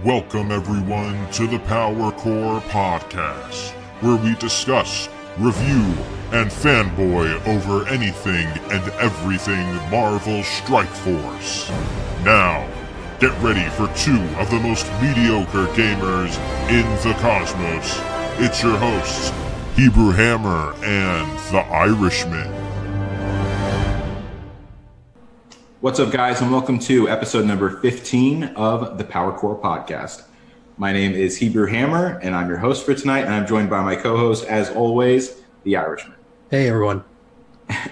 Welcome everyone to the Power Core Podcast, where we discuss, review, and fanboy over anything and everything Marvel Strike Force. Now, get ready for two of the most mediocre gamers in the cosmos. It's your hosts, Hebrew Hammer and the Irishman. What's up, guys, and welcome to episode number 15 of the Power Core Podcast. My name is Hebrew Hammer, and I'm your host for tonight, and I'm joined by my co-host, as always, the Irishman. Hey, everyone.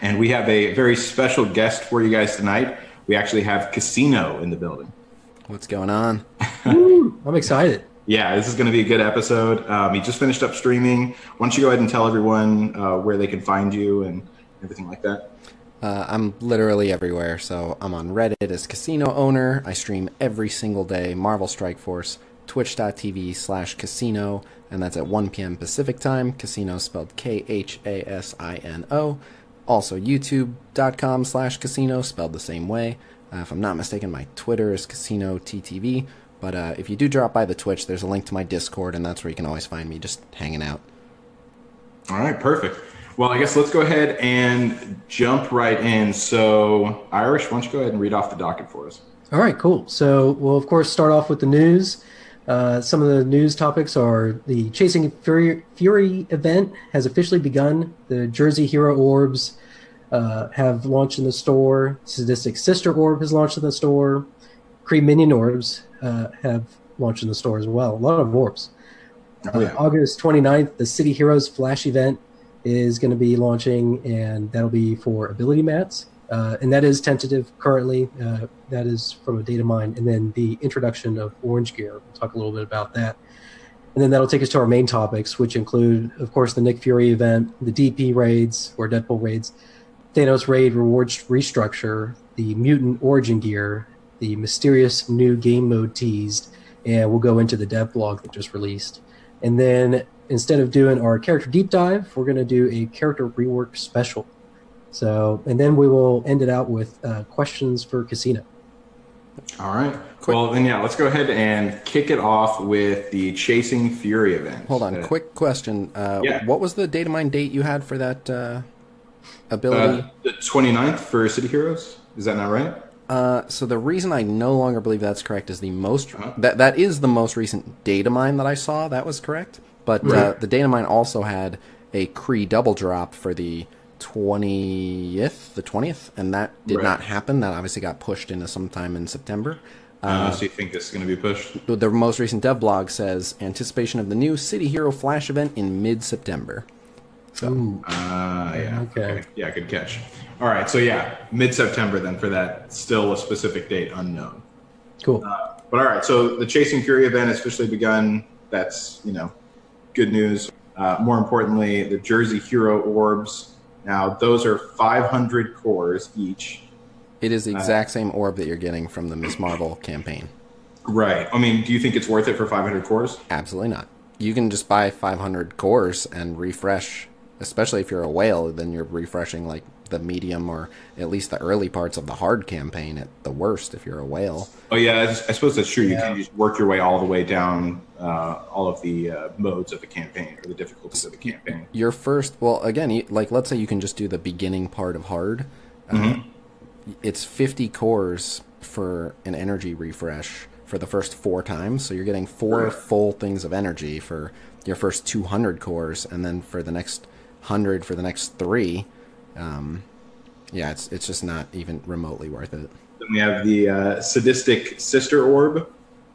And we have a very special guest for you guys tonight. We actually have Khasino in the building. What's going on? Woo, I'm excited. Yeah, this is going to be a good episode. He just finished up streaming. Why don't you go ahead and tell everyone where they can find you and everything like that? I'm literally everywhere, so I'm on Reddit as Khasino Owner. I stream every single day, Marvel Strike Force, twitch.tv/Khasino, and that's at 1 p.m. Pacific time. Khasino spelled Khasino. Also, youtube.com/Khasino, spelled the same way. If I'm not mistaken, my Twitter is KhasinoTTV, but if you do drop by the Twitch, there's a link to my Discord, and that's where you can always find me, just hanging out. All right, perfect. Well, I guess let's go ahead and jump right in. So, Irish, why don't you go ahead and read off the docket for us? All right, cool. So we'll, of course, start off with the news. Some of the news topics are the Chasing Fury event has officially begun. The Jersey Hero Orbs have launched in the store. Sadistic Sister Orb has launched in the store. Kree Minion Orbs have launched in the store as well. A lot of orbs. Oh, yeah. August 29th, the City Heroes Flash event is going to be launching, and that'll be for ability mats. And that is tentative currently. That is from a data mine. And then the introduction of Orange Gear. We'll talk a little bit about that. And then that'll take us to our main topics, which include, of course, the Nick Fury event, the DP raids, or Deadpool raids, Thanos raid rewards restructure, the Mutant Origin Gear, the mysterious new game mode teased, and we'll go into the dev blog that just released. And then instead of doing our character deep dive, we're going to do a character rework special. So, and then we will end it out with questions for Khasino. All right. Well, then, yeah, let's go ahead and kick it off with the Chasing Fury event. Hold on, quick question. Yeah. What was the data mine date you had for that ability? The 29th for City Heroes. Is that not right? So the reason I no longer believe that's correct is the most that is the most recent data mine that I saw. That was correct, but the data mine also had a Kree double drop for the 20th, and that did not happen. That obviously got pushed into sometime in September. So you think this is going to be pushed? The most recent dev blog says anticipation of the new City Hero Flash event in mid-September. So, yeah. Okay. Yeah, good catch. All right, so yeah, mid-September then for that, still a specific date unknown. Cool. But all right, so the Chasing Fury event has officially begun. That's, good news. More importantly, the Jersey Hero Orbs. Now, those are 500 cores each. It is the exact same orb that you're getting from the Ms. Marvel campaign. Right. I mean, do you think it's worth it for 500 cores? Absolutely not. You can just buy 500 cores and refresh, especially if you're a whale, then you're refreshing like the medium or at least the early parts of the hard campaign at the worst if you're a whale. Oh, yeah, I suppose that's true. You can just work your way all the way down all of the modes of the campaign or the difficulties of the campaign. Your first, well, again, like let's say you can just do the beginning part of hard. It's 50 cores for an energy refresh for the first 4 times. So you're getting 4 full things of energy for your first 200 cores, and then for the next 100 for the next 3. It's just not even remotely worth it. Then we have the Sadistic Sister Orb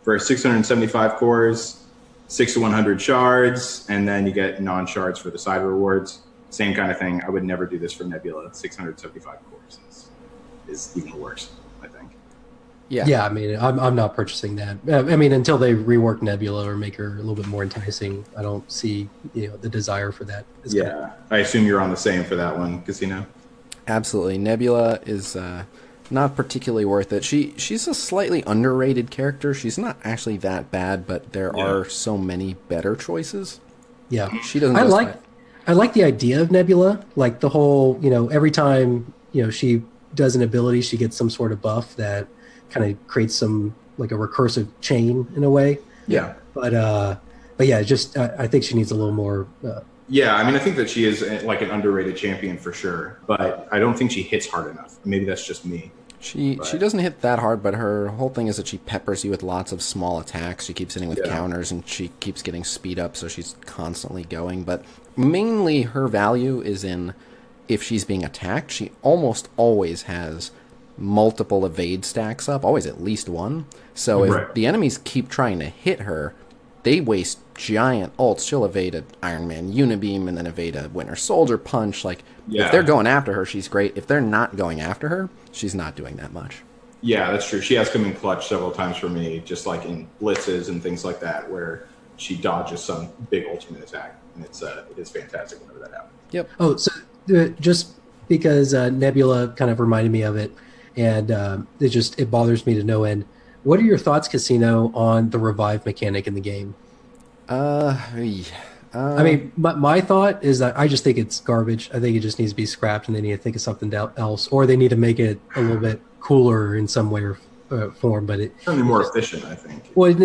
for 675 cores, 6 to 100 shards, and then you get non-shards for the side rewards. Same kind of thing. I would never do this for Nebula. 675 cores is even worse, I think. Yeah. I mean, I'm not purchasing that. I mean, until they rework Nebula or make her a little bit more enticing, I don't see the desire for that. I assume you're on the same for that one, Khasino. Absolutely. Nebula is not particularly worth it. She's a slightly underrated character. She's not actually that bad, but there are so many better choices. Yeah. She doesn't. I like the idea of Nebula, like the whole, every time, she does an ability, she gets some sort of buff that kind of creates some, like a recursive chain in a way. Yeah. But yeah, just I think she needs a little more. Yeah, I mean, I think that she is like an underrated champion for sure, but I don't think she hits hard enough. Maybe that's just me. She doesn't hit that hard, but her whole thing is that she peppers you with lots of small attacks. She keeps hitting with counters, and she keeps getting speed up, so she's constantly going. But mainly her value is in if she's being attacked. She almost always has multiple evade stacks up, always at least one. So if the enemies keep trying to hit her, they waste giant ults. She'll evade an Iron Man Unibeam and then evade a Winter Soldier Punch. Like, if they're going after her, she's great. If they're not going after her, she's not doing that much. Yeah, that's true. She has come in clutch several times for me, just like in blitzes and things like that, where she dodges some big ultimate attack, and it is fantastic whenever that happens. Yep. Oh, so just because Nebula kind of reminded me of it, and it bothers me to no end. What are your thoughts, Khasino, on the revive mechanic in the game? I mean, my thought is that I just think it's garbage. I think it just needs to be scrapped, and they need to think of something else, or they need to make it a little bit cooler in some way or form. But it's certainly more efficient, I think. Well,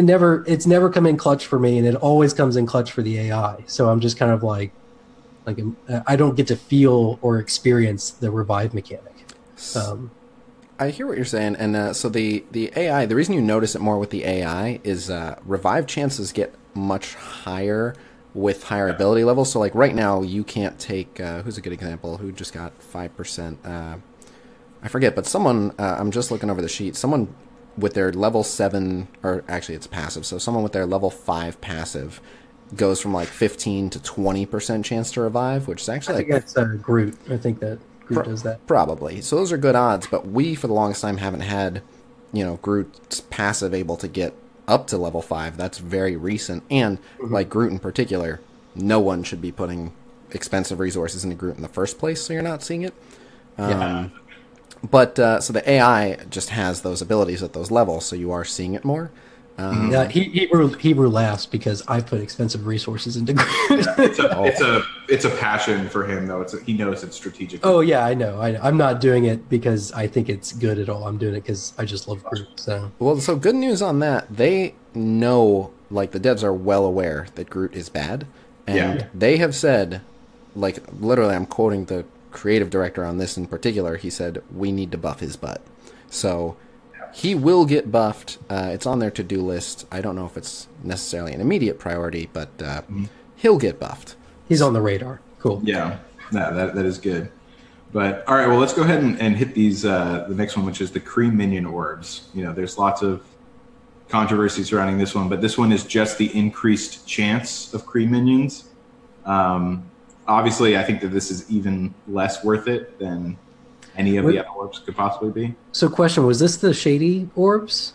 it's never come in clutch for me, and it always comes in clutch for the AI. So I'm just kind of like I don't get to feel or experience the revive mechanic. I hear what you're saying, and so the AI, the reason you notice it more with the AI is revive chances get much higher with higher ability levels. So like right now, you can't take, who's a good example, who just got 5%, I forget, but someone, I'm just looking over the sheet, someone with their level 7, or actually it's passive, so someone with their level 5 passive goes from like 15 to 20% chance to revive, which is actually I think that's Groot. I think that Groot does that. Probably. So those are good odds, but we, for the longest time, haven't had, Groot's passive able to get up to level 5. That's very recent. And, like Groot in particular, no one should be putting expensive resources into Groot in the first place, so you're not seeing it. But, so the AI just has those abilities at those levels, so you are seeing it more. Yeah, Hebrew laughs because I put expensive resources into Groot. It's a passion for him, though. He knows it's strategic. Oh yeah, I know. I'm not doing it because I think it's good at all. I'm doing it because I just love Groot. So good news on that. They know, like the devs are well aware that Groot is bad, and they have said, like literally, I'm quoting the creative director on this in particular. He said, "We need to buff his butt." So. He will get buffed. It's on their to-do list. I don't know if it's necessarily an immediate priority, but he'll get buffed. He's on the radar. Cool. Yeah, that is good. But all right, well, let's go ahead and hit these. The next one, which is the Kree minion orbs. There's lots of controversy surrounding this one, but this one is just the increased chance of Kree minions. Obviously, I think that this is even less worth it than any of the other orbs could possibly be. So question, was this the shady orbs?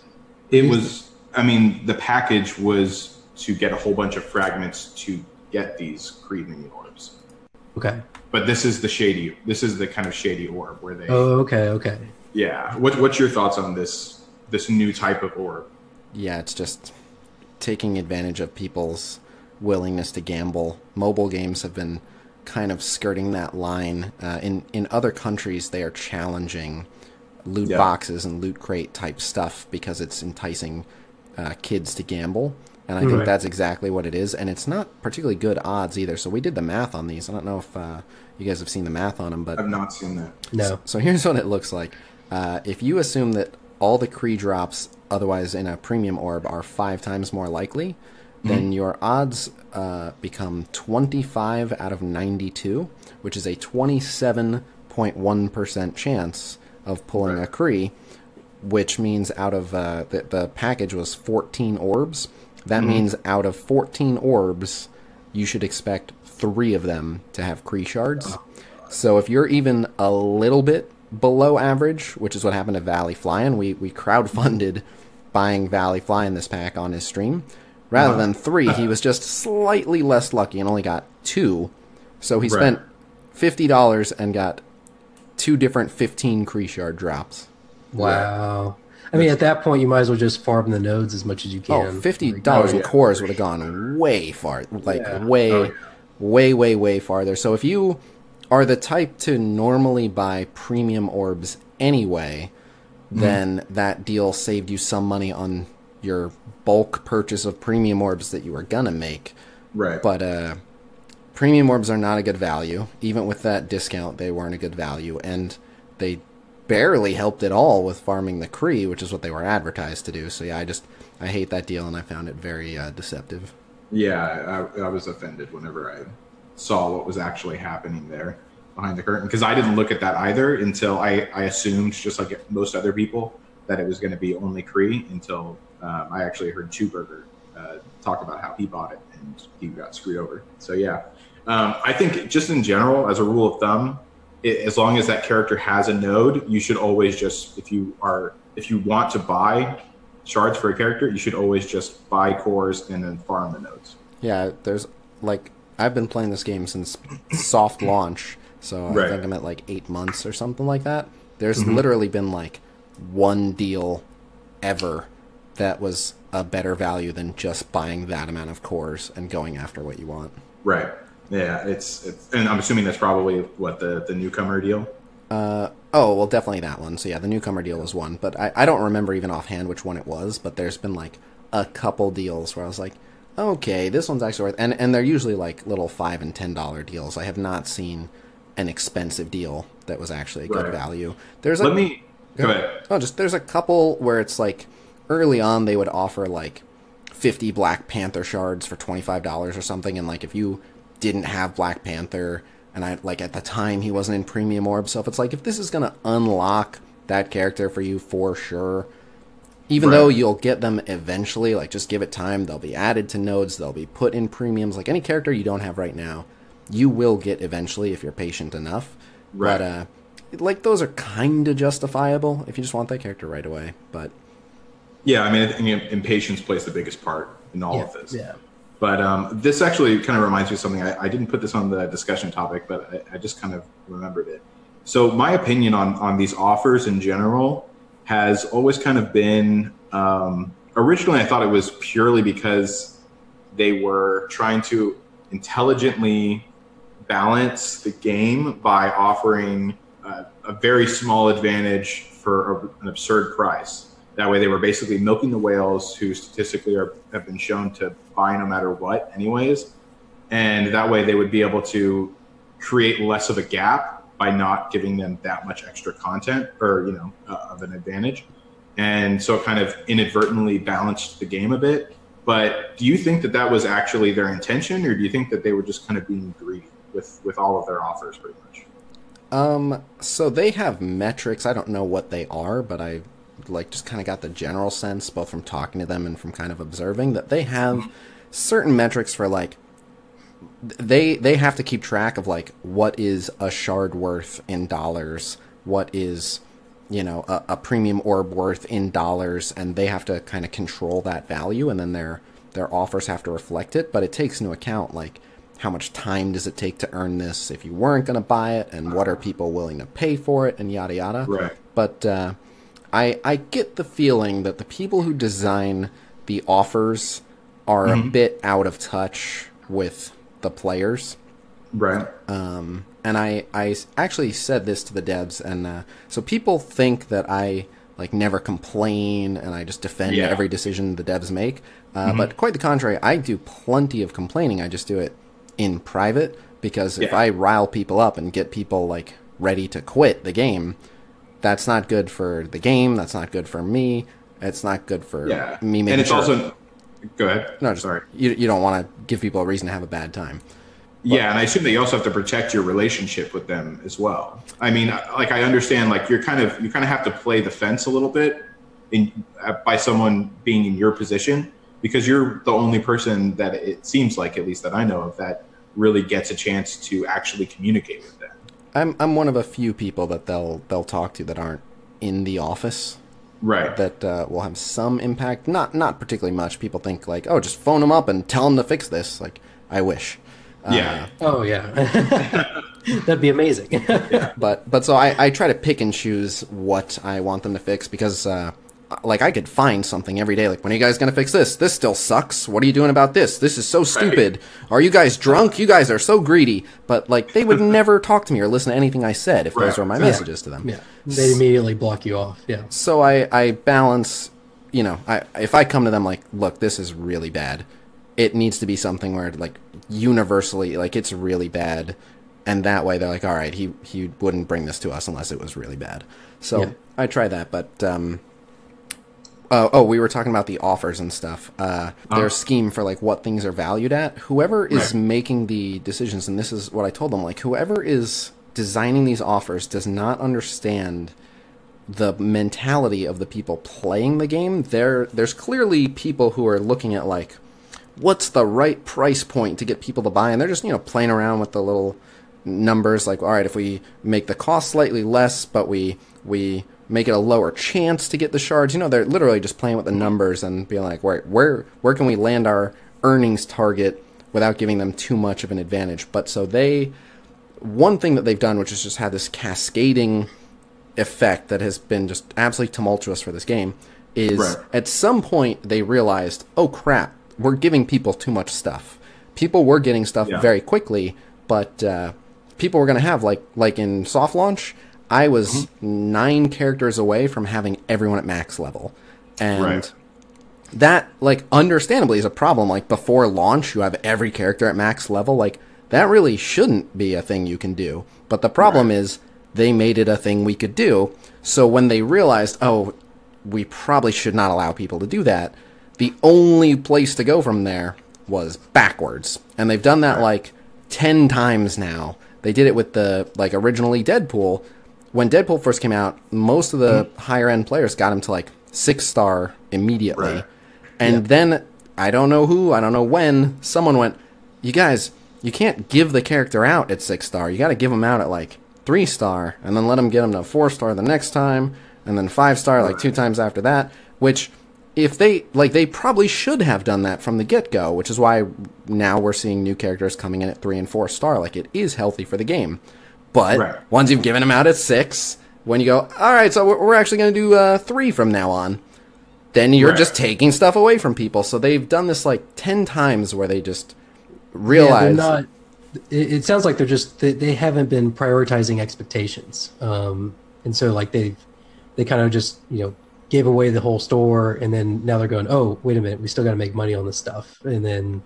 It was, I mean, the package was to get a whole bunch of fragments to get these Kree minion orbs. Okay. But this is the kind of shady orb where they... Oh, okay. Yeah. What's your thoughts on this new type of orb? Yeah, it's just taking advantage of people's willingness to gamble. Mobile games have been kind of skirting that line. In other countries, they are challenging loot boxes and loot crate type stuff because it's enticing kids to gamble. And I think that's exactly what it is. And it's not particularly good odds either. So we did the math on these. I don't know if you guys have seen the math on them, but I've not seen that. No. So here's what it looks like. If you assume that all the Kree drops otherwise in a premium orb are 5 times more likely, then your odds become 25 out of 92, which is a 27.1% chance of pulling a Kree, which means out of the package was 14 orbs. That means out of 14 orbs, you should expect 3 of them to have Kree shards. So if you're even a little bit below average, which is what happened to Valley Flyin', we crowdfunded buying Valley Flyin' this pack on his stream. Rather than 3, he was just slightly less lucky and only got 2. So he spent $50 and got 2 different 15 Kree shard drops. Wow. I mean, at that point, you might as well just farm the nodes as much as you can. Oh, $50 in cores would have gone way far. Way farther. So if you are the type to normally buy premium orbs anyway, then that deal saved you some money on your bulk purchase of premium orbs that you were gonna make. Right. But premium orbs are not a good value. Even with that discount, they weren't a good value, and they barely helped at all with farming the Kree, which is what they were advertised to do. So yeah, I hate that deal, and I found it very deceptive. Yeah, I was offended whenever I saw what was actually happening there behind the curtain, because I didn't look at that either until I assumed, just like most other people, that it was going to be only Kree until I actually heard Chewburger talk about how he bought it and he got screwed over. So yeah, I think just in general, as a rule of thumb, as long as that character has a node, you should always just, if you want to buy shards for a character, you should always just buy cores and then farm the nodes. Yeah, there's I've been playing this game since soft launch, so I think I'm at 8 months or something like that. There's literally been one deal ever that was a better value than just buying that amount of cores and going after what you want. Right. Yeah, it's and I'm assuming that's probably what the newcomer deal. Oh, well, definitely that one. So yeah, the newcomer deal was one, but I don't remember even offhand which one it was. But there's been a couple deals where I was like, okay, this one's actually worth, and they're usually little $5 and $10 deals. I have not seen an expensive deal that was actually a good value. There's go ahead. Oh, there's a couple where it's early on they would offer 50 Black Panther shards for $25 or something, and if you didn't have Black Panther, and I at the time he wasn't in premium orb, so if it's if this is gonna unlock that character for you for sure, even though you'll get them eventually, just give it time, they'll be added to nodes, they'll be put in premiums, any character you don't have right now, you will get eventually if you're patient enough. Right. But those are kind of justifiable if you just want that character right away. But yeah, I mean, impatience plays the biggest part in all of this. Yeah. But this actually kind of reminds me of something. I didn't put this on the discussion topic, but I just kind of remembered it. So my opinion on these offers in general has always kind of been, originally I thought it was purely because they were trying to intelligently balance the game by offering a very small advantage for an absurd price. That way they were basically milking the whales, who statistically have been shown to buy no matter what anyways. And that way they would be able to create less of a gap by not giving them that much extra content or, of an advantage. And so it kind of inadvertently balanced the game a bit. But do you think that was actually their intention, or do you think that they were just kind of being greedy with all of their offers pretty much? So they have metrics. I don't know what they are, but I just kind of got the general sense, both from talking to them and from kind of observing, that they have certain metrics for they have to keep track of what is a shard worth in dollars, what is a premium orb worth in dollars, and they have to kind of control that value, and then their offers have to reflect it. But it takes into account how much time does it take to earn this if you weren't going to buy it, and what are people willing to pay for it, and yada yada. Right. But I get the feeling that the people who design the offers are a bit out of touch with the players. Right. And I actually said this to the devs, and so people think that I never complain and I just defend every decision the devs make. But quite the contrary, I do plenty of complaining. I just do it in private, because if I rile people up and get people ready to quit the game, that's not good for the game. That's not good for me. It's not good for me making And it's sure. also... Go ahead. No, just sorry. You don't want to give people a reason to have a bad time. But, yeah, and I assume that you also have to protect your relationship with them as well. I mean, I understand, you kind of have to play the fence a little bit by someone being in your position, because you're the only person that it seems like, at least that I know of, that really gets a chance to actually communicate with them. I'm one of a few people that they'll talk to that aren't in the office. Right. That will have some impact. Not particularly much. People think oh, just phone them up and tell them to fix this. I wish. Yeah. Oh yeah. That'd be amazing. But so I try to pick and choose what I want them to fix, because like I could find something every day. Like, when are you guys going to fix this? This still sucks. What are you doing about this? This is so stupid. Are you guys drunk? You guys are so greedy. But like, they would never talk to me or listen to anything I said if those were my messages to them. Yeah, they immediately block you off. Yeah. So I balance, you know, if I come to them like, look, this is really bad. It needs to be something where like universally, like, it's really bad. And that way they're like, all right, he wouldn't bring this to us unless it was really bad. So I try that, but we were talking about the offers and stuff. Their scheme for like what things are valued at. Whoever is making the decisions, and this is what I told them, like, whoever is designing these offers does not understand the mentality of the people playing the game. There's clearly people who are looking at like, what's the right price point to get people to buy, and they're just, you know, playing around with the little numbers, like, all right, if we make the cost slightly less, but we make it a lower chance to get the shards, you know, they're literally just playing with the numbers and being like, where can we land our earnings target without giving them too much of an advantage. But so one thing that they've done, which has just had this cascading effect that has been just absolutely tumultuous for this game, is at some point they realized, oh crap, we're giving people too much stuff. People were getting stuff very quickly, but people were going to have, like in soft launch, I was 9 characters away from having everyone at max level. And that, like, understandably is a problem. Like, before launch, you have every character at max level. Like, that really shouldn't be a thing you can do. But the problem is they made it a thing we could do. So when they realized, oh, we probably should not allow people to do that, the only place to go from there was backwards. And they've done that, like, 10 times now. They did it with like, originally Deadpool. When Deadpool first came out, most of the higher-end players got him to, like, 6-star immediately. And then, I don't know when, someone went, you guys, you can't give the character out at 6-star. You got to give them out at, like, 3-star, and then let them get them to 4-star the next time, and then 5-star, like, 2 times after that, which... If they probably should have done that from the get-go, which is why now we're seeing new characters coming in at 3 and 4-star. Like, it is healthy for the game. But once you've given them out at 6, when you go, all right, so we're actually going to do 3 from now on, then you're just taking stuff away from people. So they've done this like 10 times where they just realize... Yeah, it sounds like they haven't been prioritizing expectations. And so like they kind of just, you know, gave away the whole store, and then now they're going, oh, wait a minute, we still got to make money on this stuff. And then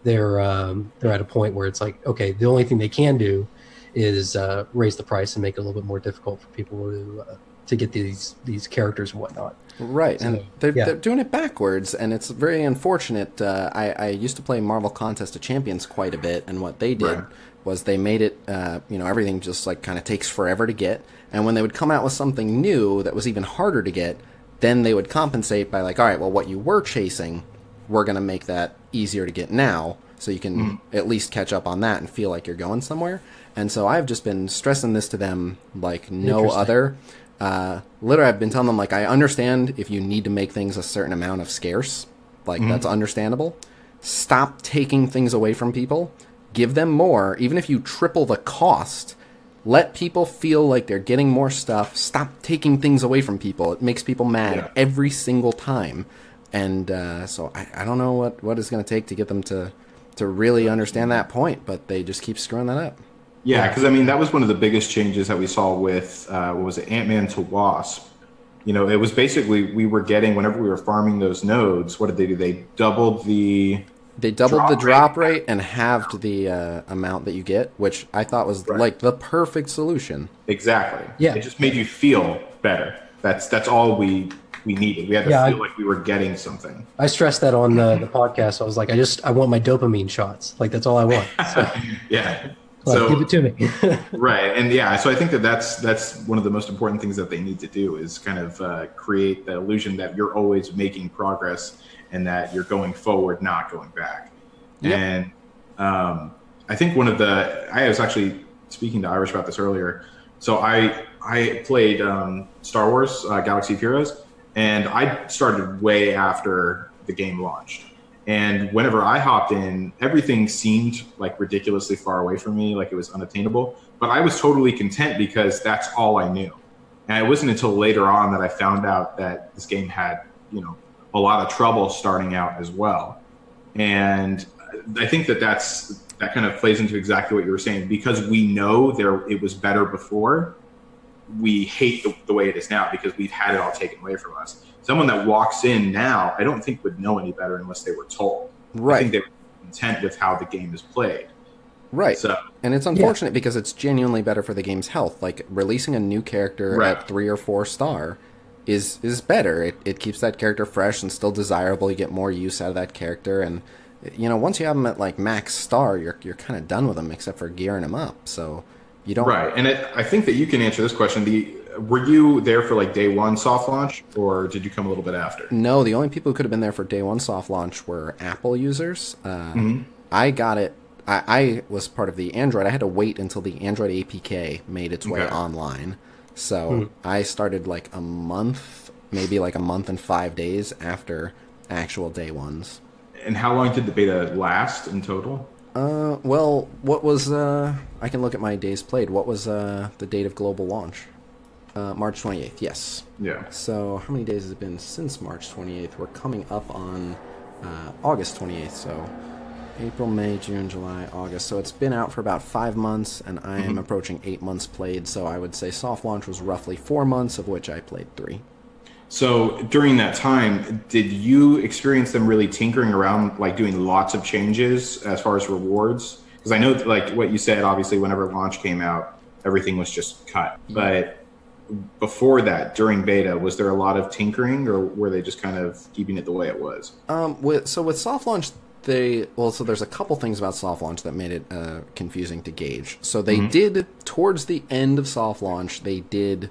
they're at a point where it's like, okay, the only thing they can do is raise the price and make it a little bit more difficult for people to get these characters and whatnot. Right, so, and they're doing it backwards, and it's very unfortunate. I used to play Marvel Contest of Champions quite a bit, and what they did was they made it, everything just like kind of takes forever to get, and when they would come out with something new that was even harder to get, then they would compensate by like, all right, well, what you were chasing, we're going to make that easier to get now, so you can at least catch up on that and feel like you're going somewhere. And so I've just been stressing this to them like no other. Literally, I've been telling them, like, I understand if you need to make things a certain amount of scarce. Like, that's understandable. Stop taking things away from people. Give them more. Even if you triple the cost, let people feel like they're getting more stuff. Stop taking things away from people. It makes people mad every single time. And so I don't know what it's going to take to get them to really understand that point, but they just keep screwing that up. Yeah, because, I mean, that was one of the biggest changes that we saw with, Ant-Man to Wasp. You know, it was basically we were getting, whenever we were farming those nodes, what did they do? They doubled the... They doubled the drop rate and halved the amount that you get, which I thought was like the perfect solution. Exactly. Yeah. It just made you feel better. That's all we needed. We had to feel like we were getting something. I stressed that on the podcast. I was like, I want my dopamine shots. Like, that's all I want. So, so give it to me. Right. And so I think that's one of the most important things that they need to do is kind of create the illusion that you're always making progress and that you're going forward, not going back. Yep. And I think I was actually speaking to Irish about this earlier. So I played Star Wars Galaxy of Heroes, and I started way after the game launched. And whenever I hopped in, everything seemed like ridiculously far away from me, like it was unattainable. But I was totally content because that's all I knew. And it wasn't until later on that I found out that this game had, a lot of trouble starting out as well. And I think that kind of plays into exactly what you were saying. Because we know it was better before, we hate the way it is now because we've had it all taken away from us. Someone that walks in now, I don't think would know any better unless they were told. Right. I think they were content with how the game is played. Right. So, and it's unfortunate because it's genuinely better for the game's health. Like, releasing a new character at 3 or 4 star is better. It keeps that character fresh and still desirable. You get more use out of that character. And, once you have them at, like, max star, you're kind of done with them except for gearing them up. So you don't... Right. And I think that you can answer this question. Were you there for, like, day one soft launch, or did you come a little bit after? No, the only people who could have been there for day one soft launch were Apple users. I got it. I was part of the Android. I had to wait until the Android APK made its way online. So I started like a month, maybe like a month and 5 days after actual day ones. And how long did the beta last in total? Well, what was... I can look at my days played. What was the date of global launch? March 28th, yes. Yeah. So how many days has it been since March 28th? We're coming up on August 28th, so April, May, June, July, August. So it's been out for about 5 months, and I am approaching 8 months played, so I would say soft launch was roughly 4 months, of which I played 3. So during that time, did you experience them really tinkering around, like doing lots of changes as far as rewards? Because I know, like what you said, obviously, whenever launch came out, everything was just cut. But before that, during beta, was there a lot of tinkering, or were they just kind of keeping it the way it was? With soft launch, so there's a couple things about soft launch that made it confusing to gauge. So they did, towards the end of soft launch, they did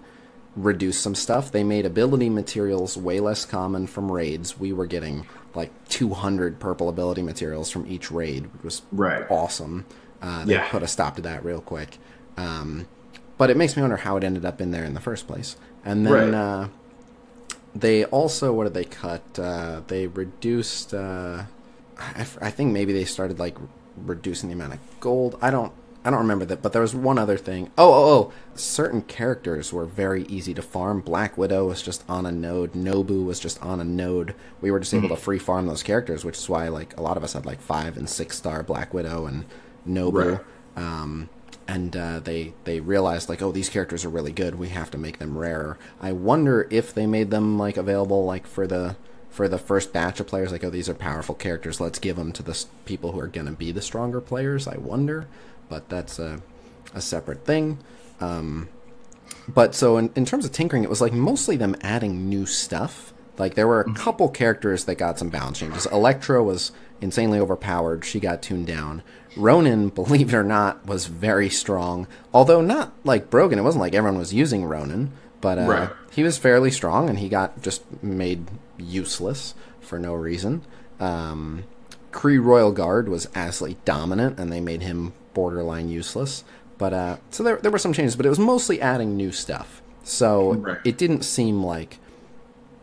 reduce some stuff. They made ability materials way less common from raids. We were getting like 200 purple ability materials from each raid, which was awesome. They put a stop to that real quick. But it makes me wonder how it ended up in there in the first place. And then they also, what did they cut? They reduced... I think maybe they started like reducing the amount of gold. I don't remember that, but there was one other thing. Certain characters were very easy to farm. Black Widow was just on a node. Nobu was just on a node. We were just able to free farm those characters, which is why like a lot of us had like 5 and 6 star Black Widow and Nobu. And they realized like, oh, these characters are really good. We have to make them rarer. I wonder if they made them like available like for the first batch of players, like, oh, these are powerful characters, let's give them to the people who are going to be the stronger players, I wonder. But that's a separate thing. But so in terms of tinkering, it was like mostly them adding new stuff. Like, there were a couple characters that got some balance changes. Electra was insanely overpowered. She got tuned down. Ronin, believe it or not, was very strong. Although not like broken. It wasn't like everyone was using Ronin. But he was fairly strong, and he got just made useless for no reason. Kree Royal Guard was absolutely dominant, and they made him borderline useless. But so there were some changes, but it was mostly adding new stuff. So it didn't seem like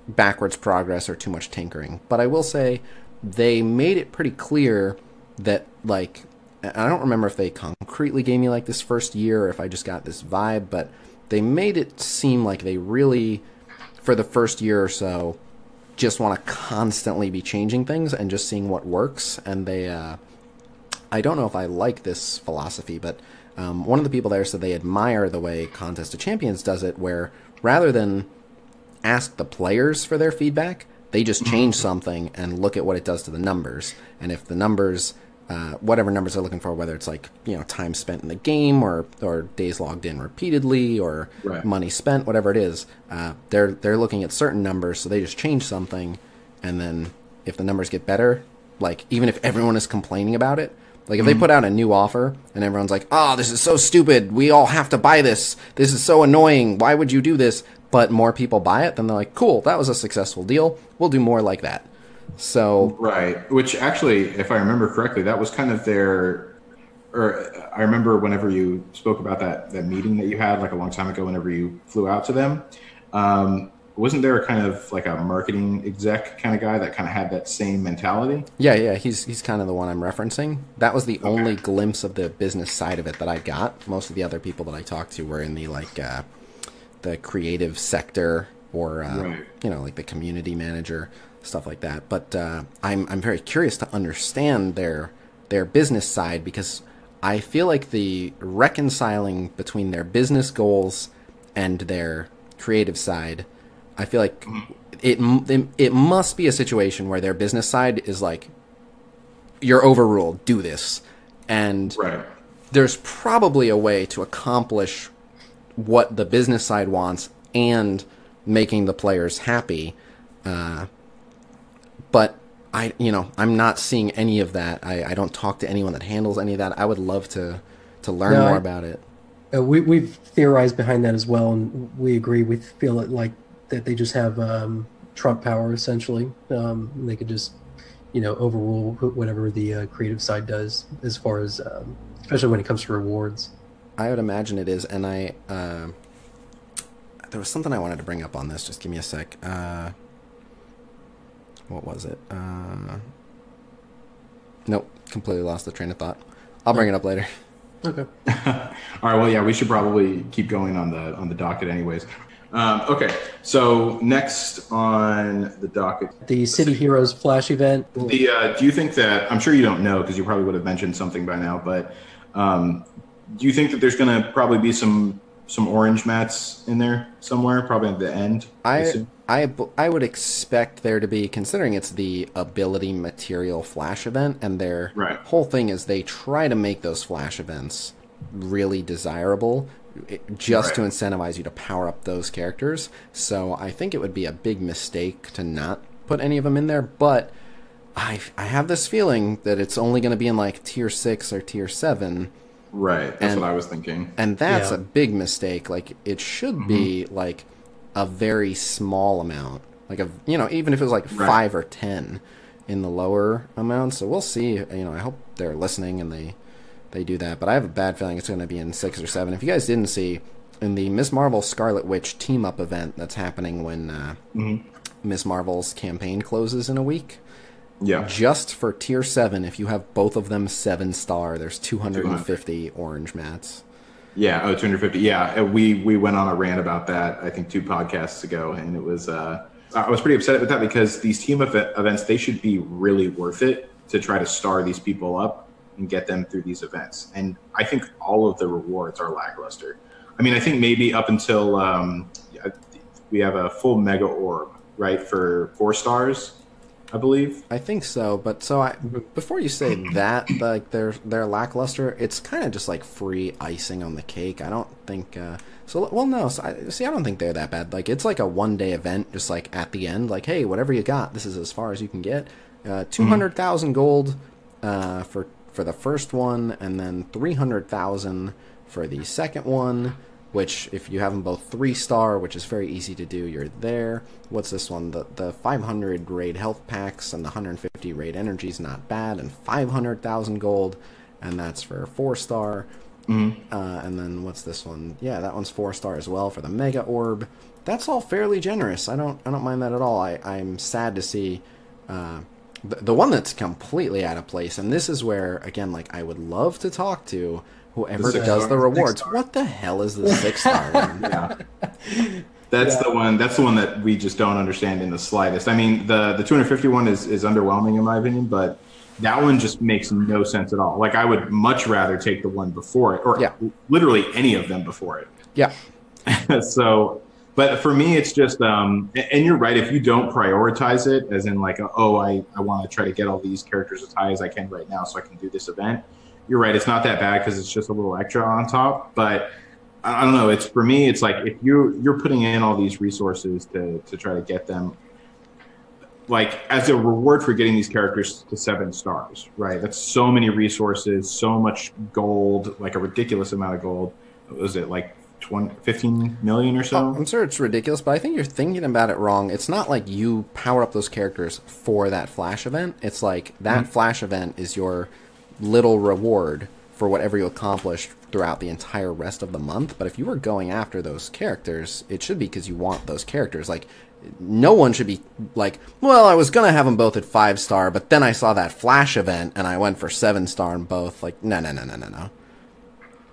backwards progress or too much tinkering. But I will say they made it pretty clear that, like, I don't remember if they concretely gave me like this first year or if I just got this vibe, but they made it seem like they really, for the first year or so, just want to constantly be changing things and just seeing what works. And they, I don't know if I like this philosophy, but one of the people there said they admire the way Contest of Champions does it, where rather than ask the players for their feedback, they just change something and look at what it does to the numbers. And if the numbers, whatever numbers they're looking for, whether it's like, time spent in the game or days logged in repeatedly or money spent, whatever it is, they're looking at certain numbers, so they just change something. And then if the numbers get better, like even if everyone is complaining about it, like if they put out a new offer and everyone's like, oh, this is so stupid, we all have to buy this, this is so annoying, why would you do this? But more people buy it, then they're like, cool, that was a successful deal, we'll do more like that. So which actually, if I remember correctly, that was kind of their, or I remember whenever you spoke about that meeting that you had like a long time ago, whenever you flew out to them, wasn't there a kind of like a marketing exec kind of guy that kind of had that same mentality? Yeah, he's kind of the one I'm referencing. That was the only glimpse of the business side of it that I got. Most of the other people that I talked to were in the like the creative sector or right. like the community manager, stuff like that. But I'm very curious to understand their business side, because I feel like the reconciling between their business goals and their creative side, I feel like it must be a situation where their business side is like, you're overruled, do this. And right. there's probably a way to accomplish what the business side wants and making the players happy. But I'm not seeing any of that. I don't talk to anyone that handles any of that. I would love to learn more about it. We've theorized behind that as well, and we agree. We feel it like that they just have Trump power, essentially. They could just, overrule whatever the creative side does, as far as, especially when it comes to rewards. I would imagine it is, and there was something I wanted to bring up on this. Just give me a sec. What was it? Nope, completely lost the train of thought. I'll bring it up later. Okay. All right. Well, yeah, we should probably keep going on the docket, anyways. Okay. So next on the docket, the City Heroes Flash event. Do you think that, I'm sure you don't know because you probably would have mentioned something by now, but do you think that there's going to probably be some orange mats in there somewhere, probably at the end? I would expect there to be, considering it's the ability material Flash event, and their whole thing is they try to make those Flash events really desirable, just to incentivize you to power up those characters. So I think it would be a big mistake to not put any of them in there, but I have this feeling that it's only going to be in like tier 6 or tier 7. Right, that's what I was thinking. And that's a big mistake. Like, it should be like a very small amount, like even if it was like 5 or 10 in the lower amount. So we'll see. I hope they're listening and they do that. But I have a bad feeling it's going to be in 6 or 7. If you guys didn't see, in the Ms. Marvel Scarlet Witch team up event that's happening when Ms. Marvel's campaign closes in a week. Yeah. Just for tier 7, if you have both of them 7-star, there's 250 orange mats. Yeah, 250. Yeah, we went on a rant about that, I think 2 podcasts ago, and it was I was pretty upset with that because these team events, they should be really worth it to try to star these people up and get them through these events. And I think all of the rewards are lackluster. I mean, I think maybe up until we have a full mega orb, right, for 4 stars. I believe. I think so, but before you say that, like they're lackluster, it's kind of just like free icing on the cake. I don't think I don't think they're that bad. Like, it's like a 1-day event, just like at the end, like, hey, whatever you got, this is as far as you can get. 200,000 gold for the first one, and then 300,000 for the second one. Which, if you have them both 3-star, which is very easy to do, you're there. What's this one? The 500 raid health packs and the 150 raid energy is not bad, and 500,000 gold, and that's for 4-star. And then what's this one? Yeah, that one's 4-star as well for the mega orb. That's all fairly generous. I don't mind that at all. I'm sad to see the one that's completely out of place, and this is where, again, like, I would love to talk to whoever does the rewards. What the hell is the 6-star one? Yeah. That's the one that we just don't understand in the slightest. I mean, the 250 one is underwhelming in my opinion, but that one just makes no sense at all. Like, I would much rather take the one before it, or literally any of them before it. Yeah. So, but for me, it's just, and you're right, if you don't prioritize it, as in like, I want to try to get all these characters as high as I can right now so I can do this event, you're right, it's not that bad because it's just a little extra on top. But I don't know, for me, it's like, if you're putting in all these resources to try to get them, like, as a reward for getting these characters to 7 stars, right? That's so many resources, so much gold, like a ridiculous amount of gold. What was it, like 15 million or so? I'm sure it's ridiculous, but I think you're thinking about it wrong. It's not like you power up those characters for that Flash event. It's like that Flash event is your little reward for whatever you accomplish throughout the entire rest of the month. But if you were going after those characters, it should be because you want those characters. Like, no one should be like, well, I was gonna have them both at 5-star, but then I saw that Flash event and I went for 7-star in both. Like, no.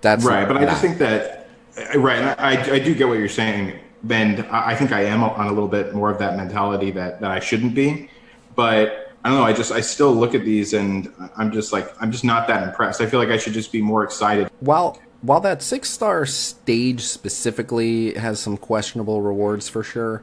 That's right. But I just think that Right. And I do get what you're saying, and I think I am on a little bit more of that mentality that I shouldn't be. But I don't know. I still look at these and I'm just not that impressed. I feel like I should just be more excited. While that 6-star stage specifically has some questionable rewards for sure,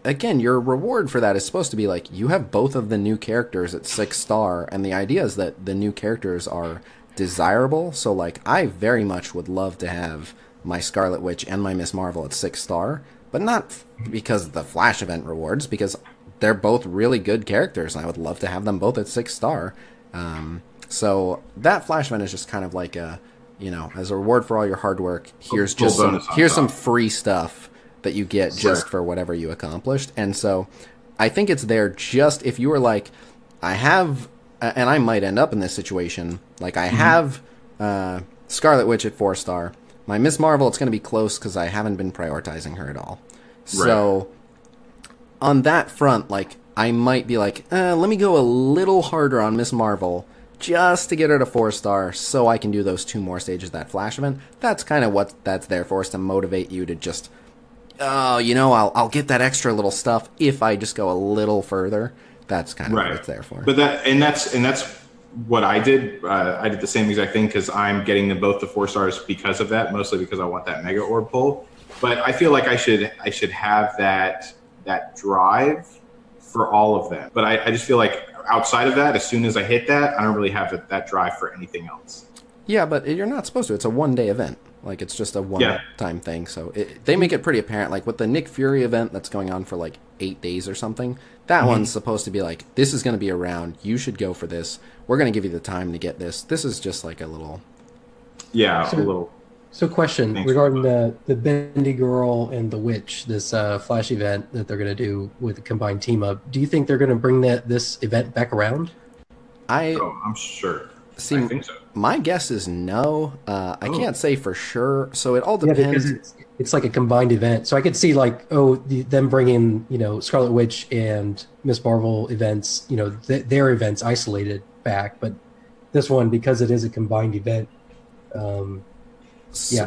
again, your reward for that is supposed to be like you have both of the new characters at 6-star, and the idea is that the new characters are desirable. So like I very much would love to have my Scarlet Witch and my Miss Marvel at 6-star, but not because of the Flash event rewards, because they're both really good characters and I would love to have them both at 6-star. So that Flash event is just kind of like a, as a reward for all your hard work, here's some free stuff that you get just for whatever you accomplished. And so I think it's there just if you were like, I have, and I might end up in this situation, like I have Scarlet Witch at 4-star. My Miss Marvel, it's going to be close because I haven't been prioritizing her at all. So on that front, like I might be like, let me go a little harder on Miss Marvel just to get her to 4-star so I can do those 2 more stages of that Flash event. That's kind of what that's there for, is to motivate you to just, I'll get that extra little stuff if I just go a little further. That's kind of what it's there for. But that's what I did. I did the same exact thing because I'm getting them both to 4 stars because of that, mostly because I want that Mega Orb pull. But I feel like I should have that drive for all of them. But I just feel like outside of that, as soon as I hit that, I don't really have that drive for anything else. Yeah, but you're not supposed to. It's a 1-day event. Like, it's just a one-time thing. So they make it pretty apparent. Like, with the Nick Fury event that's going on for, like, 8 days or something, that one's supposed to be like, this is going to be around. You should go for this. We're going to give you the time to get this. This is just, like, a little... Yeah, a little... So question regarding the Bendy Girl and the Witch, this Flash event that they're going to do with a combined team up. Do you think they're going to bring this event back around? I'm sure. I think so. My guess is no. I can't say for sure. So it all depends. Yeah, because it's like a combined event. So I could see like, them bringing, Scarlet Witch and Miss Marvel events, their events isolated back. But this one, because it is a combined event, I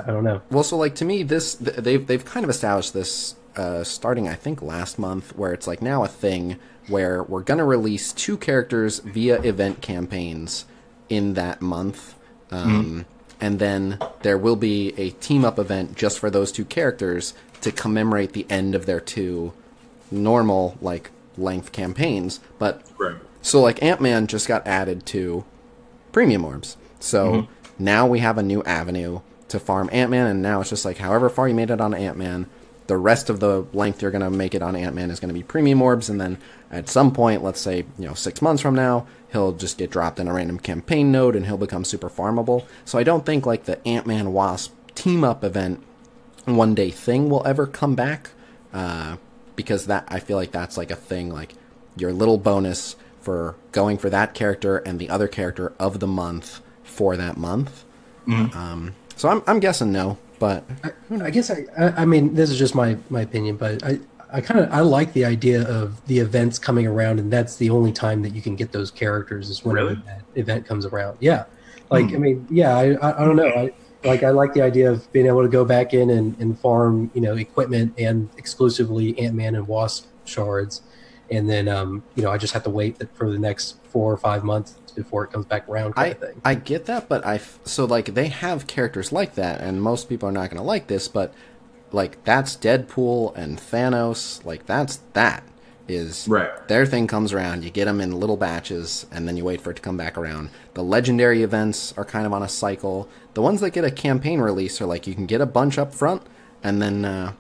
don't know. Well, so like to me, they've kind of established this starting, I think, last month, where it's like now a thing where we're going to release 2 characters via event campaigns in that month. And then there will be a team-up event just for those 2 characters to commemorate the end of their 2 normal, like, length campaigns. But so, like, Ant-Man just got added to Premium Orbs. So now we have a new avenue to farm Ant-Man, and now it's just like however far you made it on Ant-Man, the rest of the length you're going to make it on Ant-Man is going to be Premium Orbs, and then at some point, let's say 6 months from now, he'll just get dropped in a random campaign node and he'll become super farmable. So I don't think like the Ant-Man Wasp team-up event 1-day thing will ever come back, because that I feel like that's like a thing, like your little bonus for going for that character and the other character of the month for that month. So I'm guessing no, but I guess I mean this is just my opinion, but I like the idea of the events coming around, and that's the only time that you can get those characters is when that event comes around. Yeah, like I mean, yeah, I don't know. I like the idea of being able to go back in and farm equipment and exclusively Ant-Man and Wasp shards, and then I just have to wait for the next 4 or 5 months before it comes back around kind of thing. I get that, but so like they have characters like that, and most people are not going to like this, but like that's Deadpool and Thanos, like that is their thing comes around, you get them in little batches, and then you wait for it to come back around. The legendary events are kind of on a cycle. The ones that get a campaign release are like you can get a bunch up front, and then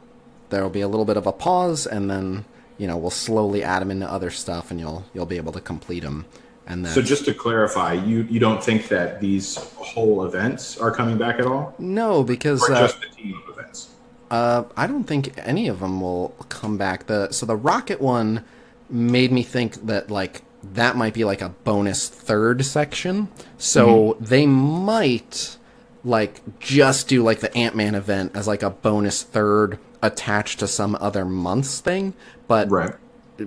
there'll be a little bit of a pause, and then we'll slowly add them into other stuff, and you'll be able to complete them. And so just to clarify, you don't think that these whole events are coming back at all? No, because... Or just the team-up events? I don't think any of them will come back. So the Rocket one made me think that like that might be like a bonus 3rd section. So they might like just do like the Ant-Man event as like a bonus 3rd attached to some other month's thing. But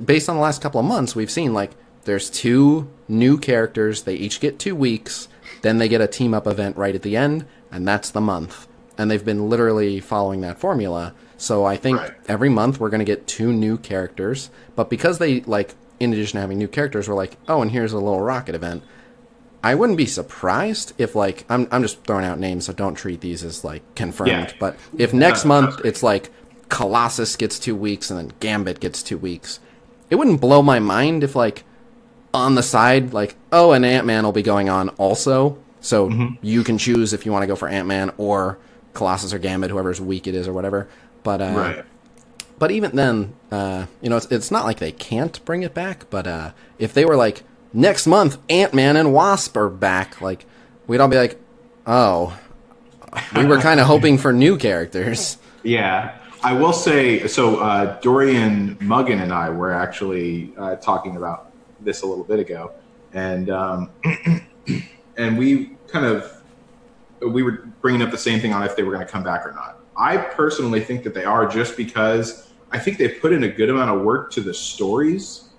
based on the last couple of months, we've seen like there's 2 new characters. They each get 2 weeks. Then they get a team-up event right at the end, and that's the month. and they've been literally following that formula. So I think every month we're going to get 2 new characters. But because they, like, in addition to having new characters, we're like, oh, and here's a little rocket event. I wouldn't be surprised if, like, I'm just throwing out names, so don't treat these as, like, confirmed. Yeah. But if next month it's like Colossus gets 2 weeks and then Gambit gets 2 weeks, it wouldn't blow my mind if, like, on the side, like, oh, and Ant-Man will be going on also. So you can choose if you want to go for Ant-Man or Colossus or Gambit, whoever's week it is or whatever. But but even then, you know, it's not like they can't bring it back. But if they were like, next month, Ant-Man and Wasp are back, like, we'd all be like, oh, we were kind of hoping for new characters. Yeah. I will say, so Dorian Muggan and I were actually talking about this a little bit ago. And and we were bringing up the same thing on if they were going to come back or not. I personally think that they are, just because I think they put in a good amount of work to the stories.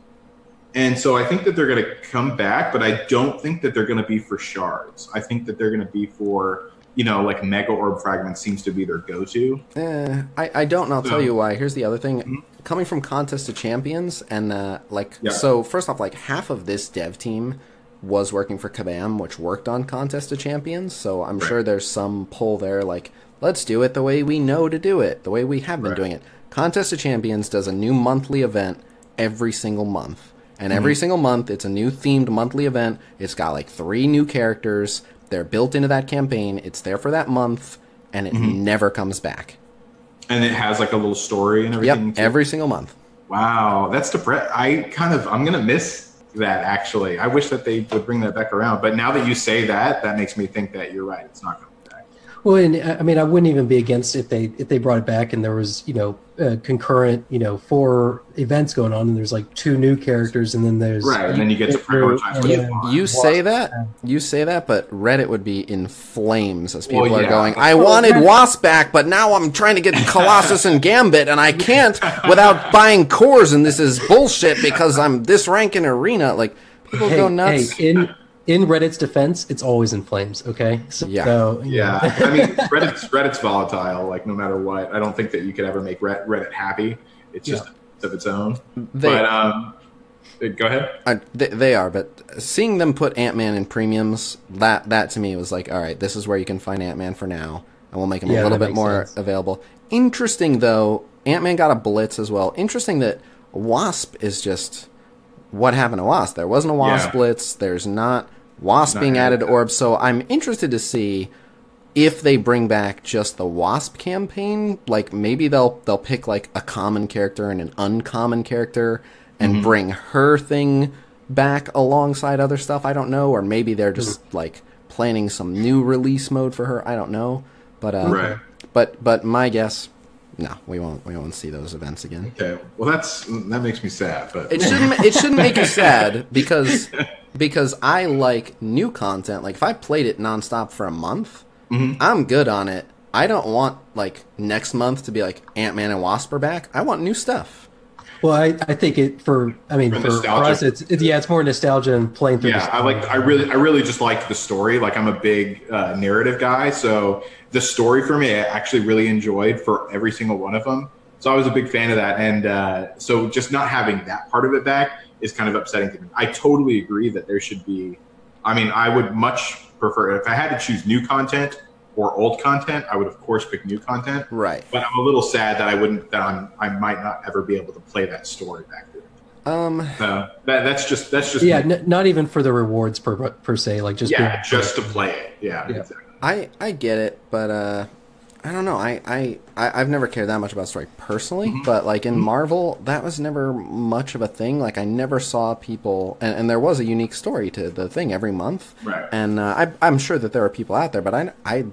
And so I think that they're going to come back, but I don't think that they're going to be for shards. I think that they're going to be for, you know, like Mega Orb Fragment seems to be their go-to. I don't, and I'll tell you why. Here's the other thing. Coming from Contest of Champions, and so first off, like, half of this dev team was working for Kabam, which worked on Contest of Champions, so I'm sure there's some pull there, like, let's do it the way we know to do it, the way we have been doing it. Contest of Champions does a new monthly event every single month. And every single month, it's a new themed monthly event. It's got like 3 new characters. They're built into that campaign. It's there for that month, and it never comes back. And it has like a little story and everything? Yep, every single month. Wow, that's depressing. I'm going to miss that, actually. I wish that they would bring that back around. But now that you say that, that makes me think that you're right. It's not going to be back. Well, and I mean, I wouldn't even be against if they brought it back and there was, you know, concurrent, you know, 4 events going on, and there's like 2 new characters, and then there's and then you get to prioritize what you want. You say that, but Reddit would be in flames as people are going, I wanted Wasp back, but now I'm trying to get Colossus and Gambit, and I can't without buying cores, and this is bullshit because I'm this rank in Arena. Like, people go nuts. Hey, in Reddit's defense, it's always in flames, okay? I mean, Reddit's volatile, like, no matter what. I don't think that you could ever make Reddit happy. It's just of its own. Go ahead. They are, but seeing them put Ant-Man in premiums, that to me was like, all right, this is where you can find Ant-Man for now, and we'll make him a little bit more available. Interesting, though, Ant-Man got a blitz as well. Interesting that Wasp is just... What happened to Wasp? There wasn't a Wasp blitz. There's not Wasp being added to Orb. So I'm interested to see if they bring back just the Wasp campaign. Like, maybe they'll pick like a common character and an uncommon character and bring her thing back alongside other stuff. I don't know. Or maybe they're just like planning some new release mode for her. I don't know. But but my guess. No, we won't see those events again. Okay, well that makes me sad, but it shouldn't make you sad because I like new content. Like, if I played it nonstop for a month, I'm good on it. I don't want like next month to be like Ant-Man and Wasp are back. I want new stuff. Well, I think for us, it's more nostalgia and playing through. Yeah, I really just like the story. Like, I'm a big narrative guy, so the story for me, I actually really enjoyed for every single one of them. So I was a big fan of that, and so just not having that part of it back is kind of upsetting to me. I totally agree that there should be. I mean, I would much prefer if I had to choose new content or old content. I would of course pick new content. Right. But I'm a little sad that I might not ever be able to play that story back there. That's just not even for the rewards per se, like just just to play it. Yeah. Exactly. I get it, but I don't know. I've never cared that much about story personally, but like in Marvel, that was never much of a thing. Like, I never saw people, and there was a unique story to the thing every month. Right. And I'm sure that there are people out there, but I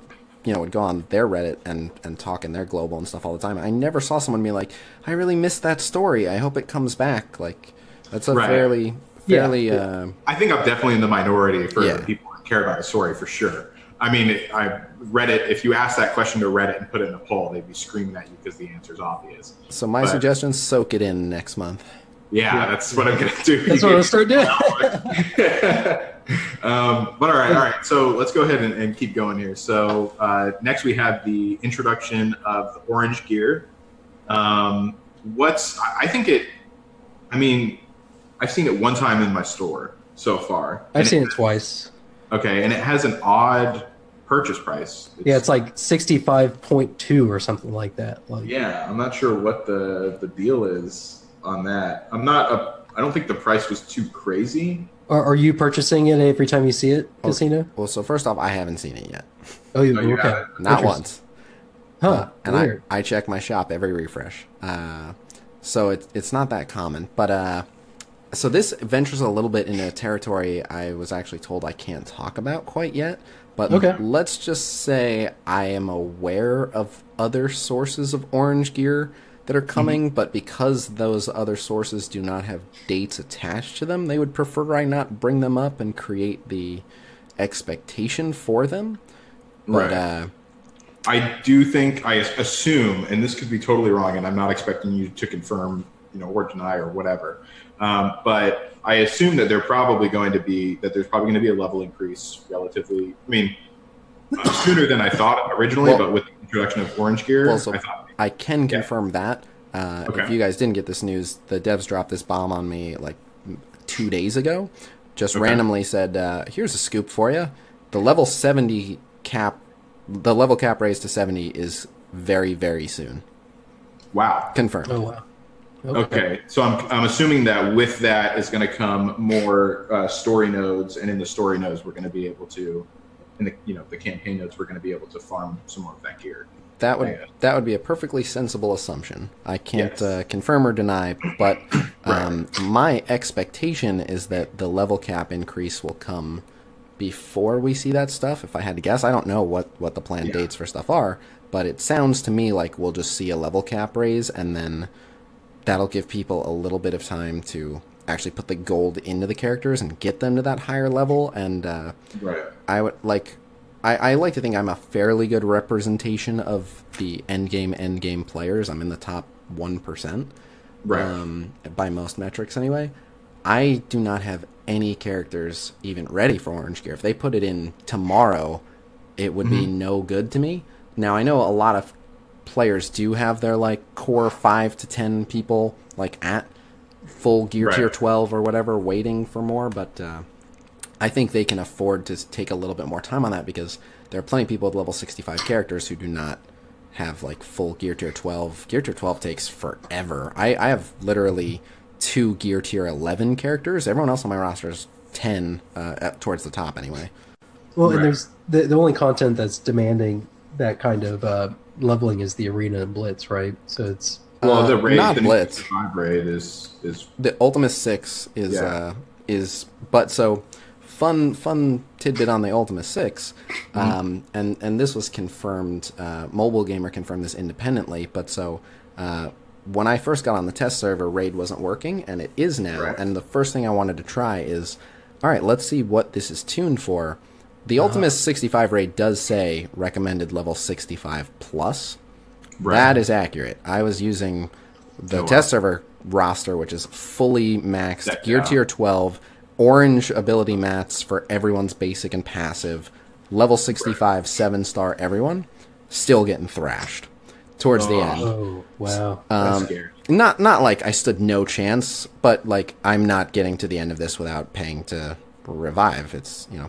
would go on their Reddit and talk in their global and stuff all the time. I never saw someone be like, I really missed that story. I hope it comes back. Like, that's a fairly. I think I'm definitely in the minority for people who care about the story for sure. I mean, Reddit, if you ask that question to Reddit and put it in a poll, they'd be screaming at you because the answer's obvious. So my suggestion, soak it in next month. Yeah, that's what I'm going to do. That's what I'll start doing. But all right. So let's go ahead and keep going here. So next we have the introduction of the orange gear. I think it. I mean, I've seen it one time in my store so far. I've seen it twice. Okay, and it has an odd purchase price. It's like 65.2 or something like that. Yeah, I'm not sure what the deal is on that. I don't think the price was too crazy. Are you purchasing it every time you see it, Khasino? Well, so first off, I haven't seen it yet. Oh, you okay? Not once. Huh? And weird. I check my shop every refresh. So it's not that common. But so this ventures a little bit into territory I was actually told I can't talk about quite yet. But let's just say I am aware of other sources of orange gear that are coming, but because those other sources do not have dates attached to them, they would prefer I not bring them up and create the expectation for them. But, right. I do think, I assume, and this could be totally wrong, and I'm not expecting you to confirm, or deny or whatever, but I assume that there's probably going to be a level increase relatively. I mean, sooner than I thought originally, but with the introduction of orange gear, I can confirm that. If you guys didn't get this news, the devs dropped this bomb on me like 2 days ago. Just randomly said, "Here's a scoop for you. The level 70 cap, the level cap raise to 70 is very, very soon." Wow! Confirmed. Oh wow. Okay, so I'm assuming that with that is going to come more story nodes, and in the story nodes we're going to be able to, in the campaign nodes we're going to be able to farm some more of that gear. That would be a perfectly sensible assumption. I can't confirm or deny, but my expectation is that the level cap increase will come before we see that stuff. If I had to guess, I don't know what the planned dates for stuff are, but it sounds to me like we'll just see a level cap raise, and then that'll give people a little bit of time to actually put the gold into the characters and get them to that higher level. And I like to think I'm a fairly good representation of the endgame players. I'm in the top 1%, by most metrics anyway. I do not have any characters even ready for orange gear. If they put it in tomorrow, it would be no good to me. Now, I know a lot of players do have their core 5 to 10 people at full gear tier 12 or whatever waiting for more, but I think they can afford to take a little bit more time on that, because there are plenty of people with level 65 characters who do not have full gear tier 12. Gear tier 12 takes forever. I have literally 2 gear tier 11 characters. Everyone else on my roster is 10 towards the top anyway. Well, and there's the only content that's demanding that kind of leveling is the arena and blitz, right? So it's the raid, not the blitz. Raid is the Ultimate 6 is but so fun tidbit on the Ultimate 6, and this was confirmed. Mobile Gamer confirmed this independently, but so when I first got on the test server, raid wasn't working, and it is now. And the first thing I wanted to try is, all right, let's see what this is tuned for. The Ultimate 65 raid does say recommended level 65 plus. That is accurate. I was using the test server roster, which is fully maxed, gear tier 12, orange ability mats for everyone's basic and passive, level 65, 7-star everyone, still getting thrashed towards the end. Oh, wow. That's scary. Not like I stood no chance, but I'm not getting to the end of this without paying to revive. It's it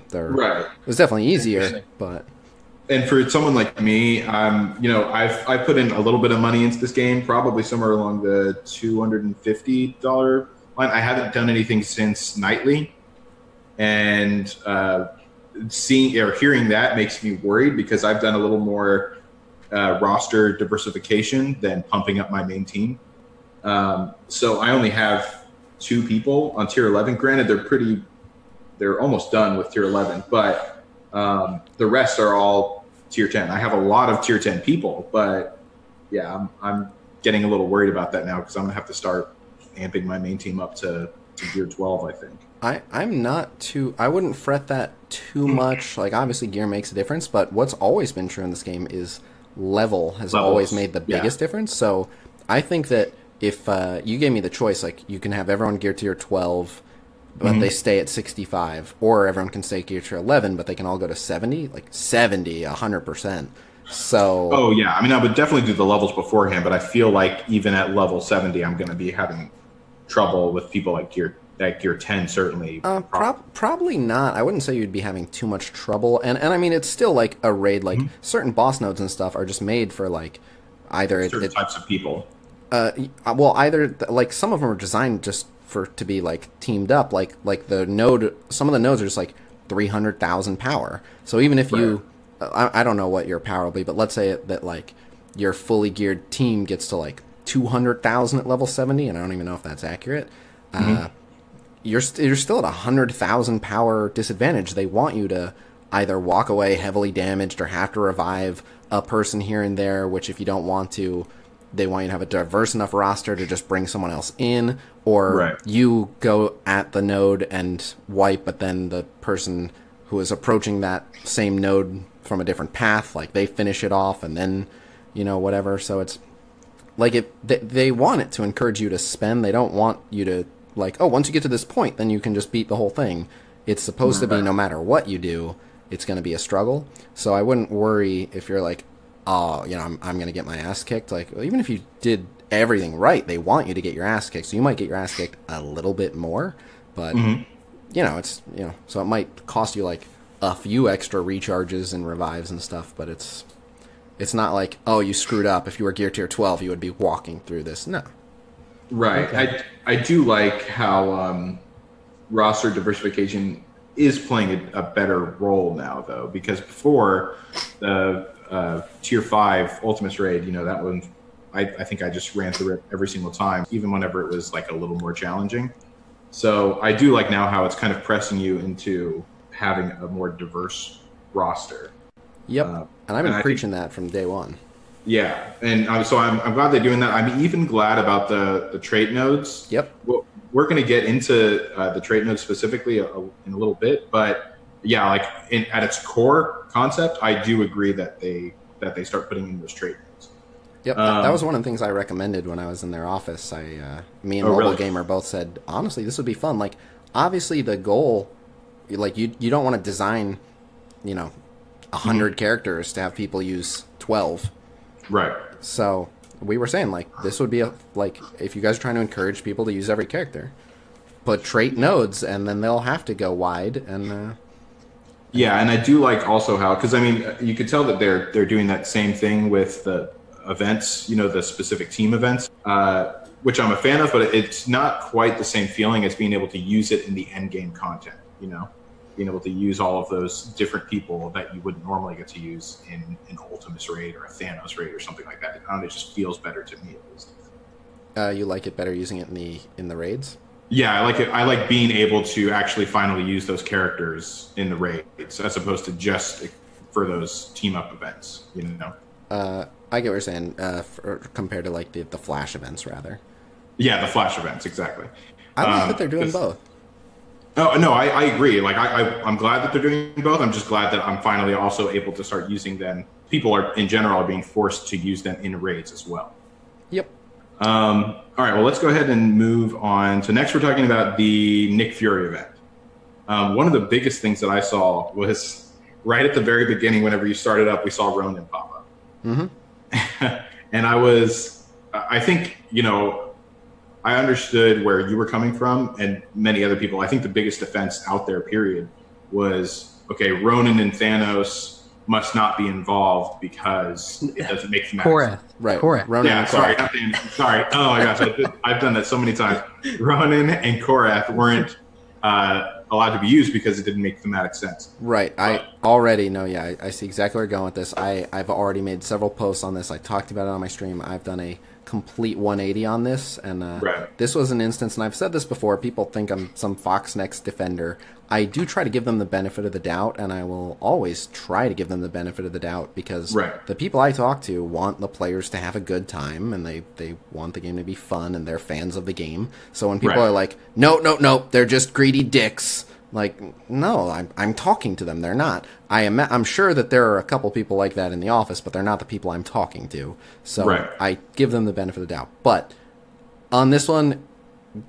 was definitely easier, but and for someone like me, I've put in a little bit of money into this game, probably somewhere along the $250 line. I haven't done anything since nightly, and seeing or hearing that makes me worried, because I've done a little more roster diversification than pumping up my main team. So I only have 2 people on tier 11. Granted, they're almost done with tier 11, but the rest are all tier 10. I have a lot of tier 10 people, but I'm getting a little worried about that now, because I'm gonna have to start amping my main team up to gear 12, I think. I'm not too... I wouldn't fret that too much. Obviously gear makes a difference, but what's always been true in this game is level has always made the biggest difference. So I think that if you gave me the choice, you can have everyone gear tier 12 but they stay at 65, or everyone can stay gear tier 11, but they can all go to 70, like 70, 100%. So, oh yeah, I mean, I would definitely do the levels beforehand, but I feel like even at level 70, I'm going to be having trouble with people like gear 10, certainly. Probably not. I wouldn't say you'd be having too much trouble, and I mean, it's still like a raid. Like certain boss nodes and stuff are just made for like either certain types of people. Well, either like some of them are designed just to be like teamed up, like the node. Some of the nodes are just like 300,000 power. So even if you, I don't know what your power will be, but let's say that like your fully geared team gets to like 200,000 at level 70, and I don't even know if that's accurate. You're still at 100,000 power disadvantage. They want you to either walk away heavily damaged or have to revive a person here and there, which if you don't want to, they want you to have a diverse enough roster to just bring someone else in, or you go at the node and wipe, but then the person who is approaching that same node from a different path, like they finish it off and then, whatever. So it's like they want it to encourage you to spend. They don't want you to like, oh, once you get to this point, then you can just beat the whole thing. It's supposed to be no matter what you do, it's going to be a struggle. So I wouldn't worry if you're like, oh, I'm going to get my ass kicked. Like, even if you did everything right, they want you to get your ass kicked. So you might get your ass kicked a little bit more, but it's, so it might cost you like a few extra recharges and revives and stuff, but it's not like, oh, you screwed up. If you were gear tier 12, you would be walking through this. No. Right. Okay. I do like how roster diversification is playing a better role now, though, because before the tier 5 Ultimates raid, that one, I think I just ran through it every single time, even whenever it was like a little more challenging. So I do like now how it's kind of pressing you into having a more diverse roster. Yep. And I've been preaching that from day one. Yeah, and so I'm glad they're doing that. I'm even glad about the trait nodes. Yep. Well, we're going to get into the trait nodes specifically in a little bit, but yeah, like at its core concept, I do agree that they start putting in those trait nodes. Yep, that was one of the things I recommended when I was in their office. Me and Mobile Gamer both said, honestly, this would be fun. Like, obviously, the goal, like you don't want to design, 100 characters to have people use 12. Right. So we were saying, like, this would be if you guys are trying to encourage people to use every character, put trait nodes, and then they'll have to go wide. And yeah, and I do like also how, because I mean, you could tell that they're doing that same thing with the events, the specific team events, which I'm a fan of, but it's not quite the same feeling as being able to use it in the end game content. Being able to use all of those different people that you wouldn't normally get to use in an Ultimates raid or a Thanos raid or something like that. I don't know, it just feels better to me, at least. You like it better using it in the raids? Yeah, I like it. I like being able to actually finally use those characters in the raids as opposed to just for those team up events. I get what you're saying. Compared to like the Flash events, rather. Yeah, the Flash events, exactly. I like that they're doing both. Oh no, I agree. Like I'm glad that they're doing both. I'm just glad that I'm finally also able to start using them. People in general are being forced to use them in raids as well. Yep. All right. Well, let's go ahead and move on. So next, we're talking about the Nick Fury event. One of the biggest things that I saw was right at the very beginning. Whenever you started up, we saw Ronin pop up, and I think I understood where you were coming from, and many other people. I think the biggest defense out there, period, was, okay, Ronin and Thanos must not be involved because it doesn't make them Korath. Right. Korath. Ronin and Korath. Sorry. Oh my gosh, I've done that so many times. Ronin and Korath weren't allowed to be used because it didn't make thematic sense. Right. I already know. Yeah, I see exactly where you're going with this. I've already made several posts on this. I talked about it on my stream. I've done a complete 180 on this, and this was an instance, and I've said this before, people think I'm some Fox Next defender. I do try to give them the benefit of the doubt, and I will always try to give them the benefit of the doubt, because the people I talk to want the players to have a good time, and they want the game to be fun, and they're fans of the game. So when people are like, no, they're just greedy dicks, like, no, I'm talking to them. They're not. I'm sure that there are a couple people like that in the office, but they're not the people I'm talking to. So I give them the benefit of the doubt. But on this one,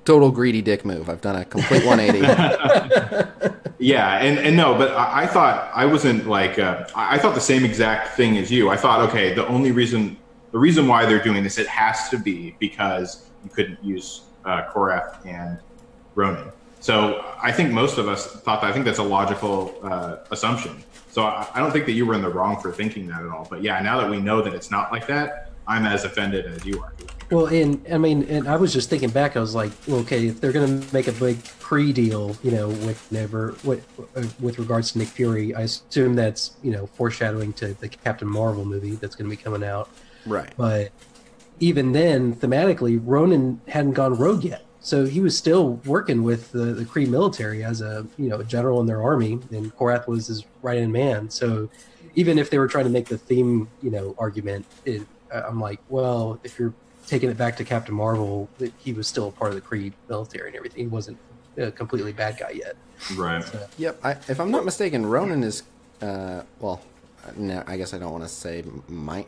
total greedy dick move. I've done a complete 180. Yeah, and no, but I thought I wasn't like I thought the same exact thing as you. I thought, okay, the reason why they're doing this, it has to be because you couldn't use Korath and Ronan. So I think most of us thought that. I think that's a logical assumption. So I don't think that you were in the wrong for thinking that at all. But yeah, now that we know that it's not like that, I'm as offended as you are. Well, and I was just thinking back. I was like, well, okay, if they're going to make a big pre-deal, with regards to Nick Fury, I assume that's foreshadowing to the Captain Marvel movie that's going to be coming out. Right. But even then, thematically, Ronan hadn't gone rogue yet, so he was still working with the Kree military as a general in their army, and Korath was his right-hand man. So even if they were trying to make the theme argument, I'm like, well, if you're taking it back to Captain Marvel, he was still a part of the Kree military and everything. He wasn't a completely bad guy yet. Right. So. Yep. If I'm not mistaken, Ronan is, no, I guess I don't want to say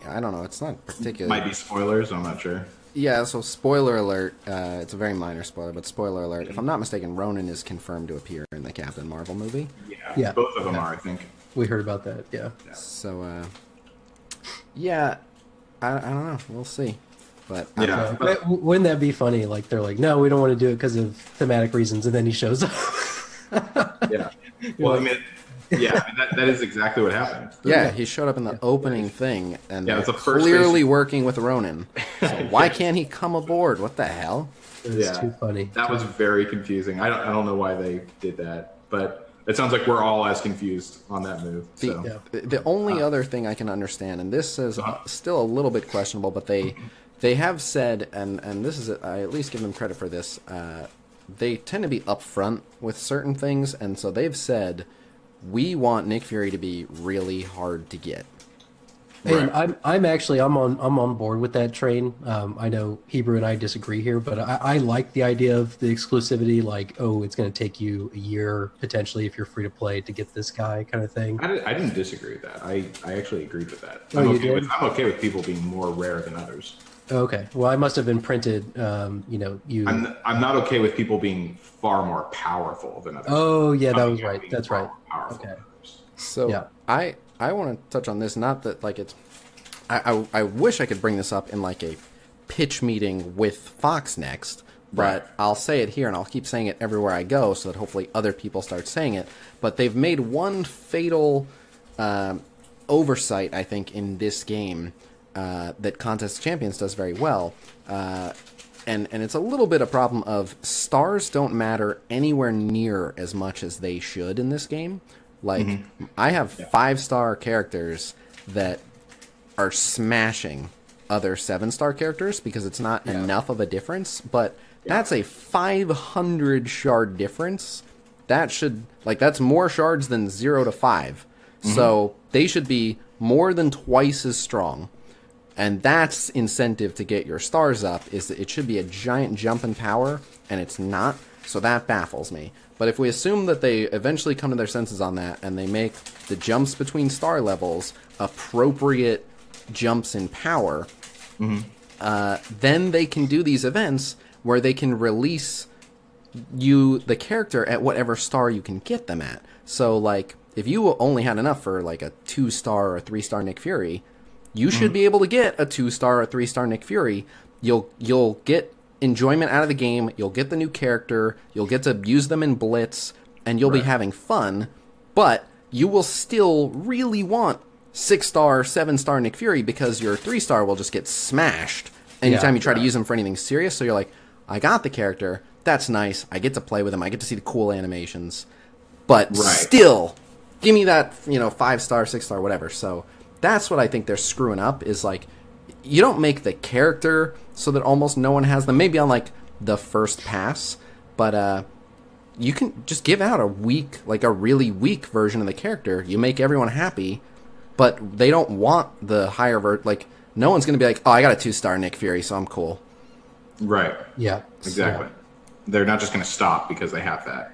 I don't know. It's not particularly. Might be spoilers. I'm not sure. Yeah. So spoiler alert. It's a very minor spoiler, but spoiler alert. If I'm not mistaken, Ronan is confirmed to appear in the Captain Marvel movie. Yeah. Both of them are, I think. We heard about that. Yeah. So, yeah. I don't know. We'll see. But wouldn't that be funny? Like they're like, no, we don't want to do it because of thematic reasons, and then he shows up. Yeah. Well, that is exactly what happened. Yeah, he showed up in the opening thing, and it's they're the first clearly working with Ronan. So why can't he come aboard? What the hell? It's too funny. That was very confusing. I don't know why they did that, but it sounds like we're all as confused on that move. So. The only other thing I can understand, and this is still a little bit questionable, but they have said, and this is, I at least give them credit for this, they tend to be upfront with certain things, and so they've said, we want Nick Fury to be really hard to get. And I'm on board with that train. I know Hebrew and I disagree here, but I like the idea of the exclusivity. Like, oh, it's going to take you a year potentially if you're free to play to get this guy, kind of thing. I didn't disagree with that. I actually agreed with that. Oh, I'm okay with people being more rare than others. Okay. Well, I must have been printed. I'm not okay with people being far more powerful than others. Oh yeah, that was right. That's right. Okay. So yeah. I want to touch on this. Not that like it's. I wish I could bring this up in like a pitch meeting with Fox next, but I'll say it here and I'll keep saying it everywhere I go, so that hopefully other people start saying it. But they've made one fatal oversight, I think, in this game that Contest of Champions does very well. And it's a little bit a problem of stars don't matter anywhere near as much as they should in this game. Like, I have 5-star characters that are smashing other 7-star characters because it's not enough of a difference, but that's a 500 shard difference. That should, like, that's more shards than 0 to 5. So they should be more than twice as strong. And that's incentive to get your stars up, is that it should be a giant jump in power, and it's not, so that baffles me. But if we assume that they eventually come to their senses on that, and they make the jumps between star levels appropriate jumps in power, then they can do these events where they can release the character at whatever star you can get them at. So, like, if you only had enough for, like, a 2-star or 3-star Nick Fury, you should be able to get a 2-star or 3-star Nick Fury. You'll get enjoyment out of the game. You'll get the new character. You'll get to use them in Blitz, and you'll be having fun. But you will still really want 6-star, 7-star Nick Fury because your 3-star will just get smashed anytime you try to use him for anything serious. So you're like, I got the character. That's nice. I get to play with him. I get to see the cool animations. But still, give me that 5-star, 6-star, whatever. So that's what I think they're screwing up, is like, you don't make the character so that almost no one has them, maybe on like the first pass, but you can just give out a really weak version of the character. You make everyone happy, but they don't want the higher like, no one's going to be like, oh, I got a 2-star Nick Fury, so I'm cool. Right. Yeah. Exactly. They're not just going to stop because they have that.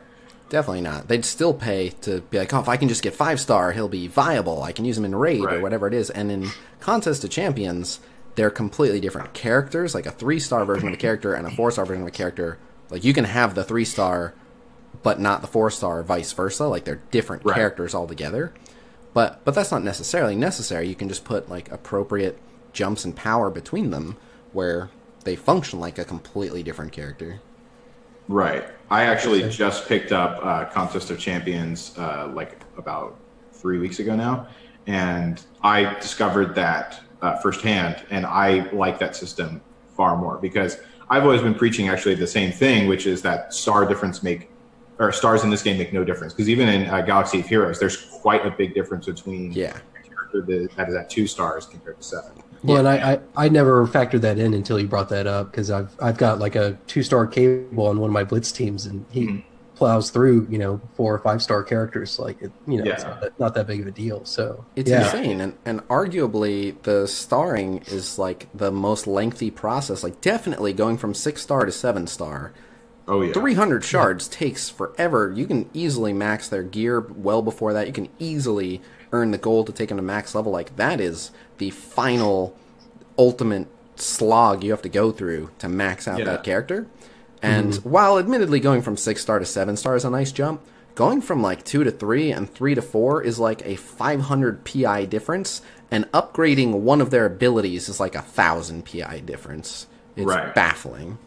Definitely not. They'd still pay to be like, oh, if I can just get 5-star, he'll be viable. I can use him in Raid or whatever it is. And in Contest of Champions, they're completely different characters. Like a 3-star version of a character and a 4-star version of a character Like, you can have the 3-star, but not the 4-star, vice versa. Like, they're different characters altogether. But that's not necessarily necessary. You can just put, like, appropriate jumps and power between them where they function like a completely different character. Right. I actually just picked up Contest of Champions like about 3 weeks ago now, and I discovered that firsthand, and I like that system far more because I've always been preaching actually the same thing, which is that stars in this game make no difference. Because even in Galaxy of Heroes, there's quite a big difference between a character that is at 2 stars compared to 7. Well, and I never factored that in until you brought that up, because I've got like a 2-star cable on one of my Blitz teams, and he plows through 4 or 5-star characters. Like it's not that big of a deal. So it's insane, and arguably the starring is like the most lengthy process. Like, definitely going from 6-star to 7-star. Oh yeah, 300 shards takes forever. You can easily max their gear well before that. You can easily earn the gold to take them to max level. Like, that is the final ultimate slog you have to go through to max out that character. And while admittedly going from 6-star to 7-star is a nice jump, going from like 2 to 3 and 3 to 4 is like a 500 PI difference, and upgrading one of their abilities is like 1,000 PI difference. It's baffling.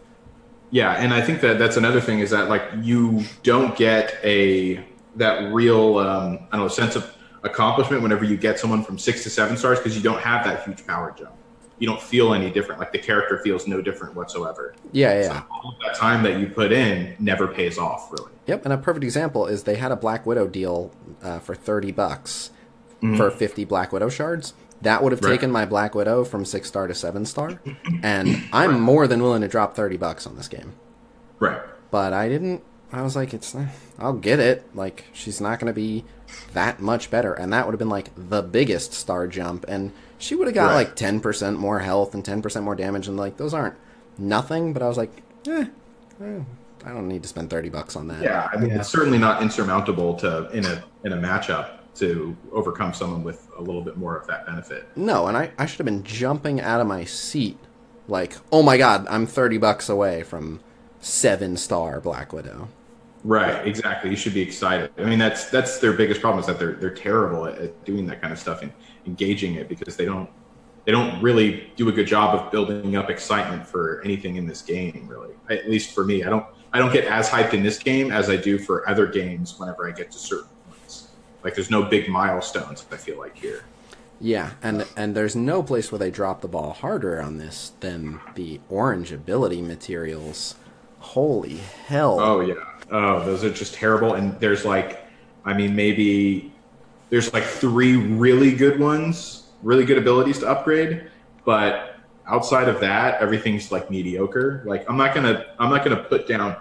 Yeah, and I think that's another thing, is that like you don't get that real sense of accomplishment whenever you get someone from 6 to 7 stars, because you don't have that huge power jump. You don't feel any different. Like, the character feels no different whatsoever. So all of that time that you put in never pays off, really. Yep, and a perfect example is they had a Black Widow deal for $30 for 50 Black Widow shards. That would have taken my Black Widow from 6-star to 7-star, and I'm more than willing to drop $30 on this game. Right. But I didn't. I was like, I'll get it. Like, she's not going to be that much better, and that would have been like the biggest star jump, and she would have got like 10% more health and 10% more damage, and like, those aren't nothing. But I was like, I don't need to spend $30 on that. Yeah, I mean, it's certainly not insurmountable in a matchup to overcome someone with a little bit more of that benefit. No, and I should have been jumping out of my seat like, oh my god, I'm $30 away from 7-star Black Widow. Right, exactly. You should be excited. I mean, that's their biggest problem, is that they're terrible at doing that kind of stuff and engaging it, because they don't really do a good job of building up excitement for anything in this game, really. At least for me, I don't get as hyped in this game as I do for other games whenever I get to certain points. Like, there's no big milestones, I feel like, here. Yeah, and there's no place where they drop the ball harder on this than the orange ability materials. Holy hell. Oh, yeah. Oh, those are just terrible. And there's maybe there's 3 really good ones, really good abilities to upgrade. But outside of that, everything's like mediocre. Like, I'm not gonna put down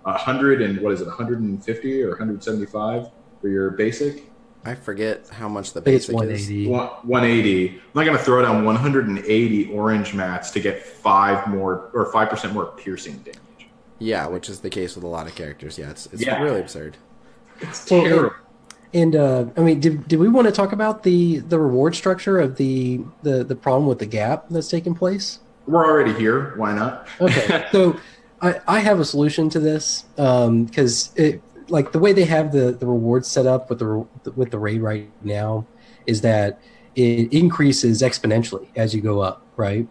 150 or 175 for your basic. I forget how much the basic is. 180. I'm not going to throw down 180 orange mats to get 5% more piercing damage. Yeah, which is the case with a lot of characters. Yeah, it's really absurd. It's terrible. And I mean, did we want to talk about the reward structure of the problem with the gap that's taking place? We're already here. Why not? Okay, so I have a solution to this, because like the way they have the rewards set up with the raid right now is that it increases exponentially as you go up, right?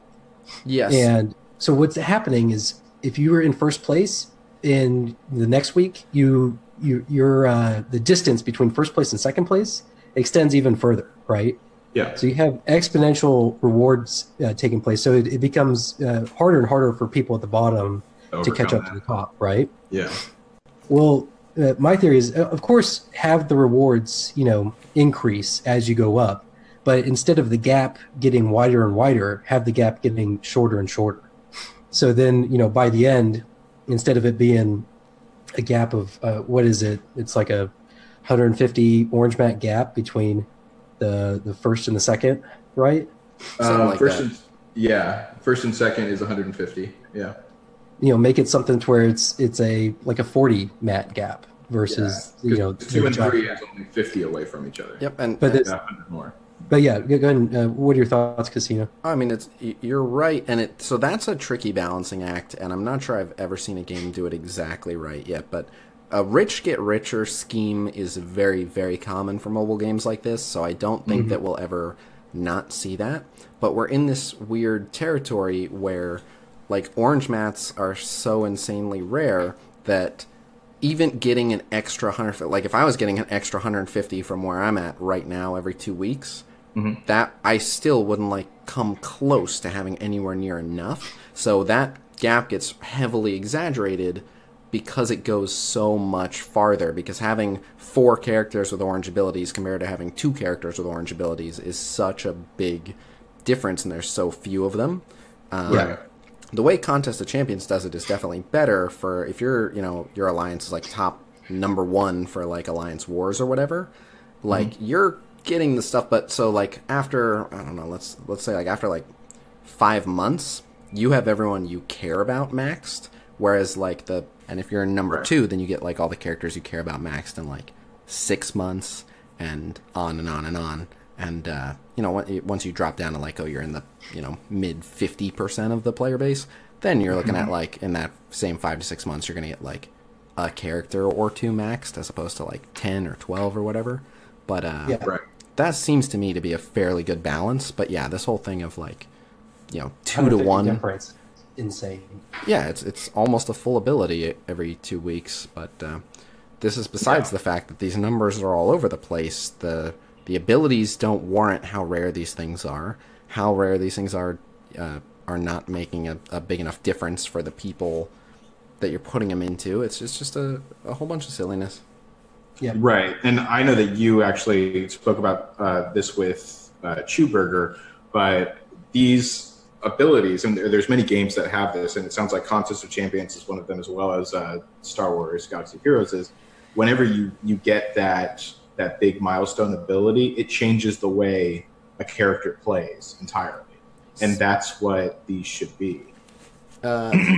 Yes. And so what's happening is, if you were in first place in the next week, your the distance between first place and second place extends even further, right? Yeah. So you have exponential rewards taking place. So it becomes harder and harder for people at the bottom to catch up to the top, right? Yeah. Well, my theory is, of course, have the rewards, increase as you go up, but instead of the gap getting wider and wider, have the gap getting shorter and shorter. So then, by the end, instead of it being a gap of, what is it? It's like a 150 orange mat gap between the first and the second, right? Like first that. First and second is 150. Yeah. Make it something to where it's a 40 mat gap versus 2 and 3 is only 50 away from each other. Yep, but that's 100 more. But yeah, go ahead. And, what are your thoughts, Casino? I mean, you're right, and so that's a tricky balancing act, and I'm not sure I've ever seen a game do it exactly right yet. But a rich get richer scheme is very, very common for mobile games like this, so I don't think that we'll ever not see that. But we're in this weird territory where, like, orange mats are so insanely rare that even getting an extra 100, like if I was getting an extra 150 from where I'm at right now every 2 weeks. That I still wouldn't like come close to having anywhere near enough. So that gap gets heavily exaggerated because it goes so much farther. Because having 4 characters with orange abilities compared to having 2 characters with orange abilities is such a big difference, and there's so few of them. Right. The way Contest of Champions does it is definitely better for if you're, your alliance is like top number 1 for like Alliance Wars or whatever. Like you're getting the stuff, but so like after, I don't know, let's say like after like 5 months, you have everyone you care about maxed, whereas like and if you're in number 2, then you get like all the characters you care about maxed in like 6 months, and on and on and on. And once you drop down to like, you're in the mid 50% of the player base, then you're looking at like in that same 5 to 6 months, you're gonna get like a character or 2 maxed as opposed to like 10 or 12 or whatever. But that seems to me to be a fairly good balance. But yeah, this whole thing of like, 2 to 1 difference, insane. Yeah, it's almost a full ability every 2 weeks. But this is besides the fact that these numbers are all over the place. The abilities don't warrant how rare these things are. How rare these things are not making a big enough difference for the people that you're putting them into. It's just a whole bunch of silliness. Yeah. Right. And I know that you actually spoke about this with Chewburger, but these abilities, and there's many games that have this, and it sounds like Contest of Champions is one of them, as well as Star Wars Galaxy of Heroes, is whenever you get that big milestone ability, it changes the way a character plays entirely. And that's what these should be.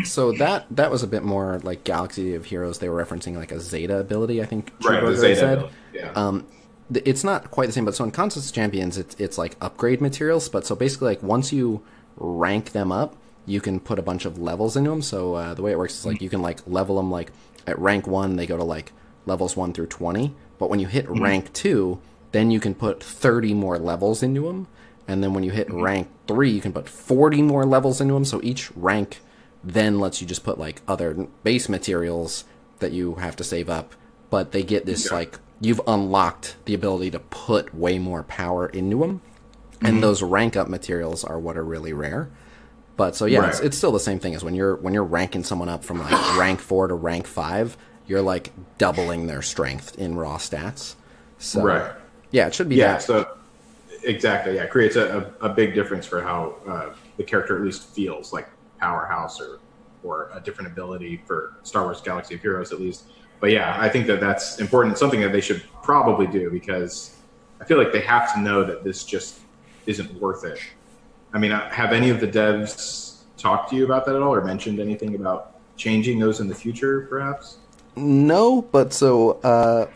So that was a bit more like Galaxy of Heroes. They were referencing like a Zeta ability, I think. Right, the Zeta said. ability, yeah. It's not quite the same, but so in Contest of Champions, it's like upgrade materials. But so basically, like once you rank them up, you can put a bunch of levels into them. So the way it works is like you can like level them like at rank 1, they go to like levels 1 through 20. But when you hit rank 2, then you can put 30 more levels into them. And then when you hit rank 3, you can put 40 more levels into them. So each rank then lets you just put like other base materials that you have to save up, but they get this like you've unlocked the ability to put way more power into them, and those rank up materials are what are really rare. But so yeah, it's still the same thing as when you're ranking someone up from like rank 4 to rank 5, you're like doubling their strength in raw stats. So yeah, it should be that. So exactly, yeah, it creates a big difference for how the character at least feels like powerhouse or a different ability for Star Wars Galaxy of Heroes at least. But yeah, I think that's important. It's something that they should probably do, because I feel like they have to know that this just isn't worth it. I mean, have any of the devs talked to you about that at all, or mentioned anything about changing those in the future, perhaps? No, but so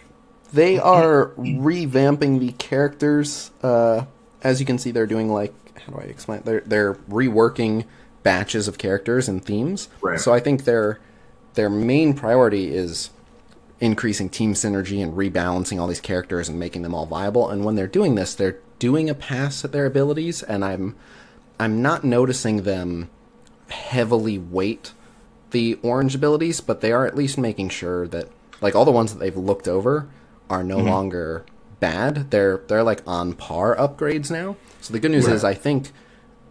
they are revamping the characters. As you can see, they're doing like, how do I explain it? They're reworking batches of characters and themes. Right. So I think their main priority is increasing team synergy and rebalancing all these characters and making them all viable. And when they're doing this, they're doing a pass at their abilities, and I'm not noticing them heavily weight the orange abilities, but they are at least making sure that like all the ones that they've looked over are no longer bad. They're like on par upgrades now. So the good news is I think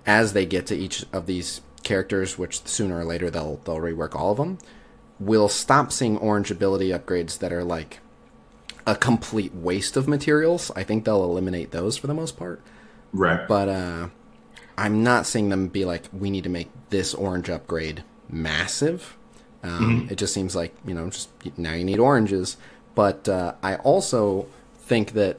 as they get to each of these characters, which sooner or later they'll rework all of them, we'll stop seeing orange ability upgrades that are like a complete waste of materials. I think they'll eliminate those for the most part. Right. But I'm not seeing them be like, we need to make this orange upgrade massive. It just seems like, just now you need oranges. But I also think that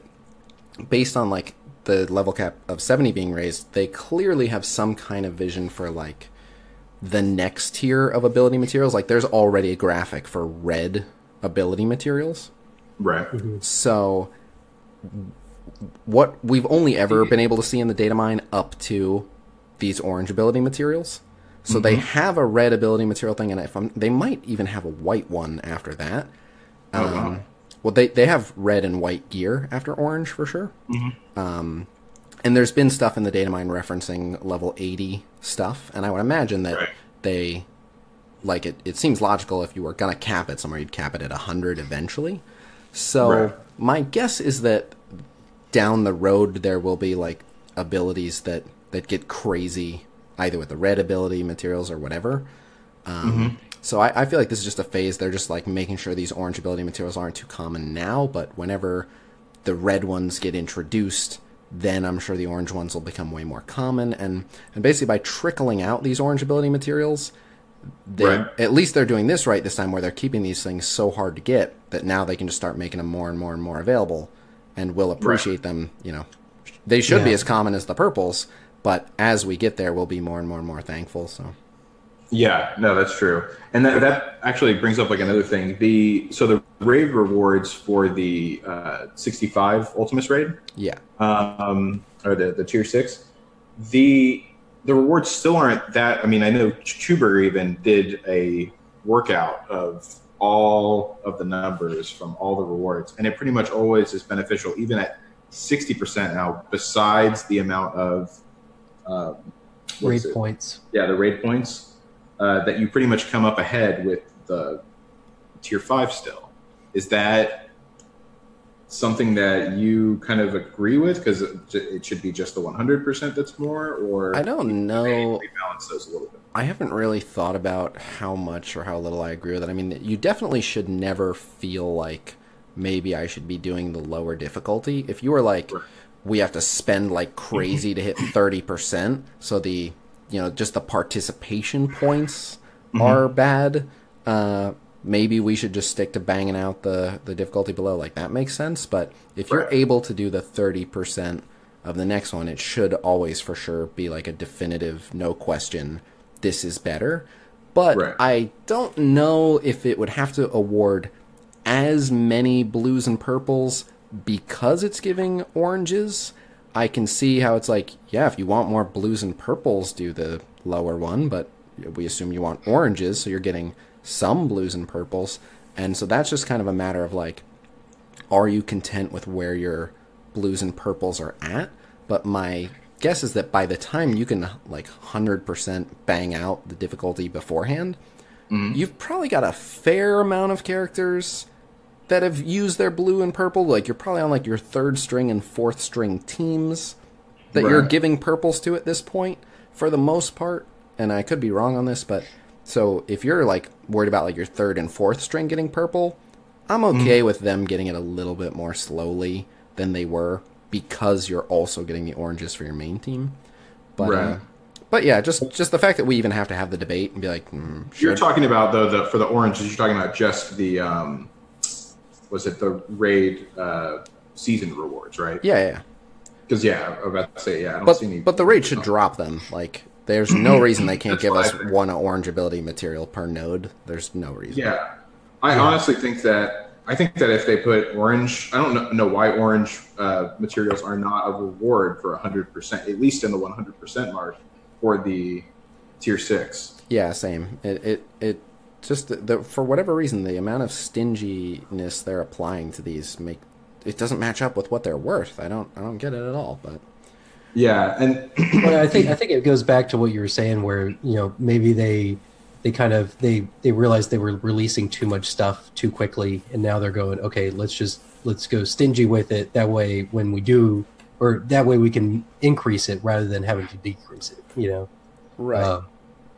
based on like the level cap of 70 being raised, they clearly have some kind of vision for like the next tier of ability materials. Like there's already a graphic for red ability materials. Right. So what we've only ever been able to see in the data mine up to these orange ability materials. So they have a red ability material thing, and they might even have a white one after that. Well, they have red and white gear after orange for sure. And there's been stuff in the data mine referencing level 80 stuff, and I would imagine that they, like, it seems logical if you were going to cap it somewhere, you'd cap it at 100 eventually. So my guess is that down the road there will be, like, abilities that get crazy, either with the red ability materials or whatever. So I feel like this is just a phase. They're just, like, making sure these orange ability materials aren't too common now, but whenever the red ones get introduced, then I'm sure the orange ones will become way more common. And basically by trickling out these orange ability materials, at least they're doing this right this time, where they're keeping these things so hard to get that now they can just start making them more and more and more available, and we'll appreciate them. You know, they should be as common as the purples, but as we get there, we'll be more and more and more thankful. So. Yeah, no, that's true. And that actually brings up, like, another thing. So the raid rewards for the 65 Ultimus raid, or the tier 6, the rewards still aren't that. I mean, I know Chuber even did a workout of all of the numbers from all the rewards, and it pretty much always is beneficial, even at 60% now, besides the amount of raid points. Yeah, the raid points. That you pretty much come up ahead with the tier 5 still. Is that something that you kind of agree with? Because it should be just the 100% that's more, or I don't know. Balance those a little bit. I haven't really thought about how much or how little I agree with it. I mean, you definitely should never feel like maybe I should be doing the lower difficulty. If you were like, we have to spend like crazy to hit 30%, so just the participation points are bad. Maybe we should just stick to banging out the difficulty below. Like, that makes sense. But if you're able to do the 30% of the next one, it should always for sure be like a definitive, no question, this is better. But I don't know if it would have to award as many blues and purples because it's giving oranges. I can see how it's like, yeah, if you want more blues and purples, do the lower one, but we assume you want oranges, so you're getting some blues and purples. And so that's just kind of a matter of, like, are you content with where your blues and purples are at? But my guess is that by the time you can, like, 100% bang out the difficulty beforehand, you've probably got a fair amount of characters that have used their blue and purple. Like, you're probably on, like, your 3rd string and 4th string teams that you're giving purples to at this point, for the most part. And I could be wrong on this, but so if you're, like, worried about, like, your 3rd and 4th string getting purple, I'm okay with them getting it a little bit more slowly than they were, because you're also getting the oranges for your main team. But but yeah, just the fact that we even have to have the debate and be like, you're talking about, though, for the oranges, you're talking about just the was it the raid season rewards, right? Yeah. Because I was about to say, I don't see any. But the raid should drop them. Like, there's no reason they can't give us one orange ability material per node. There's no reason. Yeah, I honestly think that if they put orange, I don't know why orange materials are not a reward for 100%, at least in the 100% mark for the tier 6. Yeah, same. It just for whatever reason, the amount of stinginess they're applying to these it doesn't match up with what they're worth. I don't get it at all. But yeah, and well, I think it goes back to what you were saying, where maybe they realized they were releasing too much stuff too quickly, and now they're going, okay, let's go stingy with it. That way, when we do, or that way we can increase it rather than having to decrease it. Right.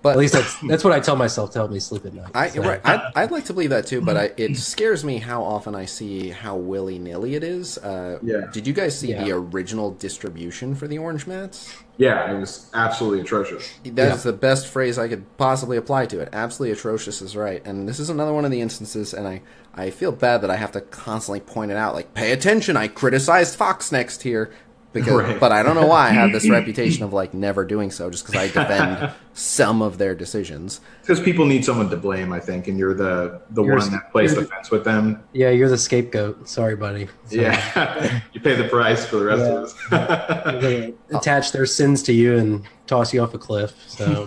But at least that's what I tell myself to help me sleep at night. I'd like to believe that too, but it scares me how often I see how willy-nilly it is. Did you guys see the original distribution for the orange mats? Yeah, it was absolutely atrocious. That's the best phrase I could possibly apply to it. Absolutely atrocious is right. And this is another one of the instances, and I feel bad that I have to constantly point it out, like, pay attention, I criticized Fox next here. Right. But I don't know why I have this reputation of like never doing so, just because I defend some of their decisions. Because people need someone to blame, I think, and you're the one that plays the fence with them. Yeah, you're the scapegoat. Sorry, buddy. So, Yeah, you pay the price for the rest of us. They attach their sins to you and toss you off a cliff. So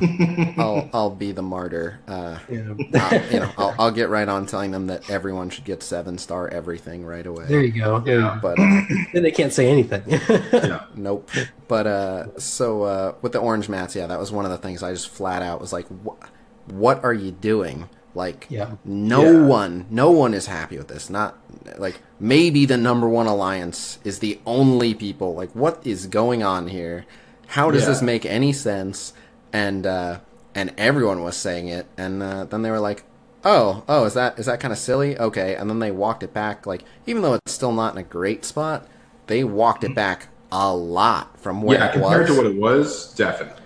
I'll be the martyr. yeah. I'll get right on telling them that everyone should get 7-star everything right away. There you go. Yeah. But Then they can't say anything. Yeah. nope. But so with the orange mats, yeah, that was one of the things I just flat out was like, what are you doing? Like, no one is happy with this. Not like maybe the number one alliance is the only people. Like, what is going on here? How does this make any sense? And everyone was saying it, and then they were like, oh, is that kind of silly? Okay, and then they walked it back. Like, even though it's still not in a great spot, they walked it back a lot from where it was. Compared to what it was, definitely.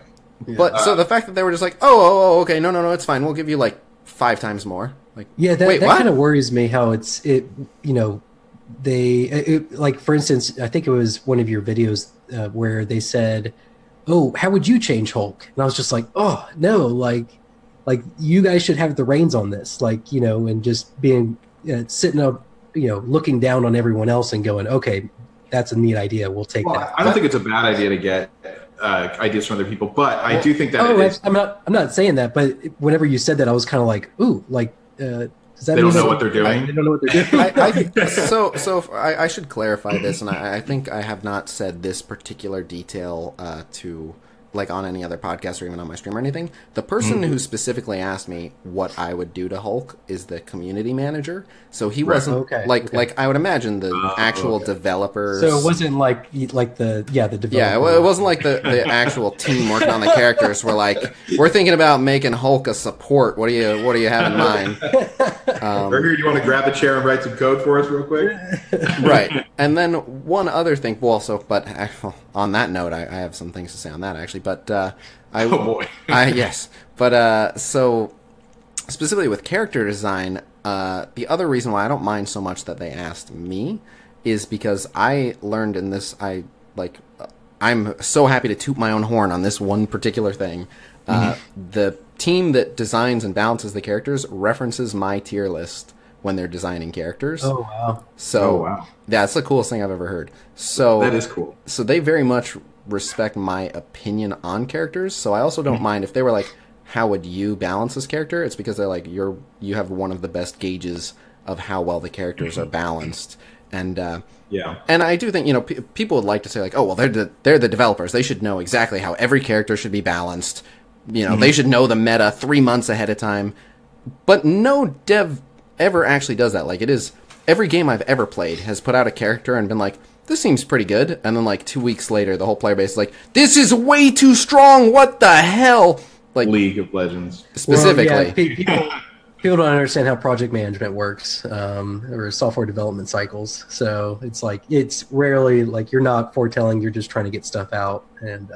But so the fact that they were just like, oh, okay, no, it's fine. We'll give you like 5 times more. Like, Yeah, wait, that what? kind of worries me. How like for instance, I think it was one of your videos where they said, "Oh, how would you change Hulk?" And I was just like, "Oh no, like you guys should have the reins on this, like and just being sitting up, looking down on everyone else and going, okay, that's a neat idea. We'll take that." I don't think it's a bad idea to get ideas from other people, but I do think that I'm not saying that, but whenever you said that, I was kind of like, ooh, like. Does that they mean don't know what they're doing. They don't know what they're doing. I should clarify this, and I think I have not said this particular detail to like on any other podcast or even on my stream or anything. The person who specifically asked me what I would do to Hulk is the community manager. So he wasn't like I would imagine the actual developers. So it wasn't like the developer. Yeah, it wasn't like the actual team working on the characters were like, we're thinking about making Hulk a support. What do you have in mind? Or here, you want to grab a chair and write some code for us real quick? Right. And then one other thing, on that note, I have some things to say on that actually, but oh boy. Yes. But so specifically with character design, the other reason why I don't mind so much that they asked me is because I learned in this, I'm so happy to toot my own horn on this one particular thing. The team that designs and balances the characters references my tier list when they're designing characters. Oh wow! So that's the coolest thing I've ever heard. So that is cool. So they very much respect my opinion on characters. So I also don't mind if they were like, "How would you balance this character?" It's because they're like, you have one of the best gauges of how well the characters are balanced. And and I do think people would like to say like, "Oh well, they're the developers. They should know exactly how every character should be balanced." They should know the meta 3 months ahead of time. But no dev ever actually does that. Like, it is every game I've ever played has put out a character and been like, this seems pretty good. And then like 2 weeks later, the whole player base is like, this is way too strong. What the hell? Like League of Legends specifically. Well, yeah, people don't understand how project management works or software development cycles. So it's like it's rarely like you're not foretelling. You're just trying to get stuff out and.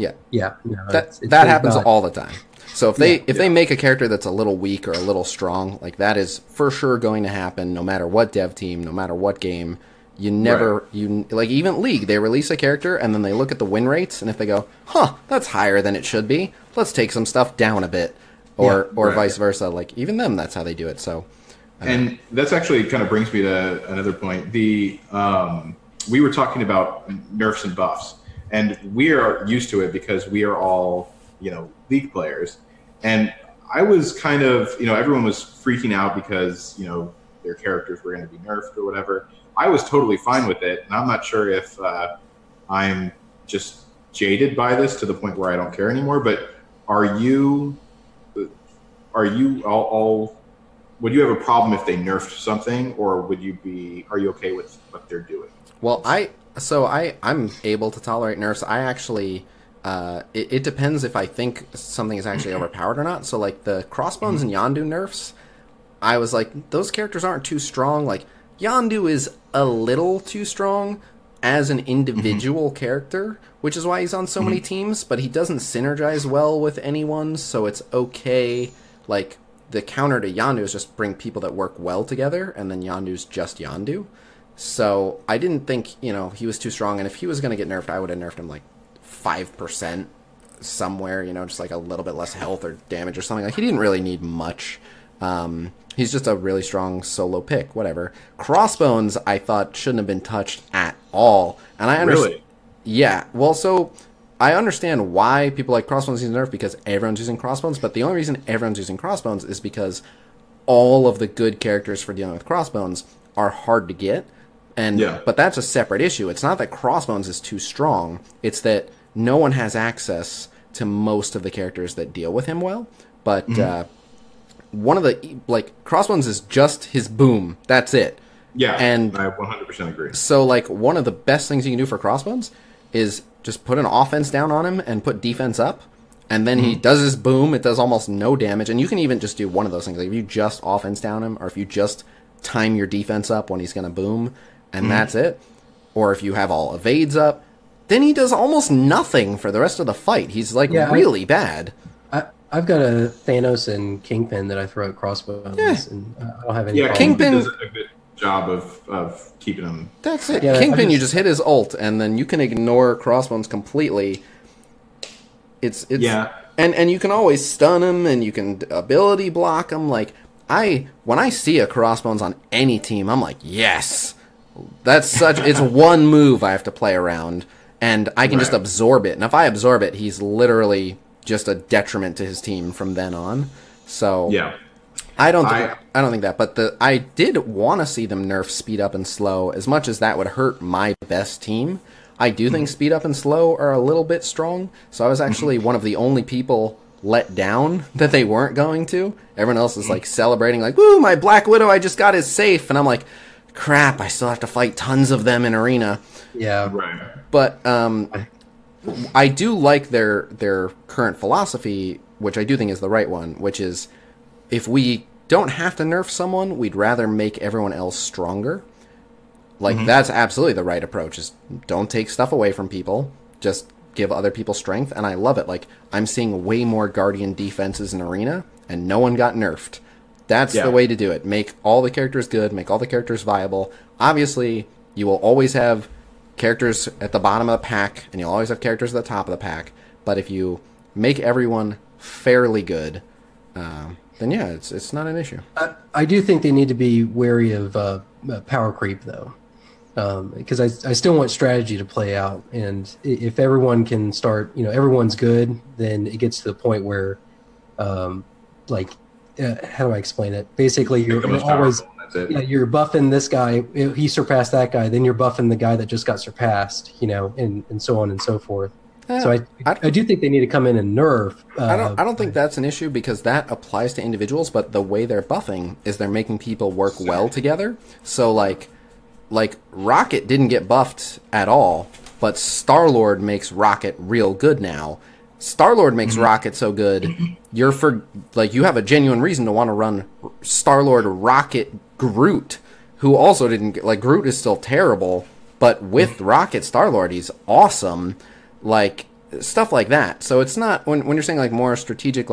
It's that happens all the time. So if they make a character that's a little weak or a little strong, like that is for sure going to happen no matter what dev team, no matter what game. You never like even League, they release a character and then they look at the win rates and if they go, that's higher than it should be, let's take some stuff down a bit. Or vice versa. Like even them, that's how they do it. So and that's actually kind of brings me to another point. We were talking about nerfs and buffs. And we are used to it because we are all, League players. And I was kind of, everyone was freaking out because, their characters were going to be nerfed or whatever. I was totally fine with it. And I'm not sure if I'm just jaded by this to the point where I don't care anymore. But are you all would you have a problem if they nerfed something, or are you okay with what they're doing? Well, I'm able to tolerate nerfs. I actually, it depends if I think something is actually overpowered or not. So like the Crossbones and Yondu nerfs, I was like, those characters aren't too strong. Like Yondu is a little too strong as an individual character, which is why he's on so many teams, but he doesn't synergize well with anyone. So it's okay. Like the counter to Yondu is just bring people that work well together, and then Yondu's just Yondu. So I didn't think, he was too strong. And if he was going to get nerfed, I would have nerfed him like 5% somewhere, just like a little bit less health or damage or something. Like, he didn't really need much. He's just a really strong solo pick, whatever. Crossbones, I thought, shouldn't have been touched at all. And I understand. Really? Yeah. Well, so I understand why people like Crossbones using nerf, because everyone's using Crossbones, but the only reason everyone's using Crossbones is because all of the good characters for dealing with Crossbones are hard to get. But that's a separate issue. It's not that Crossbones is too strong. It's that no one has access to most of the characters that deal with him well. But one of the, Crossbones is just his boom. That's it. Yeah, and I 100% agree. So, one of the best things you can do for Crossbones is just put an offense down on him and put defense up. And then he does his boom. It does almost no damage. And you can even just do one of those things. Like, if you just offense down him, or if you just time your defense up when he's going to boom, and that's it. Or if you have all evades up, then he does almost nothing for the rest of the fight. He's, really bad. I've got a Thanos and Kingpin that I throw at Crossbones, and I don't have any problem. Kingpin does a good job of keeping him. That's it. Yeah, Kingpin, you just hit his ult, and then you can ignore Crossbones completely. It's and you can always stun him, and you can ability block him. When I see a Crossbones on any team, I'm like, yes, it's one move I have to play around, and I can just absorb it. And if I absorb it, he's literally just a detriment to his team from then on. So I don't think that, but I did want to see them nerf speed up and slow, as much as that would hurt my best team. I do think speed up and slow are a little bit strong, so I was actually one of the only people let down that they weren't going to. Everyone else is celebrating, woo, my Black Widow I just got is safe, and I'm like, crap, I still have to fight tons of them in arena. Yeah. Right. But I do like their current philosophy, which I do think is the right one, which is, if we don't have to nerf someone, we'd rather make everyone else stronger. That's absolutely the right approach, is don't take stuff away from people, just give other people strength, and I love it. I'm seeing way more Guardian defenses in Arena, and no one got nerfed. That's the way to do it. Make all the characters good, make all the characters viable. Obviously, you will always have characters at the bottom of the pack, and you'll always have characters at the top of the pack, but if you make everyone fairly good, then it's not an issue. I do think they need to be wary of power creep, though. Because I still want strategy to play out, and if everyone can start, everyone's good, then it gets to the point where, how do I explain it? Basically, you're always, you're buffing this guy, he surpassed that guy, then you're buffing the guy that just got surpassed, and so on and so forth. So I do think they need to come in and nerf. I don't think that's an issue, because that applies to individuals, but the way they're buffing is they're making people work well together. So Rocket didn't get buffed at all, but Star-Lord makes Rocket real good now. Star-Lord makes Rocket so good, you have a genuine reason to want to run Star-Lord, Rocket, Groot, who also didn't get, Groot is still terrible, but with Rocket Star-Lord, he's awesome. Stuff like that. So it's not, when you're saying more strategic,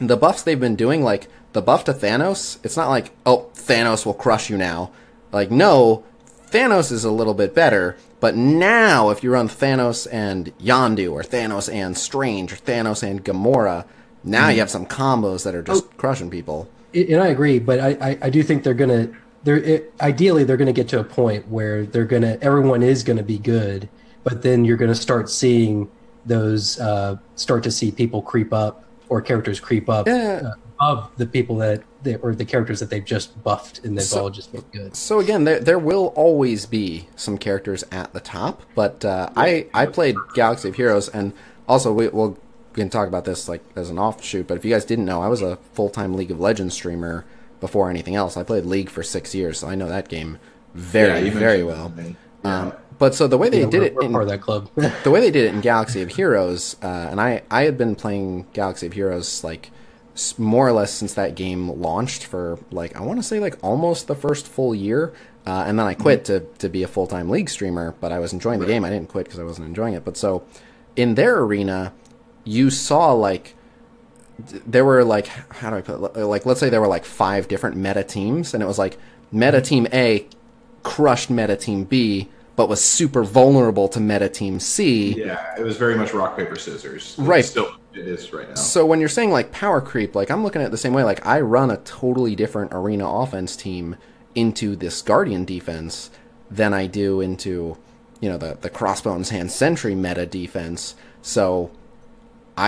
the buffs they've been doing, the buff to Thanos, it's not Thanos will crush you now. No, Thanos is a little bit better, but now if you run Thanos and Yondu, or Thanos and Strange, or Thanos and Gamora, now you have some combos that are just crushing people. And I agree, but I do think ideally they're gonna get to a point where everyone is gonna be good, but then you're gonna start seeing those start to see people creep up, or characters creep up of the people or the characters that they've just buffed, and they've all just been good. So again, there will always be some characters at the top, but I played Galaxy of Heroes, and also we can talk about this as an offshoot, but if you guys didn't know, I was a full-time League of Legends streamer before anything else. I played League for 6 years, so I know that game very, very well. But so the way they did it in part of that club. the way they did it in Galaxy of Heroes, and I had been playing Galaxy of Heroes more or less since that game launched for I want to say almost the first full year, and then I quit to be a full-time League streamer, but I was enjoying the game. I didn't quit because I wasn't enjoying it. But so in their arena, you saw there were how do I put it? Let's say there were 5 different meta teams, and it was meta team A crushed Meta Team B, but was super vulnerable to Meta Team C. Yeah, it was very much rock, paper, scissors. Right. It is right now. So when you're saying, like, power creep, like, I'm looking at it the same way. Like, I run a totally different arena offense team into this Guardian defense than I do into, you know, the Crossbones Hand Sentry meta defense. So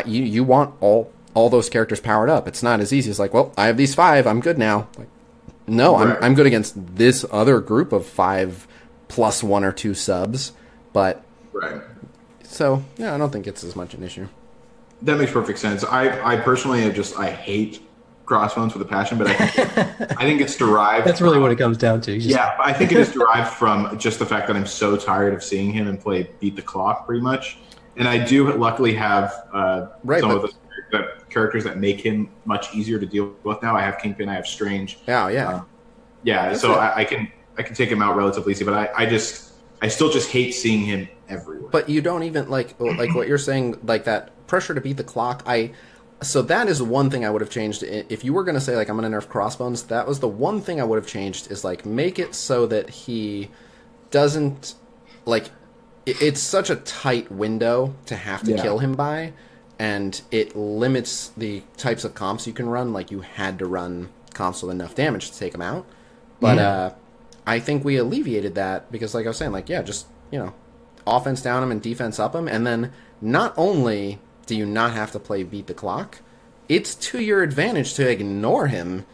you want all those characters powered up. It's not as easy as, like, well, I have these 5, I'm good now. Like, no, right. I'm good against this other group of 5 plus 1 or 2 subs, but right. So yeah, I don't think it's as much an issue. That makes perfect sense. I personally I hate Crossbones with a passion, but I think it's derived. That's really what it comes down to. Yeah, I think it is derived from just the fact that I'm so tired of seeing him and play beat the clock pretty much, and I do luckily have some of the characters that make him much easier to deal with now. I have Kingpin, I have Strange. Yeah. So I can take him out relatively easy, but I still just hate seeing him everywhere. But you don't even like what you're saying, like that pressure to beat the clock. So that is one thing I would have changed. If you were going to say, like, I'm going to nerf Crossbones, that was the one thing I would have changed, is, like, make it so that he doesn't, like, it's such a tight window to have to kill him by, and it limits the types of comps you can run. Like, you had to run comps with enough damage to take him out. But I think we alleviated that because, like I was saying, like, yeah, just, you know, offense down him and defense up him, and then not only do you not have to play beat the clock, it's to your advantage to ignore him.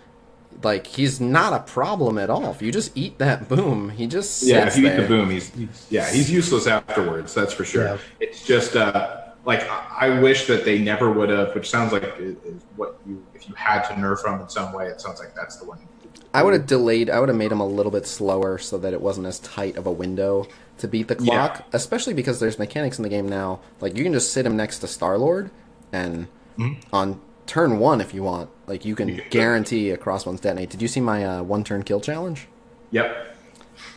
Like, he's not a problem at all. If you just eat that boom, he just sits if you there. eat the boom, he's useless afterwards. That's for sure. Yeah. It's just like, I wish that they never would have. Which sounds like if you had to nerf him in some way, it sounds like that's the one. I would have delayed. I would have made him a little bit slower so that it wasn't as tight of a window to beat the clock. Especially because there's mechanics in the game now. Like, you can just sit him next to Star-Lord, and on turn 1, if you want, like, you can guarantee a Crossbones detonate. Did you see my 1-turn kill challenge? Yep.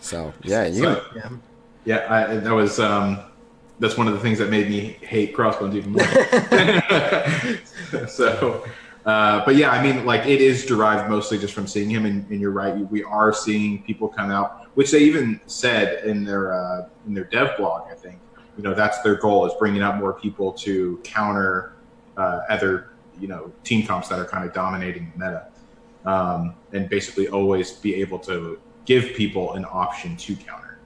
So yeah, that was that's one of the things that made me hate Crossbones even more. So. But yeah, I mean, like, it is derived mostly just from seeing him, and you're right. We are seeing people come out, which they even said in their dev blog. I think, you know, that's their goal, is bringing out more people to counter other, you know, team comps that are kind of dominating the meta, and basically always be able to give people an option to counter.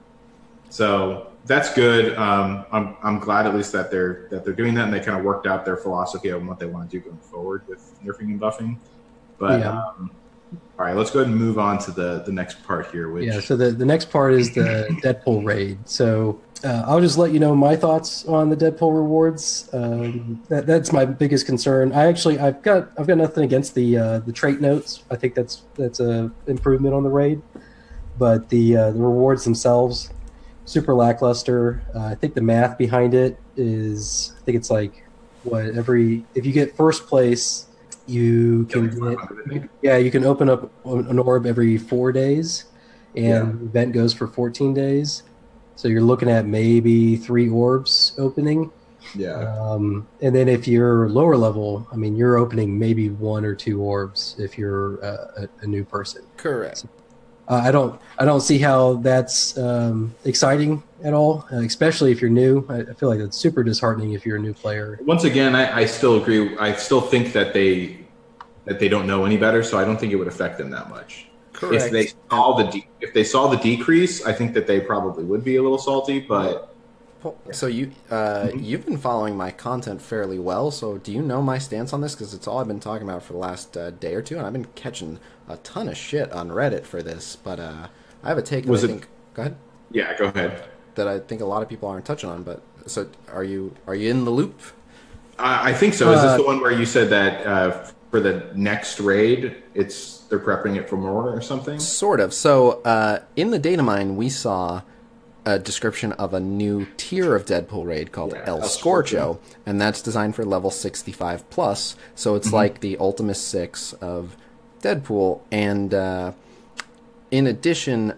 So that's good. I'm glad at least that they're doing that, and they kind of worked out their philosophy on what they want to do going forward with nerfing and buffing. But all right, let's go ahead and move on to the next part here. Which so the next part is the Deadpool raid. So I'll just let you know my thoughts on the Deadpool rewards. That's my biggest concern. I've got nothing against the trait notes. I think that's a improvement on the raid, but the rewards themselves, super lackluster. I think the math behind it is, I think it's like, if you get first place, you can you can open up an orb every 4 days, and the event goes for 14 days. So you're looking at maybe 3 orbs opening. Yeah. And then if you're lower level, I mean, you're opening maybe 1 or 2 orbs if you're a new person. Correct. So, I don't see how that's exciting at all, especially if you're new. I feel like it's super disheartening if you're a new player. Once again, I still agree. I still think that they don't know any better, so I don't think it would affect them that much. Correct. If they saw the decrease, I think that they probably would be a little salty. But so you've been following my content fairly well. So do you know my stance on this? Because it's all I've been talking about for the last day or two, and I've been catching a ton of shit on Reddit for this. But I have a take. Go ahead. Yeah, go ahead. That I think a lot of people aren't touching on. But so are you in the loop? I think so. Is this the one where you said that for the next raid, they're prepping it for more or something? Sort of. So in the data mine, we saw a description of a new tier of Deadpool raid called El Scorcho, and that's designed for level 65 plus. So it's like the Ultimus 6 of Deadpool, and in addition,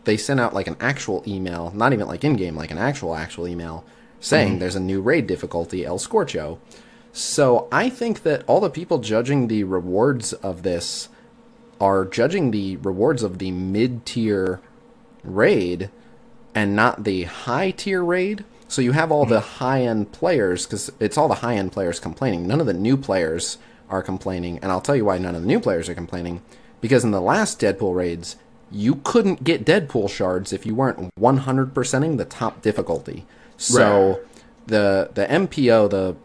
they sent out like an actual email, not even like in-game, like an actual email, saying there's a new raid difficulty, El Scorcho. So I think that all the people judging the rewards of this are judging the rewards of the mid-tier raid and not the high tier raid. So you have all the high end players, because it's all the high end players complaining. None of the new players are complaining, and I'll tell you why none of the new players are complaining. Because in the last Deadpool raids, you couldn't get Deadpool shards if you weren't 100%ing the top difficulty. So the MPO, the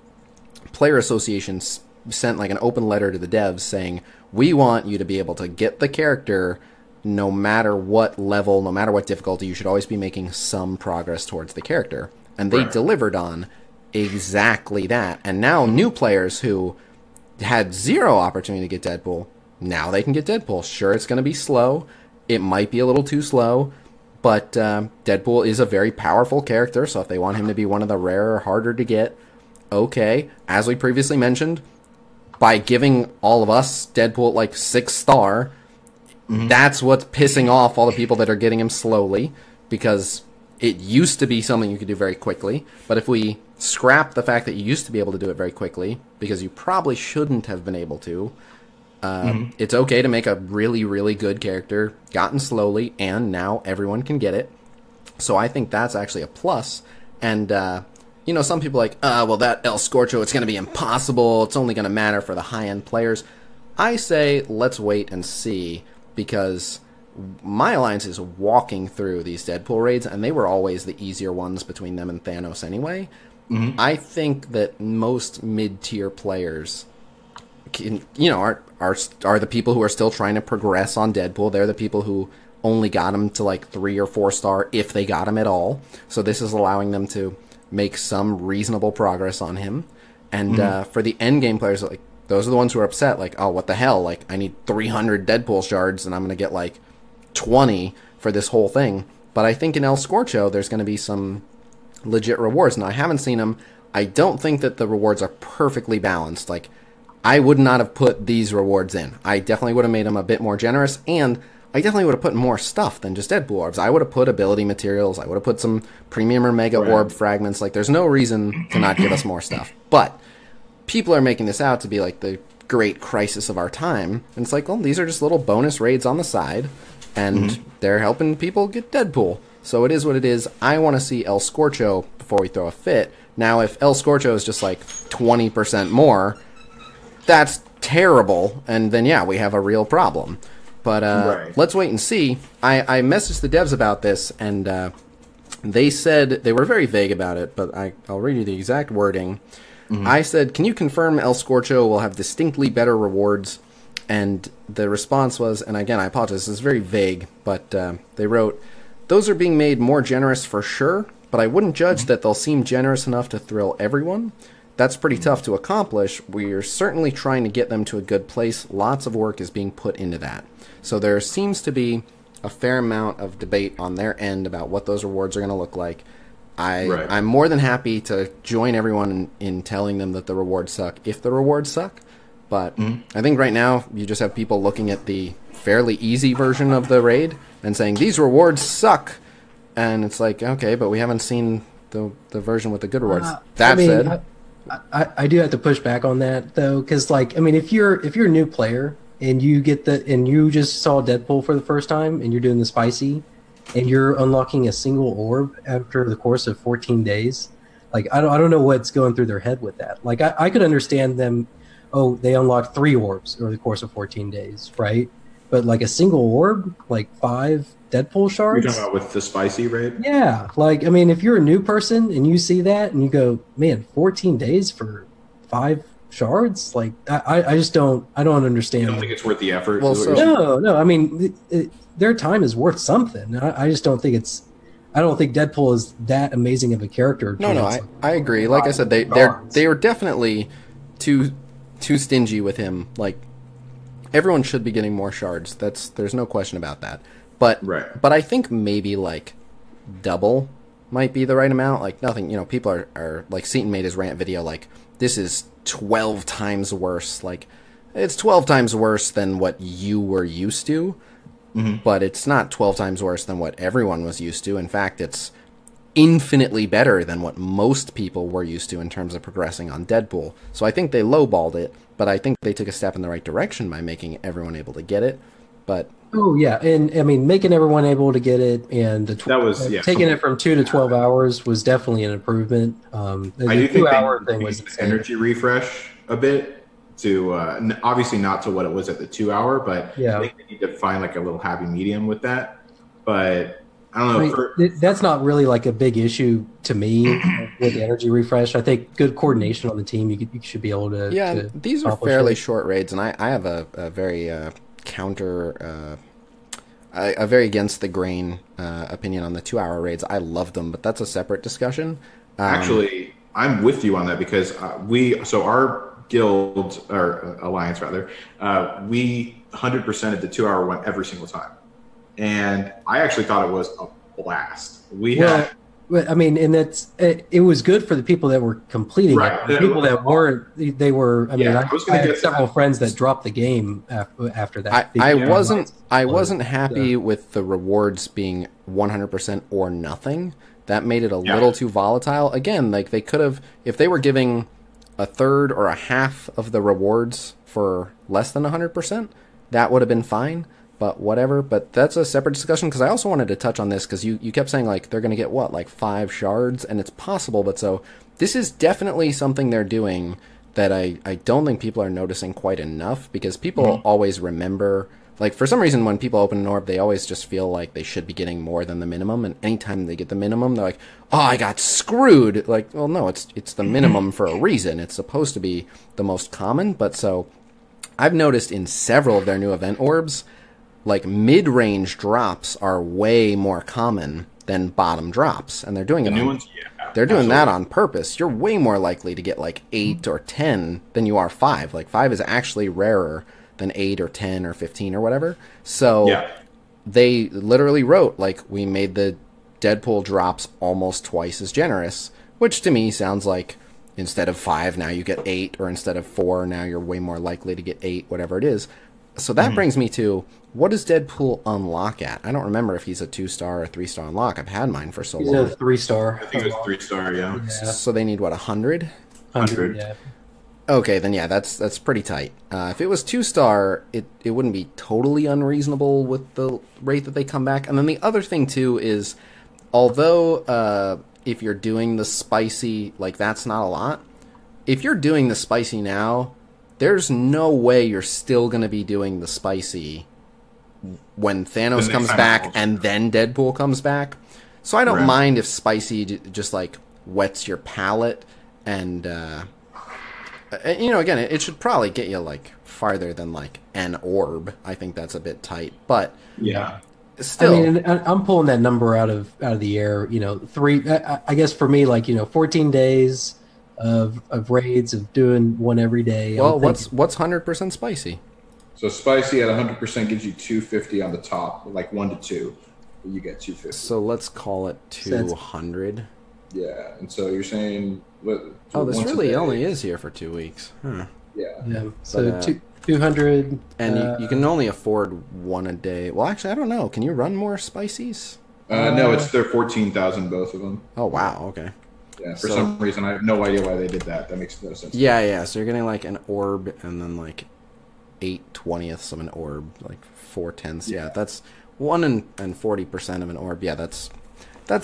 Player Association, sent like an open letter to the devs saying, we want you to be able to get the character no matter what level, no matter what difficulty. You should always be making some progress towards the character. And they delivered on exactly that. And now new players who had zero opportunity to get Deadpool, now they can get Deadpool. Sure, it's going to be slow. It might be a little too slow. But Deadpool is a very powerful character, so if they want him to be one of the rarer, harder to get, okay. As we previously mentioned, by giving all of us Deadpool like 6-star, that's what's pissing off all the people that are getting him slowly, because it used to be something you could do very quickly. But if we scrap the fact that you used to be able to do it very quickly, because you probably shouldn't have been able to, it's okay to make a really, really good character, gotten slowly, and now everyone can get it. So I think that's actually a plus. And, you know, some people are like, well, that El Scorcho, it's going to be impossible. It's only going to matter for the high-end players. I say let's wait and see, because my alliance is walking through these Deadpool raids, and they were always the easier ones between them and Thanos anyway. I think that most mid-tier players can, you know, are the people who are still trying to progress on Deadpool. They're the people who only got him to like 3 or 4 star, if they got him at all. So this is allowing them to make some reasonable progress on him. And for the end game players, like, those are the ones who are upset, like, oh, what the hell? Like, I need 300 Deadpool shards, and I'm going to get, like, 20 for this whole thing. But I think in El Scorcho, there's going to be some legit rewards. Now, I haven't seen them. I don't think that the rewards are perfectly balanced. Like, I would not have put these rewards in. I definitely would have made them a bit more generous, and I definitely would have put more stuff than just Deadpool orbs. I would have put ability materials. I would have put some premium or mega orb fragments. Like, there's no reason to not give us more stuff. But people are making this out to be like the great crisis of our time. And it's like, well, these are just little bonus raids on the side, and they're helping people get Deadpool. So it is what it is. I want to see El Scorcho before we throw a fit. Now, if El Scorcho is just like 20% more, that's terrible. And then, yeah, we have a real problem. But let's wait and see. I messaged the devs about this, and they said, they were very vague about it, but I'll read you the exact wording. I said, can you confirm El Scorcho will have distinctly better rewards? And the response was, and again, I apologize, this is very vague, but they wrote, those are being made more generous for sure, but I wouldn't judge that they'll seem generous enough to thrill everyone. That's pretty tough to accomplish. We're certainly trying to get them to a good place. Lots of work is being put into that. So there seems to be a fair amount of debate on their end about what those rewards are going to look like. I'm more than happy to join everyone in telling them that the rewards suck, if the rewards suck. But I think right now you just have people looking at the fairly easy version of the raid and saying, these rewards suck. And it's like, okay, but we haven't seen the version with the good rewards. That said, I do have to push back on that, though, because, like, I mean, if you're a new player and you just saw Deadpool for the first time and you're doing the spicy, and you're unlocking a single orb after the course of 14 days, like, I don't know what's going through their head with that. Like, I could understand them, oh, they unlocked 3 orbs over the course of 14 days, right? But, like, a single orb, like 5 Deadpool shards? You're talking about with the spicy raid? Yeah. Like, I mean, if you're a new person and you see that and you go, man, 14 days for 5 shards? Like, I just don't understand. You don't think it's worth the effort? Well, no. I mean, their time is worth something. I just don't think I don't think Deadpool is that amazing of a character. No, I agree. Like I said, they were definitely too stingy with him. Like, everyone should be getting more shards. There's no question about that. But I think maybe like double might be the right amount. Like, nothing, you know, people are like, Seaton made his rant video like, this is 12 times worse. Like, it's 12 times worse than what you were used to. But it's not 12 times worse than what everyone was used to. In fact, it's infinitely better than what most people were used to in terms of progressing on Deadpool. So I think they lowballed it, but I think they took a step in the right direction by making everyone able to get it. But oh yeah, and I mean making everyone able to get it, and taking it from 2 to 12 hours was definitely an improvement. The I do think 2 hour they thing was changed the insane. energy refresh a bit to obviously not to what it was at the 2 hour, but Yeah. I think they need to find like a little happy medium with that. But I don't know. I mean, that's not really like a big issue to me with the energy refresh. I think good coordination on the team, you should be able to. yeah, to these are accomplish fairly it. short raids, and I have a very a very against the grain opinion on the 2 hour raids. I love them, but that's a separate discussion. Actually, I'm with you on that because our guild or alliance rather, we 100% of the 2 hour one every single time, and I actually thought it was a blast. I mean, and it was good for the people that were completing Right. it. The people that weren't, they were. I mean, Yeah, I had several friends that dropped the game after that. I wasn't happy with the rewards being 100% or nothing. That made it a little too volatile. Again, like they could have, if they were giving a third or a half of the rewards for less than 100%, that would have been fine. But whatever. But that's a separate discussion, because I also wanted to touch on this, because you kept saying like they're going to get what, like 5 shards, and it's possible. But so this is definitely something they're doing that I don't think people are noticing quite enough, because people always remember, like for some reason when people open an orb, they always just feel like they should be getting more than the minimum, and anytime they get the minimum, they're like, oh, I got screwed. Like, well, no, it's the minimum for a reason. It's supposed to be the most common. But so I've noticed in several of their new event orbs, like mid-range drops are way more common than bottom drops, and they're doing new ones. Yeah, they're doing that on purpose. You're way more likely to get like 8 or 10 than you are 5. Like 5 is actually rarer than 8 or 10 or 15 or whatever. So they literally wrote like, we made the Deadpool drops almost twice as generous, which to me sounds like instead of 5 now you get 8, or instead of 4 now you're way more likely to get 8, whatever it is. So that brings me to, what does Deadpool unlock at? I don't remember if he's a 2-star or 3-star unlock. I've had mine for so long. He's a 3-star. I think it was 3-star. Yeah. So they need what, 100? 100. Yeah. Okay, then yeah, that's pretty tight. If it was 2-star, it wouldn't be totally unreasonable with the rate that they come back. And then the other thing too is, although if you're doing the spicy, like that's not a lot. If you're doing the spicy now, there's no way you're still going to be doing the spicy when Thanos comes back and then Deadpool comes back. So I don't mind if spicy just like wets your palate, and you know, again, it should probably get you like farther than like an orb. I think that's a bit tight, but yeah, still. I mean, I'm pulling that number out of the air. You know, 3. I guess for me, like 14 days of raids, of doing one every day. Well, what's 100% spicy? So spicy at 100% gives you 250 on the top, like 1 to 2. You get 250. So let's call it 200. Yeah, and so you're saying this really only is here for 2 weeks. Huh. Yeah. So 200, and you can only afford 1 a day. Well, actually, I don't know. Can you run more spices? No, they're 14,000 both of them. Oh wow, okay. Yeah, for some reason I have no idea why they did that. That makes no sense. Yeah. So you're getting like an orb, and then like 8/20ths of an orb, like 4/10ths. Yeah, that's 1 and 40% of an orb. Yeah, that's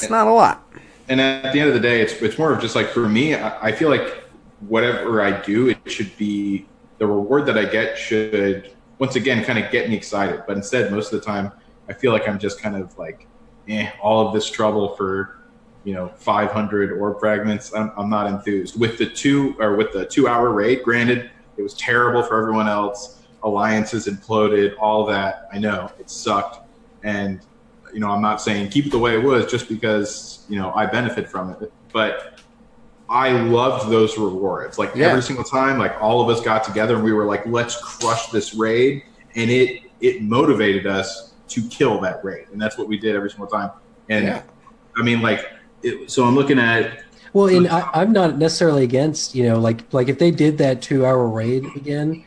not a lot. And at the end of the day, it's more of just like, for me, I feel like whatever I do, it should be, the reward that I get should once again kind of get me excited. But instead, most of the time, I feel like I'm just kind of like, all of this trouble for 500 orb fragments. I'm not enthused with the 2-hour raid. Granted, it was terrible for everyone else. Alliances imploded, all that. I know it sucked, and I'm not saying keep it the way it was just because I benefit from it, but I loved those rewards. Like every single time, like all of us got together and we were like, let's crush this raid, and it motivated us to kill that raid, and that's what we did every single time. And I mean, so I'm looking at. Well, and I'm not necessarily against, like if they did that 2-hour raid again,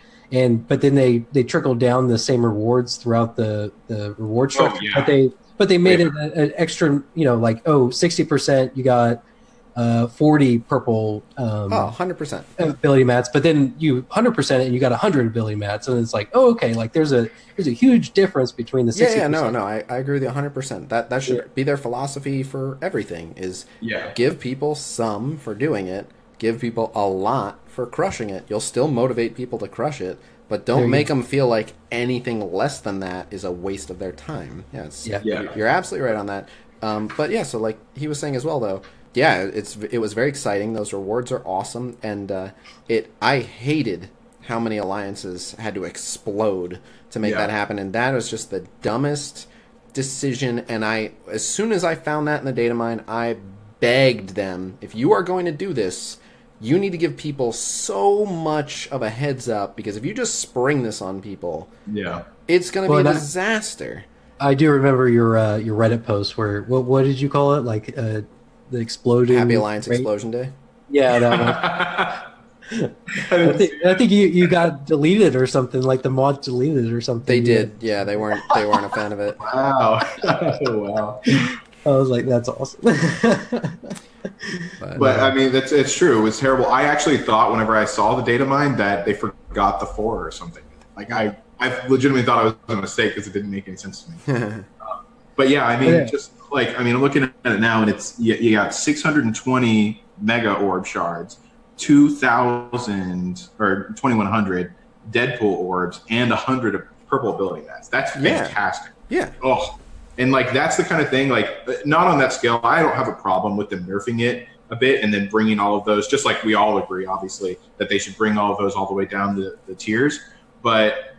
but then they trickled down the same rewards throughout the reward structure, but they made it an extra, 60% you got 40 purple 100%. ability mats, but then you 100% it and you got 100 ability mats, and it's like, oh, okay, like there's a huge difference between the 60%. I agree with you 100%. That should be their philosophy for everything, is give people some for doing it, give people a lot for crushing it. You'll still motivate people to crush it, but don't make them feel like anything less than that is a waste of their time. You're absolutely right on that. But yeah, so like he was saying as well, though, yeah, it was very exciting. Those rewards are awesome, and I hated how many alliances had to explode to make that happen, and that was just the dumbest decision. And as soon as I found that in the data mine, I begged them, if you are going to do this, you need to give people so much of a heads up, because if you just spring this on people, it's going to be a disaster. I do remember your Reddit post where what did you call it? Like the exploding Happy Alliance Explosion Day. Yeah, that one. I think you got deleted or something. Like the mod deleted or something. They did. Yeah, they weren't a fan of it. Wow. Wow. I was like, that's awesome. But I mean, it's true. It was terrible. I actually thought whenever I saw the data mine that they forgot the 4 or something. Like I legitimately thought it was a mistake because it didn't make any sense to me. But yeah, I mean, I'm looking at it now, and it's you got 620 mega orb shards, 2,000 or 2,100 Deadpool orbs, and 100 of purple ability mats. That's fantastic. Yeah. Oh, and like that's the kind of thing. Like, not on that scale. I don't have a problem with them nerfing it a bit and then bringing all of those. Just like we all agree, obviously, that they should bring all of those all the way down to the tiers. But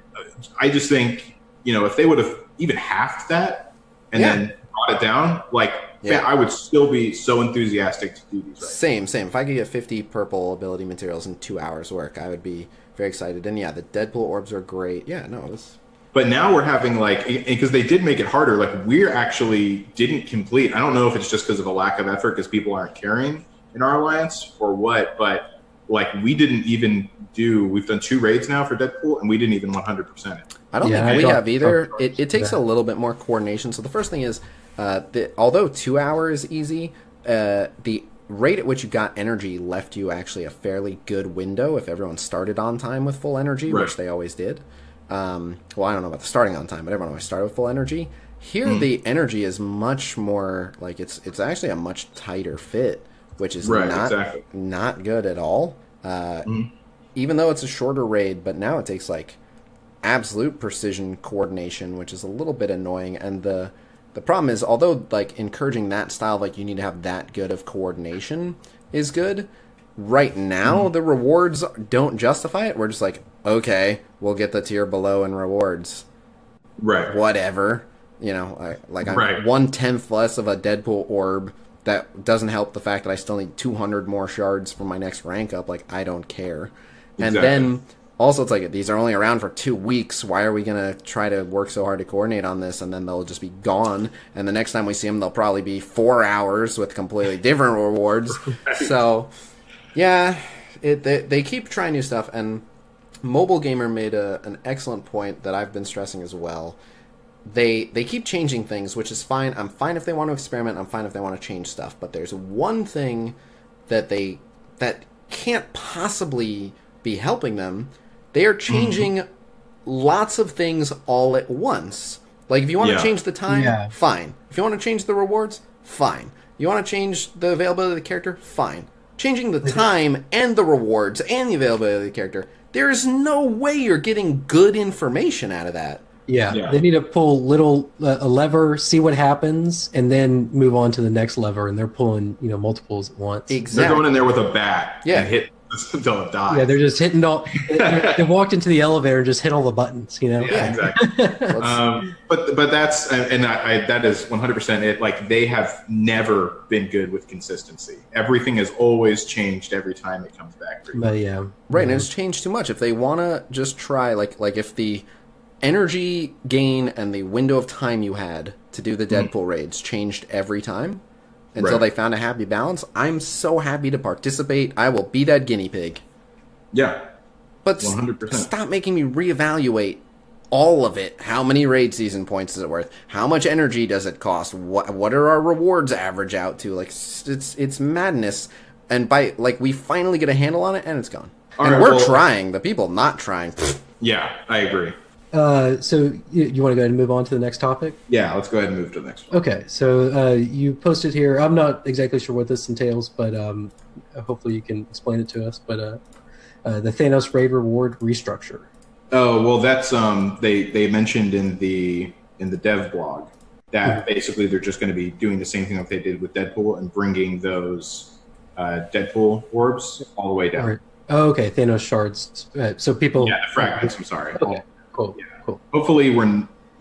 I just think, if they would have even halved that and then brought it down, I would still be so enthusiastic to do these. Same. If I could get 50 purple ability materials in 2 hours work, I would be very excited. And yeah, the Deadpool orbs are great. Yeah, no, But now we're having because they did make it harder. Like we actually didn't complete. I don't know if it's just because of a lack of effort, because people aren't caring in our alliance or what. But we didn't even do. We've done 2 raids now for Deadpool, and we didn't even 100% it. I don't think we have either. It takes a little bit more coordination. So the first thing is, although 2 hours is easy, the rate at which you got energy left you actually a fairly good window if everyone started on time with full energy, which they always did. Well, I don't know about the starting on time, but everyone always started with full energy. Here, the energy is much more it's actually a much tighter fit, which is not good at all. Even though it's a shorter raid, but now it takes absolute precision coordination, which is a little bit annoying. And the problem is, although encouraging that style, you need to have that good of coordination is good. Right now, the rewards don't justify it. We're just okay, we'll get the tier below in rewards. Right. Whatever. I'm 1/10 less of a Deadpool orb. That doesn't help the fact that I still need 200 more shards for my next rank up. I don't care. Exactly. And then also it's these are only around for 2 weeks. Why are we going to try to work so hard to coordinate on this? And then they'll just be gone. And the next time we see them, they'll probably be 4 hours with completely different rewards. So, yeah, they keep trying new stuff. And Mobile Gamer made an excellent point that I've been stressing as well. They keep changing things, which is fine. I'm fine if they want to experiment. I'm fine if they want to change stuff. But there's one thing that can't possibly be helping them. They are changing lots of things all at once. If you want to change the time, fine. If you want to change the rewards, fine. You want to change the availability of the character, fine. Changing the time and the rewards and the availability of the character, there is no way you're getting good information out of that. Yeah, they need to pull a lever, see what happens, and then move on to the next lever. And they're pulling, multiples at once. Exactly. They're going in there with a bat and hit until it dies. Yeah, they're just hitting all. They walked into the elevator and just hit all the buttons. Yeah, exactly. But that's that is 100% it. They have never been good with consistency. Everything has always changed every time it comes back. But yeah, right, and it's changed too much. If they want to just try, if the energy gain and the window of time you had to do the Deadpool raids changed every time until they found a happy balance, I'm so happy to participate. I will be that guinea pig. Yeah. But 100%. Stop making me reevaluate all of it. How many raid season points is it worth? How much energy does it cost? What are our rewards average out to? Like, it's madness. And we finally get a handle on it, and it's gone. We're trying. The people not trying. Yeah, I agree. So you want to go ahead and move on to the next topic? Yeah, let's go ahead and move to the next one. Okay, so you posted here. I'm not exactly sure what this entails, but hopefully you can explain it to us. But the Thanos raid reward restructure. Oh well, that's they mentioned in the dev blog that basically they're just going to be doing the same thing that they did with Deadpool and bringing those Deadpool orbs all the way down. Right. Oh, okay, Thanos shards. So people. Yeah, the fragments. I'm sorry. Okay. Cool. Yeah. Cool. Hopefully,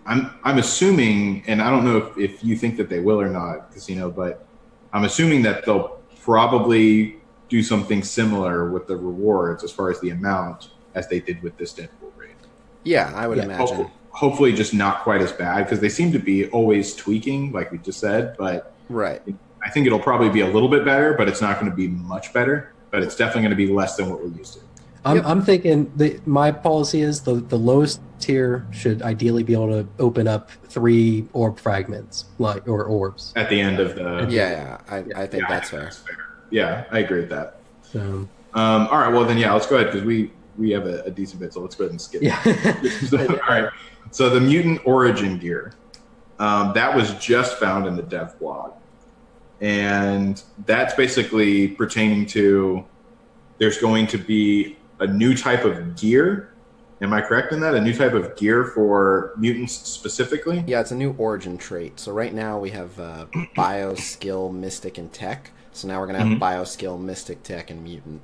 I'm assuming, and I don't know if you think that they will or not, Khasino, but I'm assuming that they'll probably do something similar with the rewards as far as the amount as they did with this Deadpool raid. Yeah, I would imagine. Hopefully, just not quite as bad because they seem to be always tweaking, like we just said. But right, I think it'll probably be a little bit better, but it's not going to be much better. But it's definitely going to be less than what we're used to. I'm thinking my policy is the lowest tier should ideally be able to open up 3 orb fragments, or orbs at the end of the. Yeah, I think that's fair. Yeah, I agree with that. So, all right, well then, yeah, let's go ahead because we have a decent bit, so let's go ahead and skip. Yeah. All right. So the mutant origin gear, that was just found in the dev blog, and that's basically pertaining to there's going to be a new type of gear. Am I correct in that? A new type of gear for mutants specifically? Yeah, it's a new origin trait. So right now we have bio, skill, mystic, and tech. So now we're going to have bio, skill, mystic, tech, and mutant.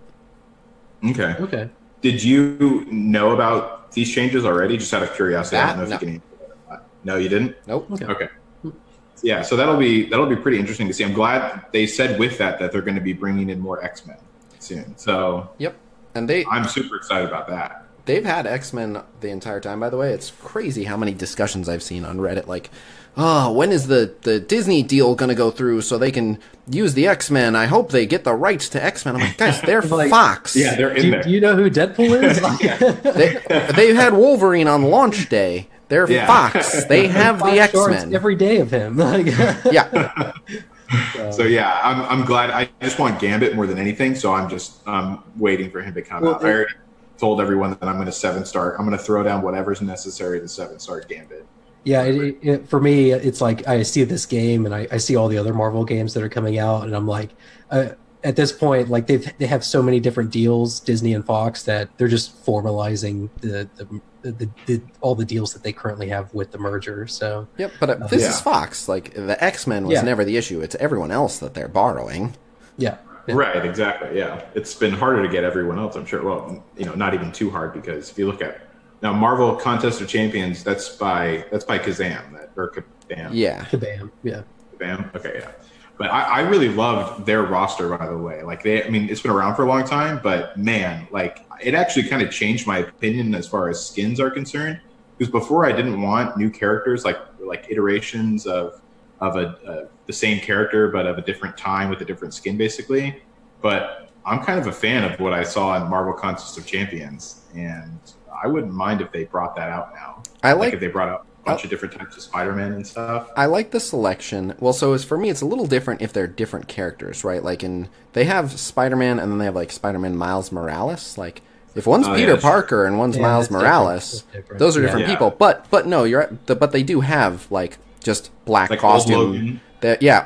Okay. Did you know about these changes already? Just out of curiosity. I don't know if you can. No, you didn't? Nope. Okay. Yeah, so that'll be pretty interesting to see. I'm glad they said with that they're going to be bringing in more X-Men soon. So yep. And I'm super excited about that. They've had X-Men the entire time, by the way. It's crazy how many discussions I've seen on Reddit, like, oh, when is the Disney deal going to go through so they can use the X-Men? I hope they get the rights to X-Men. I'm like, guys, they're like, Fox. Yeah, they're in there. Do you know who Deadpool is? they had Wolverine on launch day. They're Fox. They have the X-Men. Every day of him. Yeah. So yeah, I'm glad. I just want Gambit more than anything. So I'm waiting for him to come out. I already told everyone that I'm going to 7-star. I'm going to throw down whatever's necessary to 7-star Gambit. Yeah, for me, it's like I see this game and I see all the other Marvel games that are coming out, and I'm like, at this point, like they have so many different deals, Disney and Fox, that they're just formalizing all the deals that they currently have with the merger. So yep, but this is Fox. Like the X-Men was never the issue. It's everyone else that they're borrowing. Yeah. Right, exactly. Yeah, it's been harder to get everyone else, I'm sure. Well, not even too hard, because if you look at now Marvel Contest of Champions, that's by Kazam, or Kabam. Yeah, Kabam. Yeah, Kabam. Okay, yeah. But I really loved their roster, by the way. Like it's been around for a long time, but man, like it actually kind of changed my opinion as far as skins are concerned. Because before I didn't want new characters, like iterations of the same character but of a different time with a different skin, basically. But I'm kind of a fan of what I saw in Marvel Contest of Champions, and I wouldn't mind if they brought that out now. I like if they brought out a bunch of different types of Spider-Man and stuff. I like the selection. Well, so for me, it's a little different if they're different characters, right? Like they have Spider-Man, and then they have like Spider-Man Miles Morales. Like if one's Peter Parker and one's Miles Morales, those are different people. But no, you're right. But they do have like just black costume.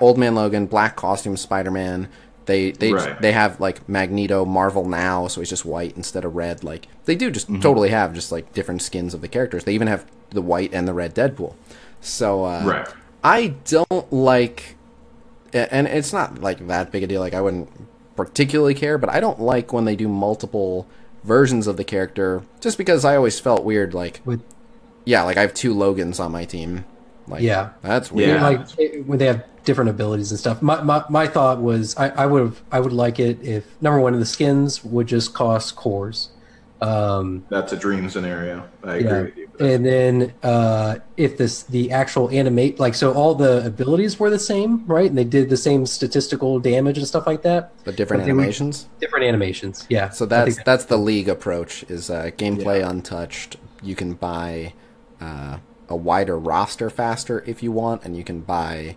Old Man Logan, black costume Spider-Man. They have like Magneto Marvel now, so he's just white instead of red. Like they do just totally have just like different skins of the characters. They even have the white and the red Deadpool. So I don't like, and it's not like that big a deal. Like I wouldn't particularly care, but I don't like when they do multiple versions of the character, just because I always felt weird. Like like I have 2 Logans on my team. Like, that's weird. Yeah. Like when they have different abilities and stuff. My thought was I would like it if number one, the skins would just cost cores. That's a dream scenario. I agree with you. And then if the actual animate, like, so all the abilities were the same, right? And they did the same statistical damage and stuff like that. But different animations? Different animations, yeah. So that's the League approach, is gameplay untouched. You can buy a wider roster faster if you want, and you can buy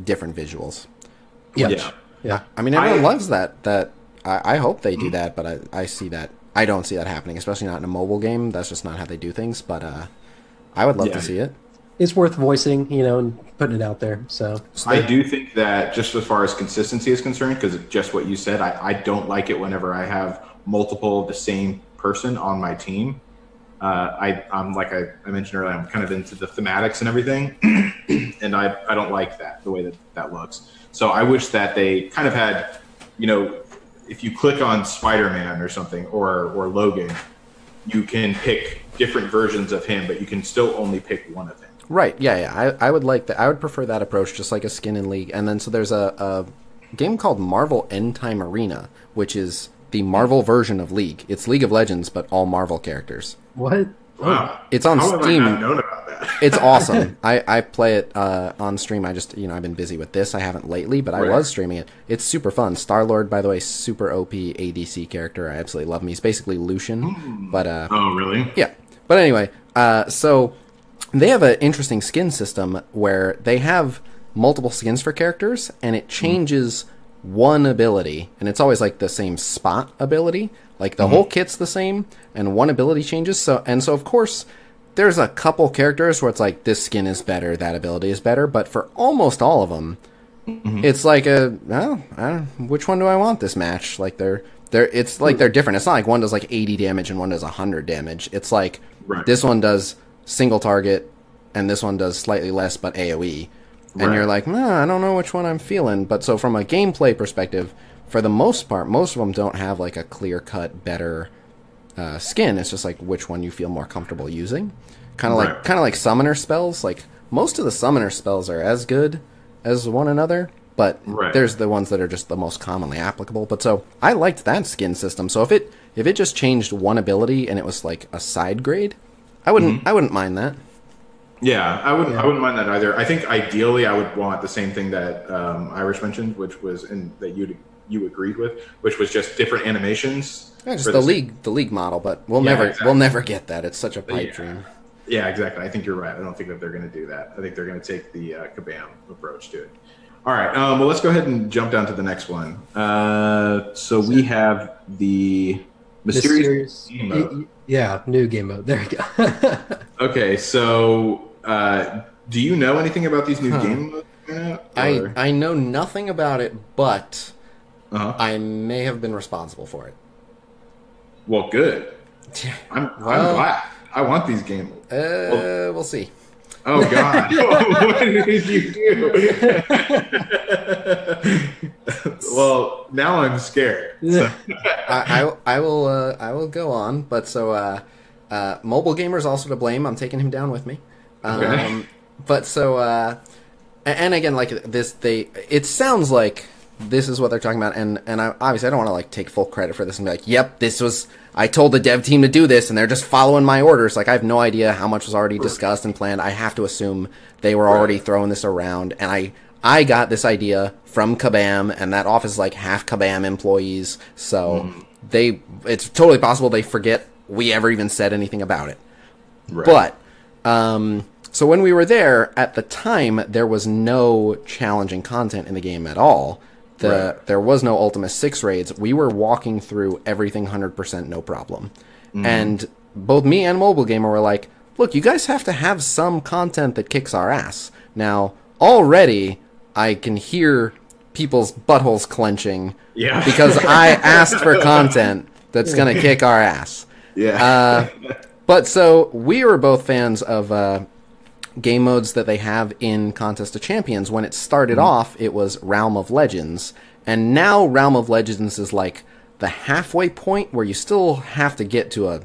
different visuals. Yeah. I mean, everyone loves that. I hope they do that, but I see that. I don't see that happening, especially not in a mobile game. That's just not how they do things. But I would love to see it. It's worth voicing, and putting it out there. So I do think that just as far as consistency is concerned, because just what you said, I don't like it whenever I have multiple of the same person on my team. I'm like I mentioned earlier, I'm kind of into the thematics and everything, and I don't like the way that looks. So I wish that they kind of had, if you click on Spider-Man or something or Logan, you can pick different versions of him, but you can still only pick one of him. Right. Yeah. I would like that. I would prefer that approach, just like a skin in League. And then so there's a game called Marvel End Time Arena, which is the Marvel version of League. It's League of Legends, but all Marvel characters. What? Wow. It's on How Steam. have I not known about that? It's awesome. I play it on stream. I just, I've been busy with this. I haven't lately, but I was streaming it. It's super fun. Star-Lord, by the way, super OP ADC character. I absolutely love him. He's basically Lucian. But oh, really? Yeah. But anyway, so they have an interesting skin system where they have multiple skins for characters, and it changes one ability, and it's always like the same spot ability. Like the whole kit's the same, and one ability changes. So of course, there's a couple characters where it's like this skin is better, that ability is better. But for almost all of them, it's like which one do I want this match? Like it's like they're different. It's not like one does like 80 damage and one does 100 damage. It's like this one does single target, and this one does slightly less, but AoE. And you're like, I don't know which one I'm feeling. But so from a gameplay perspective, for the most part, most of them don't have like a clear-cut better skin. It's just like which one you feel more comfortable using. Kind of like summoner spells. Like most of the summoner spells are as good as one another, but there's the ones that are just the most commonly applicable. But so I liked that skin system. So if it just changed one ability and it was like a side grade, I wouldn't mind that. Yeah, I wouldn't mind that either. I think ideally I would want the same thing that Irish mentioned, which was that you agreed with, which was just different animations. Yeah, just the league model, but we'll never get that. It's such a pipe dream. Yeah, exactly. I think you're right. I don't think that they're going to do that. I think they're going to take the Kabam approach to it. All right. Well, let's go ahead and jump down to the next one. So we have the mysterious game mode. Yeah, new game mode. There you go. Okay, so do you know anything about these new game modes? I know nothing about it, but I may have been responsible for it. Well, good. I'm glad. I want these game modes. We'll see. Oh, God. What did you do? Well, now I'm scared. So. I will go on, but so mobile gamer's also to blame. I'm taking him down with me. Okay. But so and again, like this, it sounds like this is what they're talking about, and obviously I don't want to like take full credit for this and be like, yep, I told the dev team to do this, and they're just following my orders. Like I have no idea how much was already discussed and planned. I have to assume they were already throwing this around, and I got this idea from Kabam, and that office is like half Kabam employees, so it's totally possible they forget we ever even said anything about it. Right. But so when we were there at the time, there was no challenging content in the game at all. There was no Ultima 6 raids. We were walking through everything 100% no problem. And both me and Mobile Gamer were like, look, you guys have to have some content that kicks our ass. Now, already I can hear people's buttholes clenching because I asked for content that's going to kick our ass. Yeah. But so we were both fans of game modes that they have in Contest of Champions. When it started off, it was Realm of Legends, and now Realm of Legends is like the halfway point where you still have to get to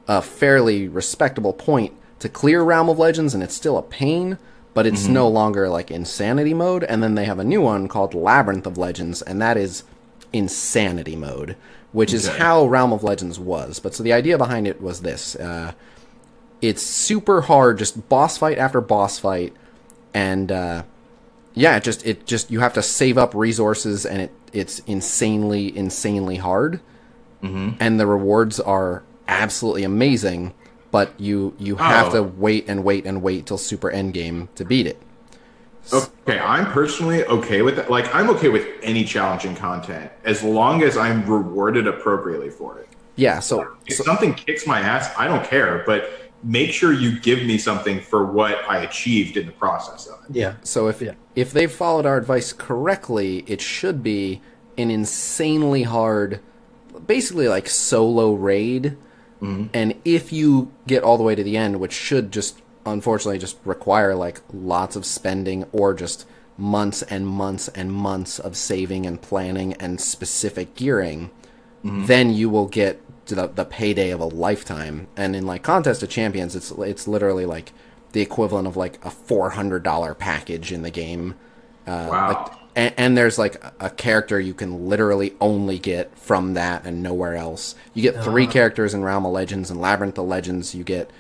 a fairly respectable point to clear Realm of Legends, and it's still a pain, but it's no longer like insanity mode. And then they have a new one called Labyrinth of Legends, and that is insanity mode, which is how Realm of Legends was. But so the idea behind it was this. It's super hard, just boss fight after boss fight, and it just you have to save up resources, and it's insanely hard, and the rewards are absolutely amazing. but you have to wait and wait and wait till super endgame to beat it. Okay, I'm personally okay with that. Like, I'm okay with any challenging content as long as I'm rewarded appropriately for it. Yeah, so if something kicks my ass, I don't care, but make sure you give me something for what I achieved in the process of it. Yeah. So if they've followed our advice correctly, it should be an insanely hard, basically like solo raid. Mm-hmm. And if you get all the way to the end, which should just unfortunately just require like lots of spending or just months and months and months of saving and planning and specific gearing, then you will get the payday of a lifetime. And in like Contest of Champions, it's literally like the equivalent of like a $400 package in the game. Wow. And there's like a character you can literally only get from that and nowhere else. You get 3 characters in Realm of Legends and Labyrinth of Legends. You get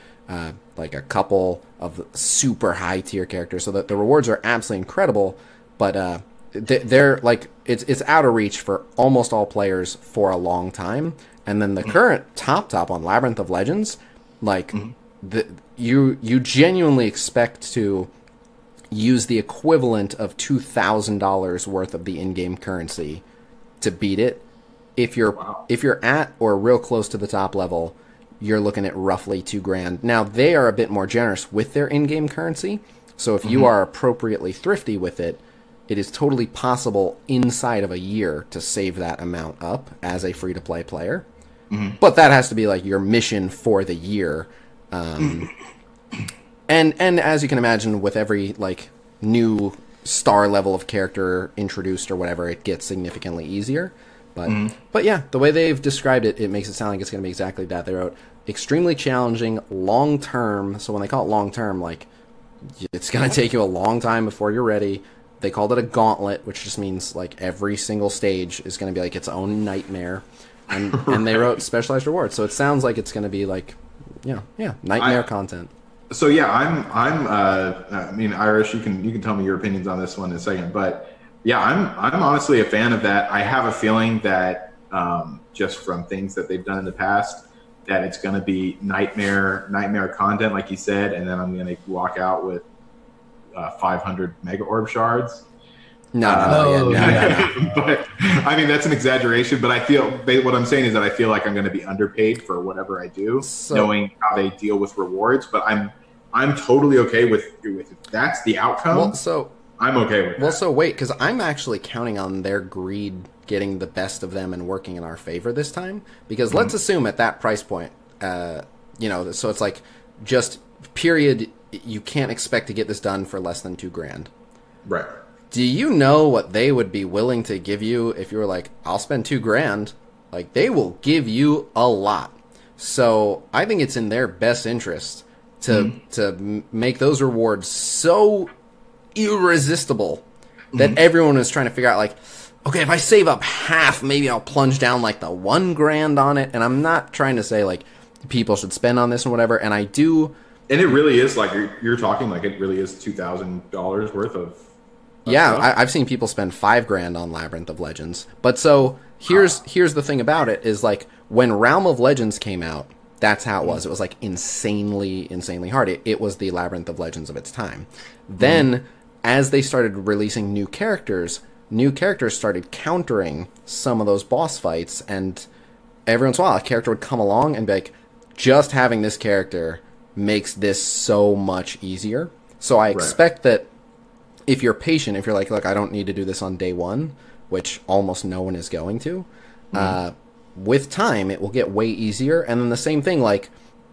like a couple of super high tier characters, so that the rewards are absolutely incredible. But they're like it's out of reach for almost all players for a long time. And then the current top on Labyrinth of Legends, like you genuinely expect to use the equivalent of $2,000 worth of the in-game currency to beat it. If you're at or real close to the top level, you're looking at roughly $2,000. Now they are a bit more generous with their in-game currency, so if you are appropriately thrifty with it, it is totally possible inside of a year to save that amount up as a free-to-play player. But that has to be like your mission for the year. And as you can imagine, with every like new star level of character introduced or whatever, it gets significantly easier. But yeah, the way they've described it, it makes it sound like it's going to be exactly that. They wrote extremely challenging, long term. So when they call it long term, like it's going to take you a long time before you're ready. They called it a gauntlet, which just means like every single stage is going to be like its own nightmare. And they wrote specialized rewards. So it sounds like it's going to be like, nightmare content. So yeah, I mean, Irish, you can tell me your opinions on this one in a second, but yeah, I'm honestly a fan of that. I have a feeling that just from things that they've done in the past, that it's going to be nightmare content, like you said, and then I'm going to walk out with 500 mega orb shards. No. But I mean, that's an exaggeration. But I feel what I'm saying is that I feel like I'm going to be underpaid for whatever I do, knowing how they deal with rewards. But I'm totally okay with if that's the outcome. Well, so I'm okay with that. Well, so wait, because I'm actually counting on their greed getting the best of them and working in our favor this time. Because let's assume at that price point, so it's like just period. You can't expect to get this done for less than $2,000. Right. Do you know what they would be willing to give you if you were like, I'll spend $2,000? Like, they will give you a lot. So I think it's in their best interest to make those rewards so irresistible that everyone is trying to figure out, like, okay, if I save up half, maybe I'll plunge down like the $1,000 on it. And I'm not trying to say like people should spend on this and whatever. And I do. And it really is like you're talking like it really is $2,000 worth of. Yeah, I've seen people spend $5,000 on Labyrinth of Legends. But so here's the thing about it is like when Realm of Legends came out, that's how it was. It was like insanely hard. It was the Labyrinth of Legends of its time. Then as they started releasing new characters started countering some of those boss fights, and every once in a while a character would come along and be like, just having this character makes this so much easier. So I expect that if you're patient, if you're like, look, I don't need to do this on day one, which almost no one is going to, with time, it will get way easier. And then the same thing, like,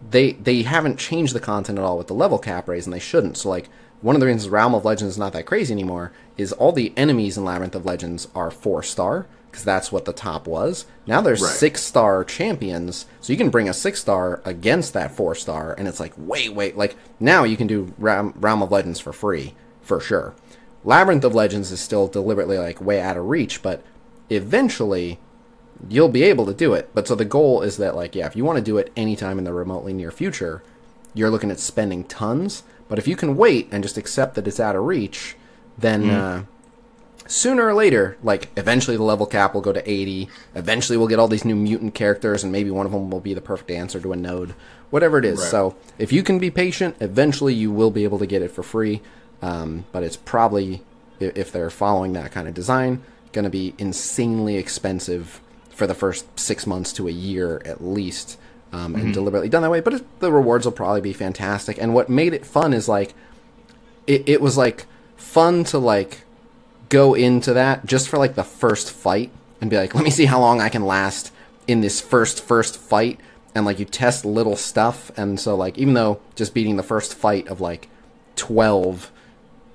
they haven't changed the content at all with the level cap raise, and they shouldn't. So, like, one of the reasons Realm of Legends is not that crazy anymore is all the enemies in Labyrinth of Legends are 4-star, because that's what the top was. Now there's 6-star champions, so you can bring a 6-star against that 4-star, and it's like, wait, like, now you can do Realm of Legends for free, for sure. Labyrinth of Legends is still deliberately like way out of reach, but eventually you'll be able to do it. But so the goal is that, like, if you want to do it anytime in the remotely near future, you're looking at spending tons. But if you can wait and just accept that it's out of reach, then sooner or later, like, eventually the level cap will go to 80. Eventually we'll get all these new mutant characters, and maybe one of them will be the perfect answer to a node. Whatever it is. Right. So if you can be patient, eventually you will be able to get it for free. But it's probably, if they're following that kind of design, going to be insanely expensive for the first 6 months to a year at least, and deliberately done that way. But the rewards will probably be fantastic. And what made it fun is, like, it was, like, fun to, like, go into that just for, like, the first fight and be like, let me see how long I can last in this first fight. And, like, you test little stuff. And so, like, even though just beating the first fight of, like, 12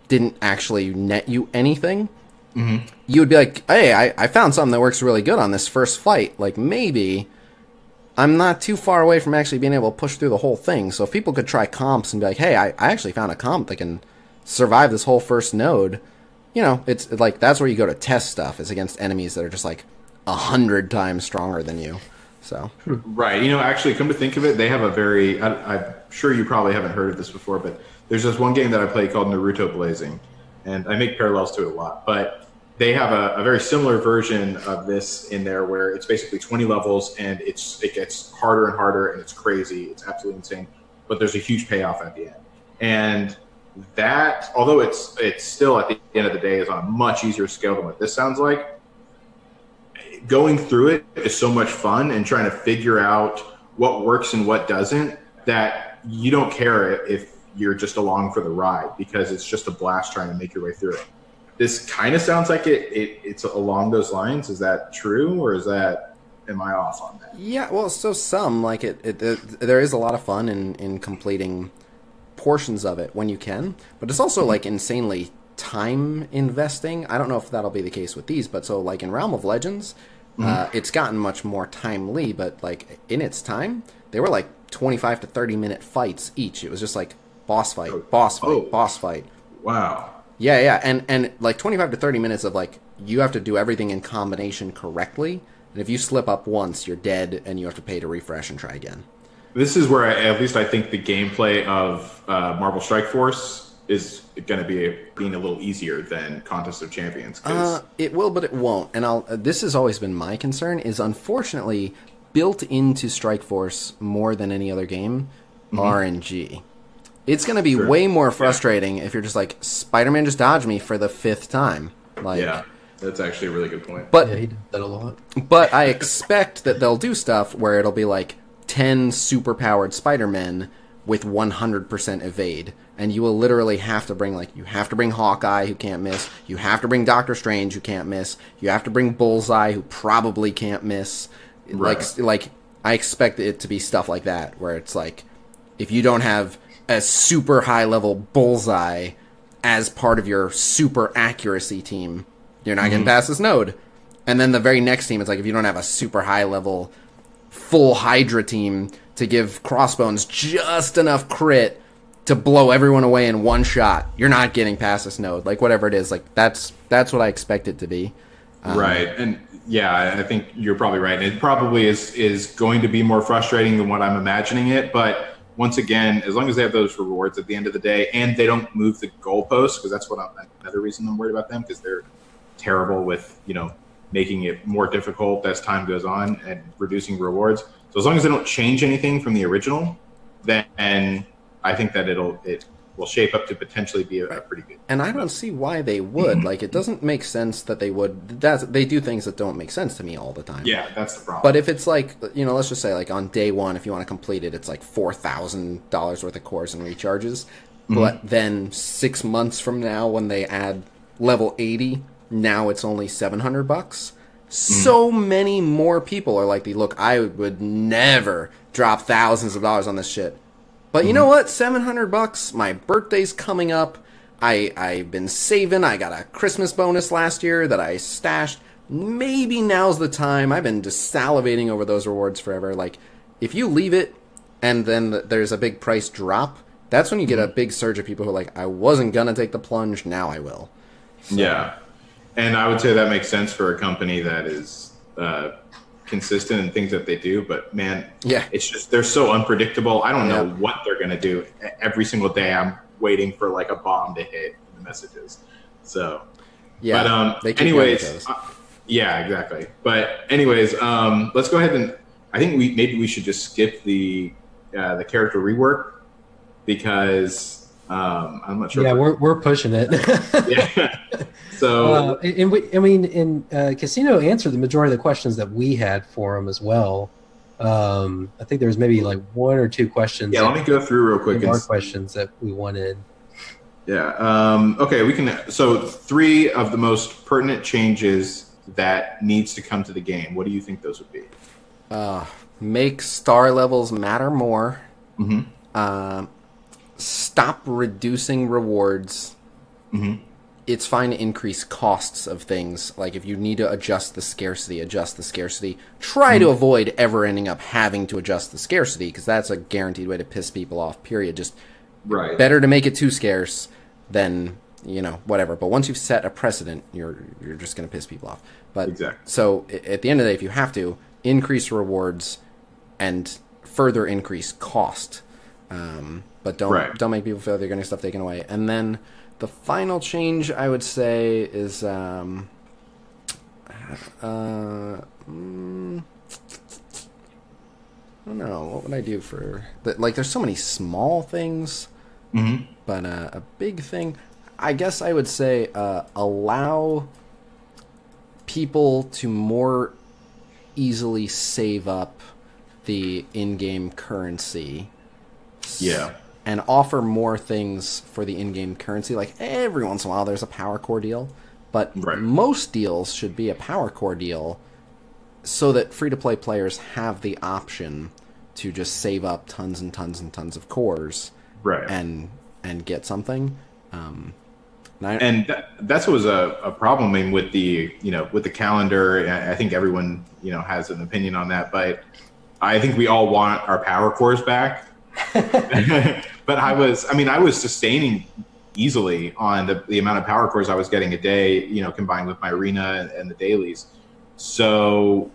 didn't actually net you anything, you would be like, hey, I found something that works really good on this first fight. Like, maybe I'm not too far away from actually being able to push through the whole thing. So if people could try comps and be like, hey, I actually found a comp that can survive this whole first node, you know, it's like, that's where you go to test stuff, is against enemies that are just like 100 times stronger than you. So right, you know, actually, come to think of it, they have a very, I'm sure you probably haven't heard of this before, but there's this one game that I play called Naruto Blazing, and I make parallels to it a lot, but they have a very similar version of this in there where it's basically 20 levels, and it gets harder and harder, and it's crazy, it's absolutely insane, but there's a huge payoff at the end. And that, although it's still at the end of the day is on a much easier scale than what this sounds like, going through it is so much fun, and trying to figure out what works and what doesn't, that you don't care if you're just along for the ride, because it's just a blast trying to make your way through it. This kind of sounds like it's along those lines. Is that true, or am I off on that? Yeah, well, so some, like, there is a lot of fun in completing portions of it when you can, but it's also like insanely time investing. I don't know if that'll be the case with these, but so, like, in Realm of Legends, it's gotten much more timely, but, like, in its time, they were like 25 to 30 minute fights each. It was just like boss fight, boss fight. Wow. Yeah, and like 25 to 30 minutes of, like, you have to do everything in combination correctly, and if you slip up once, you're dead, and you have to pay to refresh and try again. This is where at least I think the gameplay of Marvel Strike Force is going to be being a little easier than Contest of Champions. It will, but it won't. And this has always been my concern, is unfortunately built into Strike Force more than any other game, RNG. It's going to be way more frustrating if you're just like, Spider-Man just dodged me for the 5th time. Like, yeah, that's actually a really good point. But, yeah, he did that a lot. But I expect that they'll do stuff where it'll be like 10 superpowered Spider-Men with 100% evade. And you will literally have to bring, like, you have to bring Hawkeye, who can't miss. You have to bring Doctor Strange, who can't miss. You have to bring Bullseye, who probably can't miss. Right. Like, I expect it to be stuff like that, where it's like, if you don't have a super high-level Bullseye as part of your super accuracy team, you're not getting past this node. And then the very next team, it's like, if you don't have a super high-level full Hydra team to give Crossbones just enough crit to blow everyone away in one shot, you're not getting past this node. Like, whatever it is, like, that's what I expect it to be. Right. And yeah, I think you're probably right. It probably is going to be more frustrating than what I'm imagining it. But once again, as long as they have those rewards at the end of the day, and they don't move the goalposts, because that's another reason I'm worried about them, because they're terrible with, you know, making it more difficult as time goes on and reducing rewards. So as long as they don't change anything from the original, then I think that it will shape up to potentially be a pretty good. And I don't see why they would. Like, it doesn't make sense that they would. They do things that don't make sense to me all the time. Yeah, that's the problem. But if it's like, you know, let's just say, like, on day one, if you want to complete it, it's like $4,000 worth of cores and recharges. But then 6 months from now, when they add level 80, now it's only $700. So many more people are like, look, I would never drop thousands of dollars on this shit. But you know what? $700. My birthday's coming up. I've been saving. I got a Christmas bonus last year that I stashed. Maybe now's the time. I've been just salivating over those rewards forever. Like, if you leave it and then there's a big price drop, that's when you get a big surge of people who are like, I wasn't going to take the plunge, now I will. So. Yeah. And I would say that makes sense for a company that is consistent in things that they do. But, man, it's just they're so unpredictable. I don't know what they're going to do. Every single day I'm waiting for, like, a bomb to hit in the messages. So, Yeah. But they keep anyways, yeah, exactly. But anyways, let's go ahead and I think we should just skip the character rework because I'm not sure. Yeah, we're pushing it. Yeah. So Khasino answered the majority of the questions that we had for him as well. I think there was maybe like one or two questions. Yeah, let me go through real quick. More questions that we wanted. Yeah. Okay, we can. So 3 of the most pertinent changes that needs to come to the game. What do you think those would be? Make star levels matter more. Mm-hmm. Stop reducing rewards. Mm-hmm. It's fine to increase costs of things. Like if you need to adjust the scarcity, adjust the scarcity. Try to avoid ever ending up having to adjust the scarcity because that's a guaranteed way to piss people off, period. Just better to make it too scarce than, whatever. But once you've set a precedent, you're just going to piss people off. But exactly. So at the end of the day, if you have to, increase rewards and further increase cost. But don't make people feel they're getting stuff taken away. And then the final change I would say is I don't know, what would I do for there's so many small things, but a big thing I guess I would say allow people to more easily save up the in-game currency. Yeah. And offer more things for the in-game currency. Like every once in a while there's a power core deal, but most deals should be a power core deal so that free-to-play players have the option to just save up tons and tons and tons of cores and get something. And that's what was a problem. I mean, with the with the calendar. I think everyone has an opinion on that, but I think we all want our power cores back. But I was sustaining easily on the amount of power cores I was getting a day, combined with my arena and the dailies. So,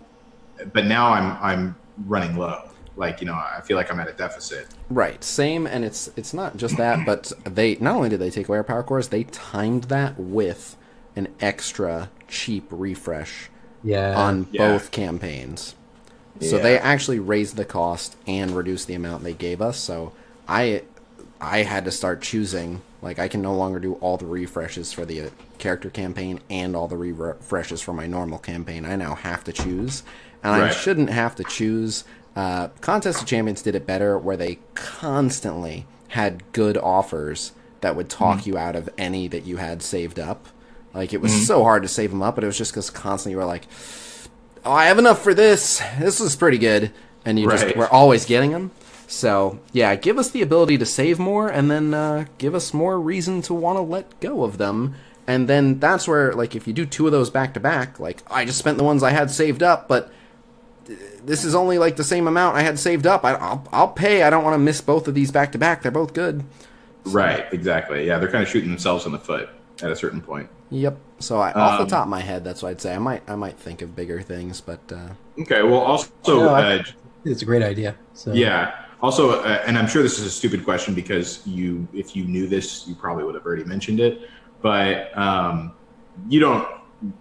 but now I'm running low. I feel like I'm at a deficit. Right. Same. And it's not just that, but they not only did they take away our power cores, they timed that with an extra cheap refresh on both campaigns. So they actually raised the cost and reduced the amount they gave us. So I had to start choosing. Like, I can no longer do all the refreshes for the character campaign and all the refreshes for my normal campaign. I now have to choose. And I shouldn't have to choose. Contest of Champions did it better, where they constantly had good offers that would talk you out of any that you had saved up. Like, it was so hard to save them up, but it was just because constantly you were like, oh, I have enough for this. This is pretty good. And you just were always getting them. So, yeah, give us the ability to save more, and then give us more reason to want to let go of them. And then that's where, like, if you do 2 of those back-to-back, like, I just spent the ones I had saved up, but this is only, like, the same amount I had saved up. I'll pay. I don't want to miss both of these back-to-back. They're both good. So. Right, exactly. Yeah, they're kind of shooting themselves in the foot at a certain point. Yep. So off the top of my head, that's what I'd say. I might think of bigger things, but okay. Well, also, it's a great idea. So. Yeah. Also, and I'm sure this is a stupid question because if you knew this, you probably would have already mentioned it. But you don't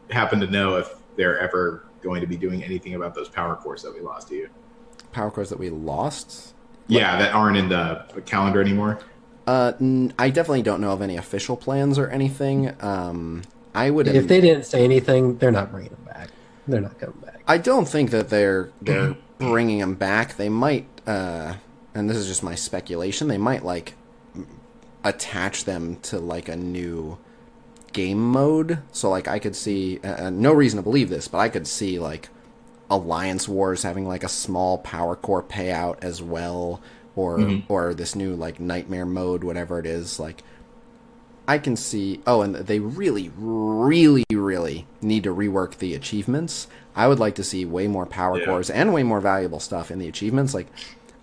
happen to know if they're ever going to be doing anything about those power cores that we lost, do you? Power cores that we lost? Yeah, that aren't in the calendar anymore. I definitely don't know of any official plans or anything. I would. If they didn't say anything, they're not bringing them back. They're not coming back. I don't think that they're bringing them back. They might, and this is just my speculation. They might attach them to a new game mode. So I could see no reason to believe this, but I could see Alliance Wars having a small power core payout as well. Or this new nightmare mode, whatever it is. I can see. Oh, and they really, really, really need to rework the achievements. I would like to see way more power cores and way more valuable stuff in the achievements.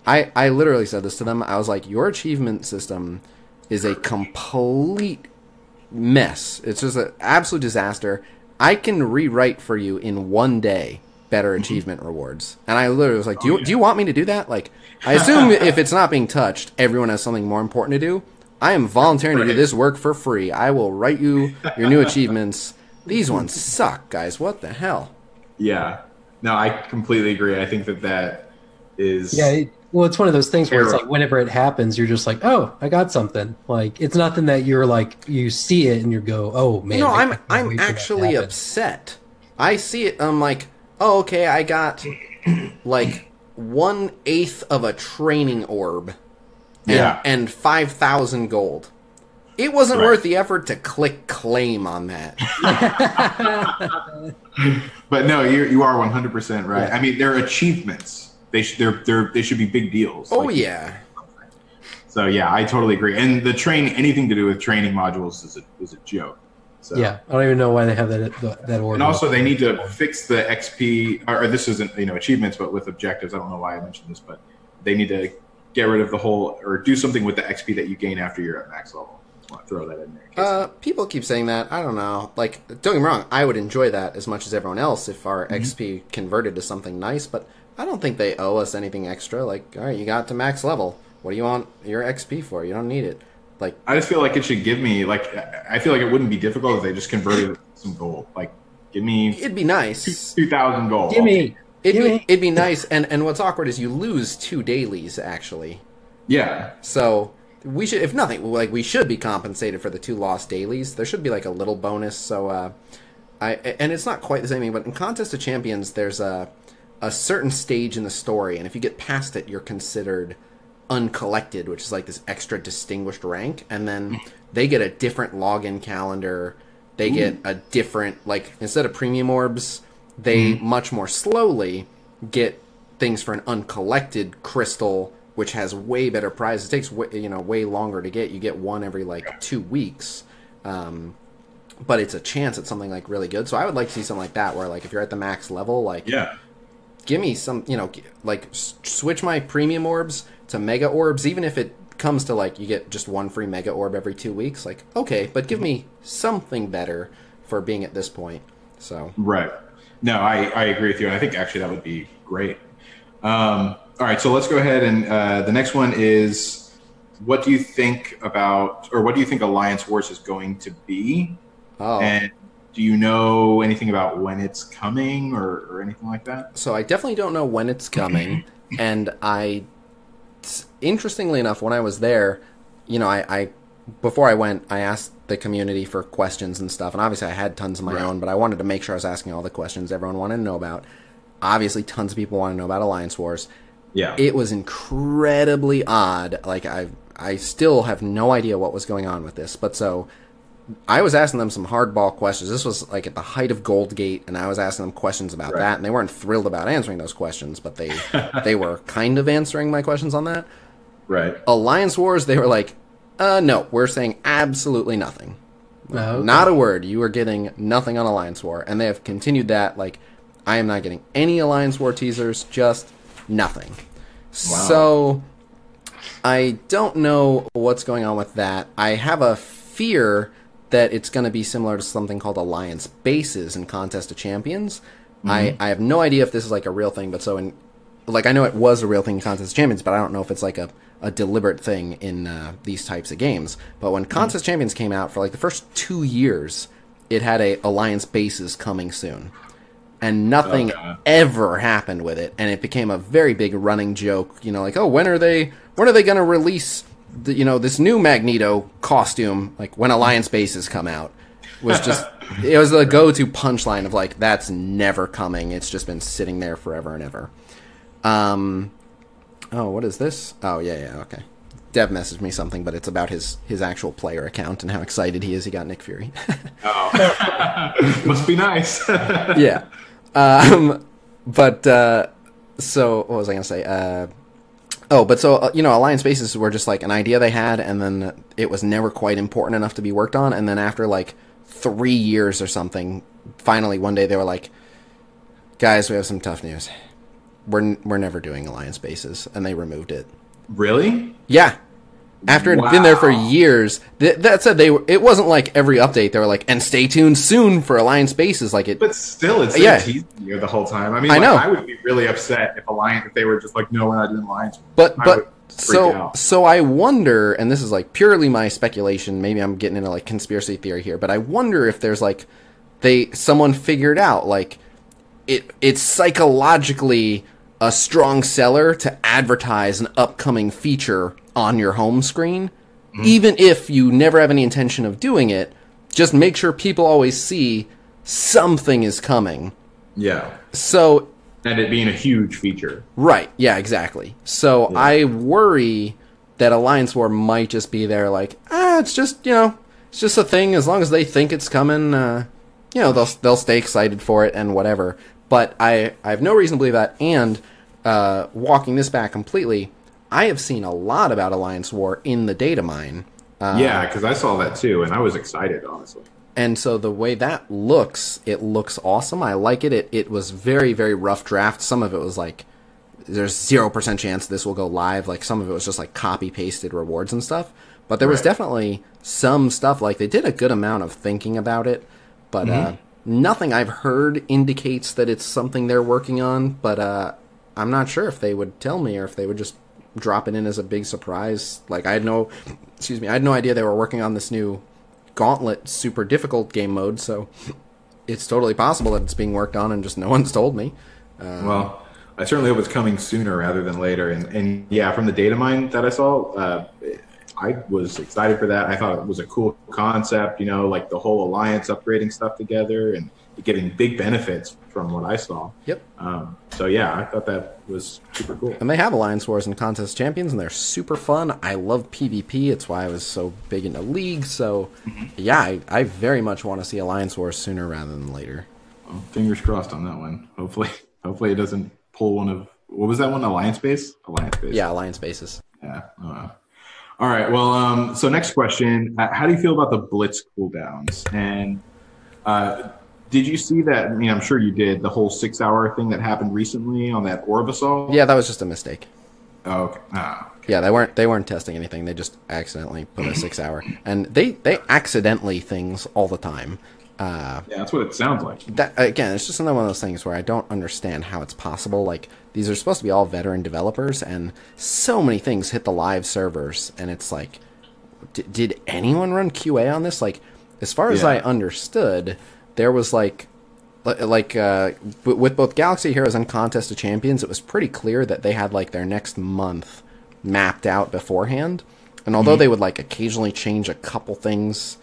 I literally said this to them. I was like, your achievement system is a complete mess. It's just an absolute disaster. I can rewrite for you in one day better achievement rewards. And I literally was like, do you want me to do that? I assume if it's not being touched, everyone has something more important to do. I am volunteering to do this work for free. I will write you your new achievements These ones suck, guys. What the hell? Yeah. No, I completely agree. I think that is... Yeah, well, it's one of those things where it's like whenever it happens, you're just like, oh, I got something. Like, it's nothing that you're like, you see it and you go, oh, man. No, I'm actually upset. I see it, I'm like, oh, okay, I got like 1/8 of a training orb and 5,000 gold. It wasn't worth the effort to click claim on that. But no, you are 100% right. Yeah. I mean, they're achievements. They should be big deals. Oh, like, yeah. So yeah, I totally agree. And the anything to do with training modules is a joke. So. Yeah, I don't even know why they have that order. And also, they need to fix the XP. Or this isn't achievements, but with objectives. I don't know why I mentioned this, but they need to get rid of the whole or do something with the XP that you gain after you're at max level. I want to throw that in there. People keep saying that. I don't know. Like, don't get me wrong. I would enjoy that as much as everyone else if our XP converted to something nice, but I don't think they owe us anything extra. Like, all right, you got to max level. What do you want your XP for? You don't need it. Like, I just feel like it should give me, like, I feel like it wouldn't be difficult if they just converted it to some gold. Like, give me... It'd be nice. 2,000 gold. It'd be nice, and what's awkward is you lose 2 dailies, actually. Yeah. So, we should, if nothing, like, we should be compensated for the 2 lost dailies. There should be, like, a little bonus, so, and it's not quite the same thing, but in Contest of Champions, there's a certain stage in the story, and if you get past it, you're considered uncollected, which is like this extra distinguished rank, and then they get a different login calendar. They get a different, like, instead of premium orbs, they much more slowly get things for an uncollected crystal, which has way better prizes. It takes way longer to get. You get one every like 2 weeks, but it's a chance at something like really good. So I would like to see something like that, where like if you're at the max level, like give me some, like switch my premium orbs to mega orbs, even if it comes to like you get just 1 free mega orb every 2 weeks. Like, okay, but give me something better for being at this point. So right. No, I agree with you. And I think actually that would be great. All right, so let's go ahead and the next one is, what do you think Alliance Wars is going to be? Oh. And do you know anything about when it's coming or anything like that? So I definitely don't know when it's coming. And interestingly enough, when I was there, I before I went, I asked the community for questions and stuff. And obviously I had tons of my own, but I wanted to make sure I was asking all the questions everyone wanted to know about. Obviously, tons of people want to know about Alliance Wars. Yeah. It was incredibly odd. Like, I still have no idea what was going on with this. But so I was asking them some hardball questions. This was like at the height of Goldgate, and I was asking them questions about that, and they weren't thrilled about answering those questions, but they were kind of answering my questions on that. Right. Alliance Wars, they were like, no, we're saying absolutely nothing. Okay. Not a word. You are getting nothing on Alliance War. And they have continued that. Like, I am not getting any Alliance War teasers, just nothing. Wow. So, I don't know what's going on with that. I have a fear that it's going to be similar to something called Alliance Bases in Contest of Champions. I have no idea if this is like a real thing, but so in... Like, I know it was a real thing in Contest of Champions, but I don't know if it's like a deliberate thing in these types of games. But when Contest of Champions came out, for like the first 2 years, it had a Alliance Bases coming soon. And nothing ever happened with it. And it became a very big running joke, like, oh, when are they going to release this new Magneto costume, like when Alliance Bases come out? Was just, it was the go-to punchline of like, that's never coming. It's just been sitting there forever and ever. Oh, what is this? Oh, yeah, okay. Dev messaged me something, but it's about his actual player account and how excited he is he got Nick Fury. Oh. Must be nice. Yeah. So, what was I going to say? Alliance Bases were just like an idea they had, and then it was never quite important enough to be worked on, and then after like 3 years or something, finally one day they were like, guys, we have some tough news. We're never doing Alliance Bases, and they removed it. Really? Yeah. After it had been there for years. That said, it wasn't like every update they were like, and stay tuned soon for Alliance Bases. Like it. But still, it's teasing you the whole time. I mean, know. I would be really upset if they were just like, no, we're not doing Alliance. But so I wonder, and this is like purely my speculation. Maybe I'm getting into like conspiracy theory here, but I wonder if there's like someone figured out like it's psychologically a strong seller to advertise an upcoming feature on your home screen, even if you never have any intention of doing it. Just make sure people always see something is coming. Yeah. So, and it being a huge feature. Right. Yeah, exactly. So I worry that Alliance War might just be there like, it's just, it's just a thing. As long as they think it's coming, they'll stay excited for it and whatever. But I have no reason to believe that. And walking this back completely, I have seen a lot about Alliance War in the data mine. Yeah, because I saw that too, and I was excited, honestly. And so the way that looks, it looks awesome. I like it. It was very, very rough draft. Some of it was like, there's 0% chance this will go live. Like some of it was just like copy-pasted rewards and stuff. But there was definitely some stuff, like they did a good amount of thinking about it. But nothing I've heard indicates that it's something they're working on. But I'm not sure if they would tell me or if they would just drop it in as a big surprise. Like I had no idea they were working on this new Gauntlet super difficult game mode, so it's totally possible that it's being worked on and just no one's told me. Well, I certainly hope it's coming sooner rather than later. And yeah, from the data mine that I saw, I was excited for that. I thought it was a cool concept, like the whole alliance upgrading stuff together and getting big benefits from what I saw. Yep. So yeah, I thought that was super cool. And they have Alliance Wars and Contest Champions, and they're super fun. I love PvP. It's why I was so big into League. So yeah, I very much want to see Alliance Wars sooner rather than later. Well, fingers crossed on that one. Hopefully it doesn't pull one of, what was that one? Alliance Base? Alliance Base. Yeah, Alliance Bases. Yeah. All right. Well, so next question. How do you feel about the Blitz cooldowns? And did you see that? I mean, I'm sure you did. The whole 6-hour thing that happened recently on that orb assault. Yeah, that was just a mistake. Oh, okay. Okay. Yeah, they weren't testing anything. They just accidentally put a 6-hour, and they accidentally things all the time. Yeah, that's what it sounds like. That again, it's just another one of those things where I don't understand how it's possible. Like these are supposed to be all veteran developers, and so many things hit the live servers, and it's like, did anyone run QA on this? Like, as far as I understood, there was with both Galaxy Heroes and Contest of Champions, it was pretty clear that they had like their next month mapped out beforehand. And although they would like occasionally change a couple things,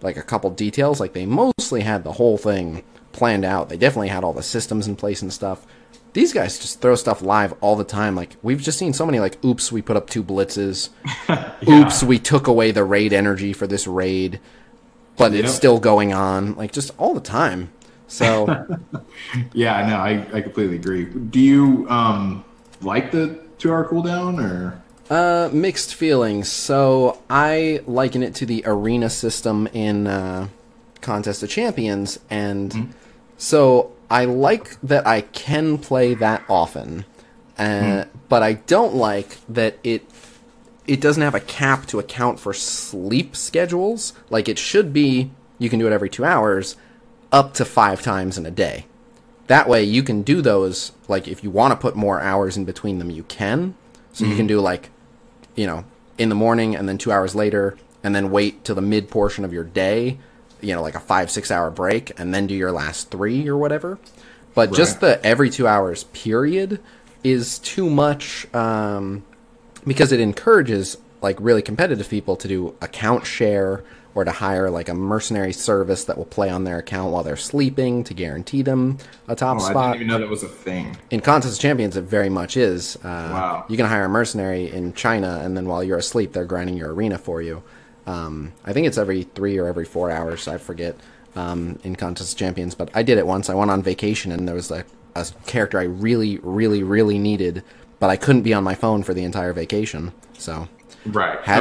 like a couple details, like they mostly had the whole thing planned out. They definitely had all the systems in place and stuff. These guys just throw stuff live all the time. Like we've just seen so many like, oops, we put up 2 blitzes. Oops, we took away the raid energy for this raid. But it's still going on, like just all the time. So, yeah, no, I completely agree. Do you like the 2-hour cooldown or? Mixed feelings. So I liken it to the arena system in Contest of Champions, and so I like that I can play that often, but I don't like that it doesn't have a cap to account for sleep schedules. Like it should be, you can do it every 2 hours, up to 5 times in a day. That way you can do those, like if you want to put more hours in between them, you can. So you can do like, in the morning and then 2 hours later, and then wait till the mid portion of your day, like a 5-6 hour break, and then do your last 3 or whatever. But just the every 2 hours period is too much, because it encourages like really competitive people to do account share or to hire like a mercenary service that will play on their account while they're sleeping to guarantee them a top spot. I didn't even know that was a thing. In Contest of Champions, it very much is. Wow. You can hire a mercenary in China, and then while you're asleep, they're grinding your arena for you. I think it's every 3 or every 4 hours, I forget, in Contest of Champions. But I did it once. I went on vacation, and there was a character I really, really, really needed, but I couldn't be on my phone for the entire vacation. So had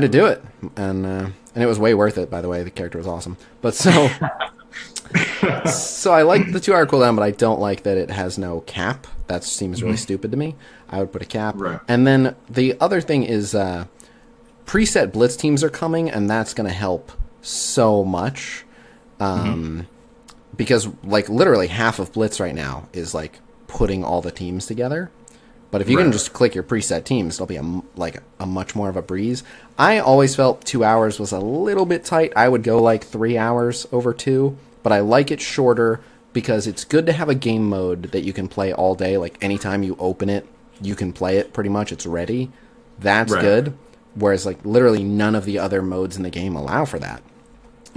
to do it. And it was way worth it, by the way. The character was awesome. But so I like the 2 hour cooldown, but I don't like that it has no cap. That seems really stupid to me. I would put a cap. Right. And then the other thing is preset blitz teams are coming, and that's going to help so much. Because like literally half of blitz right now is like putting all the teams together. But if you can just click your preset teams, it'll be a much more of a breeze. I always felt 2 hours was a little bit tight. I would go like 3 hours over 2, but I like it shorter because it's good to have a game mode that you can play all day. Like anytime you open it, you can play it pretty much. It's ready. That's good. Whereas like literally none of the other modes in the game allow for that.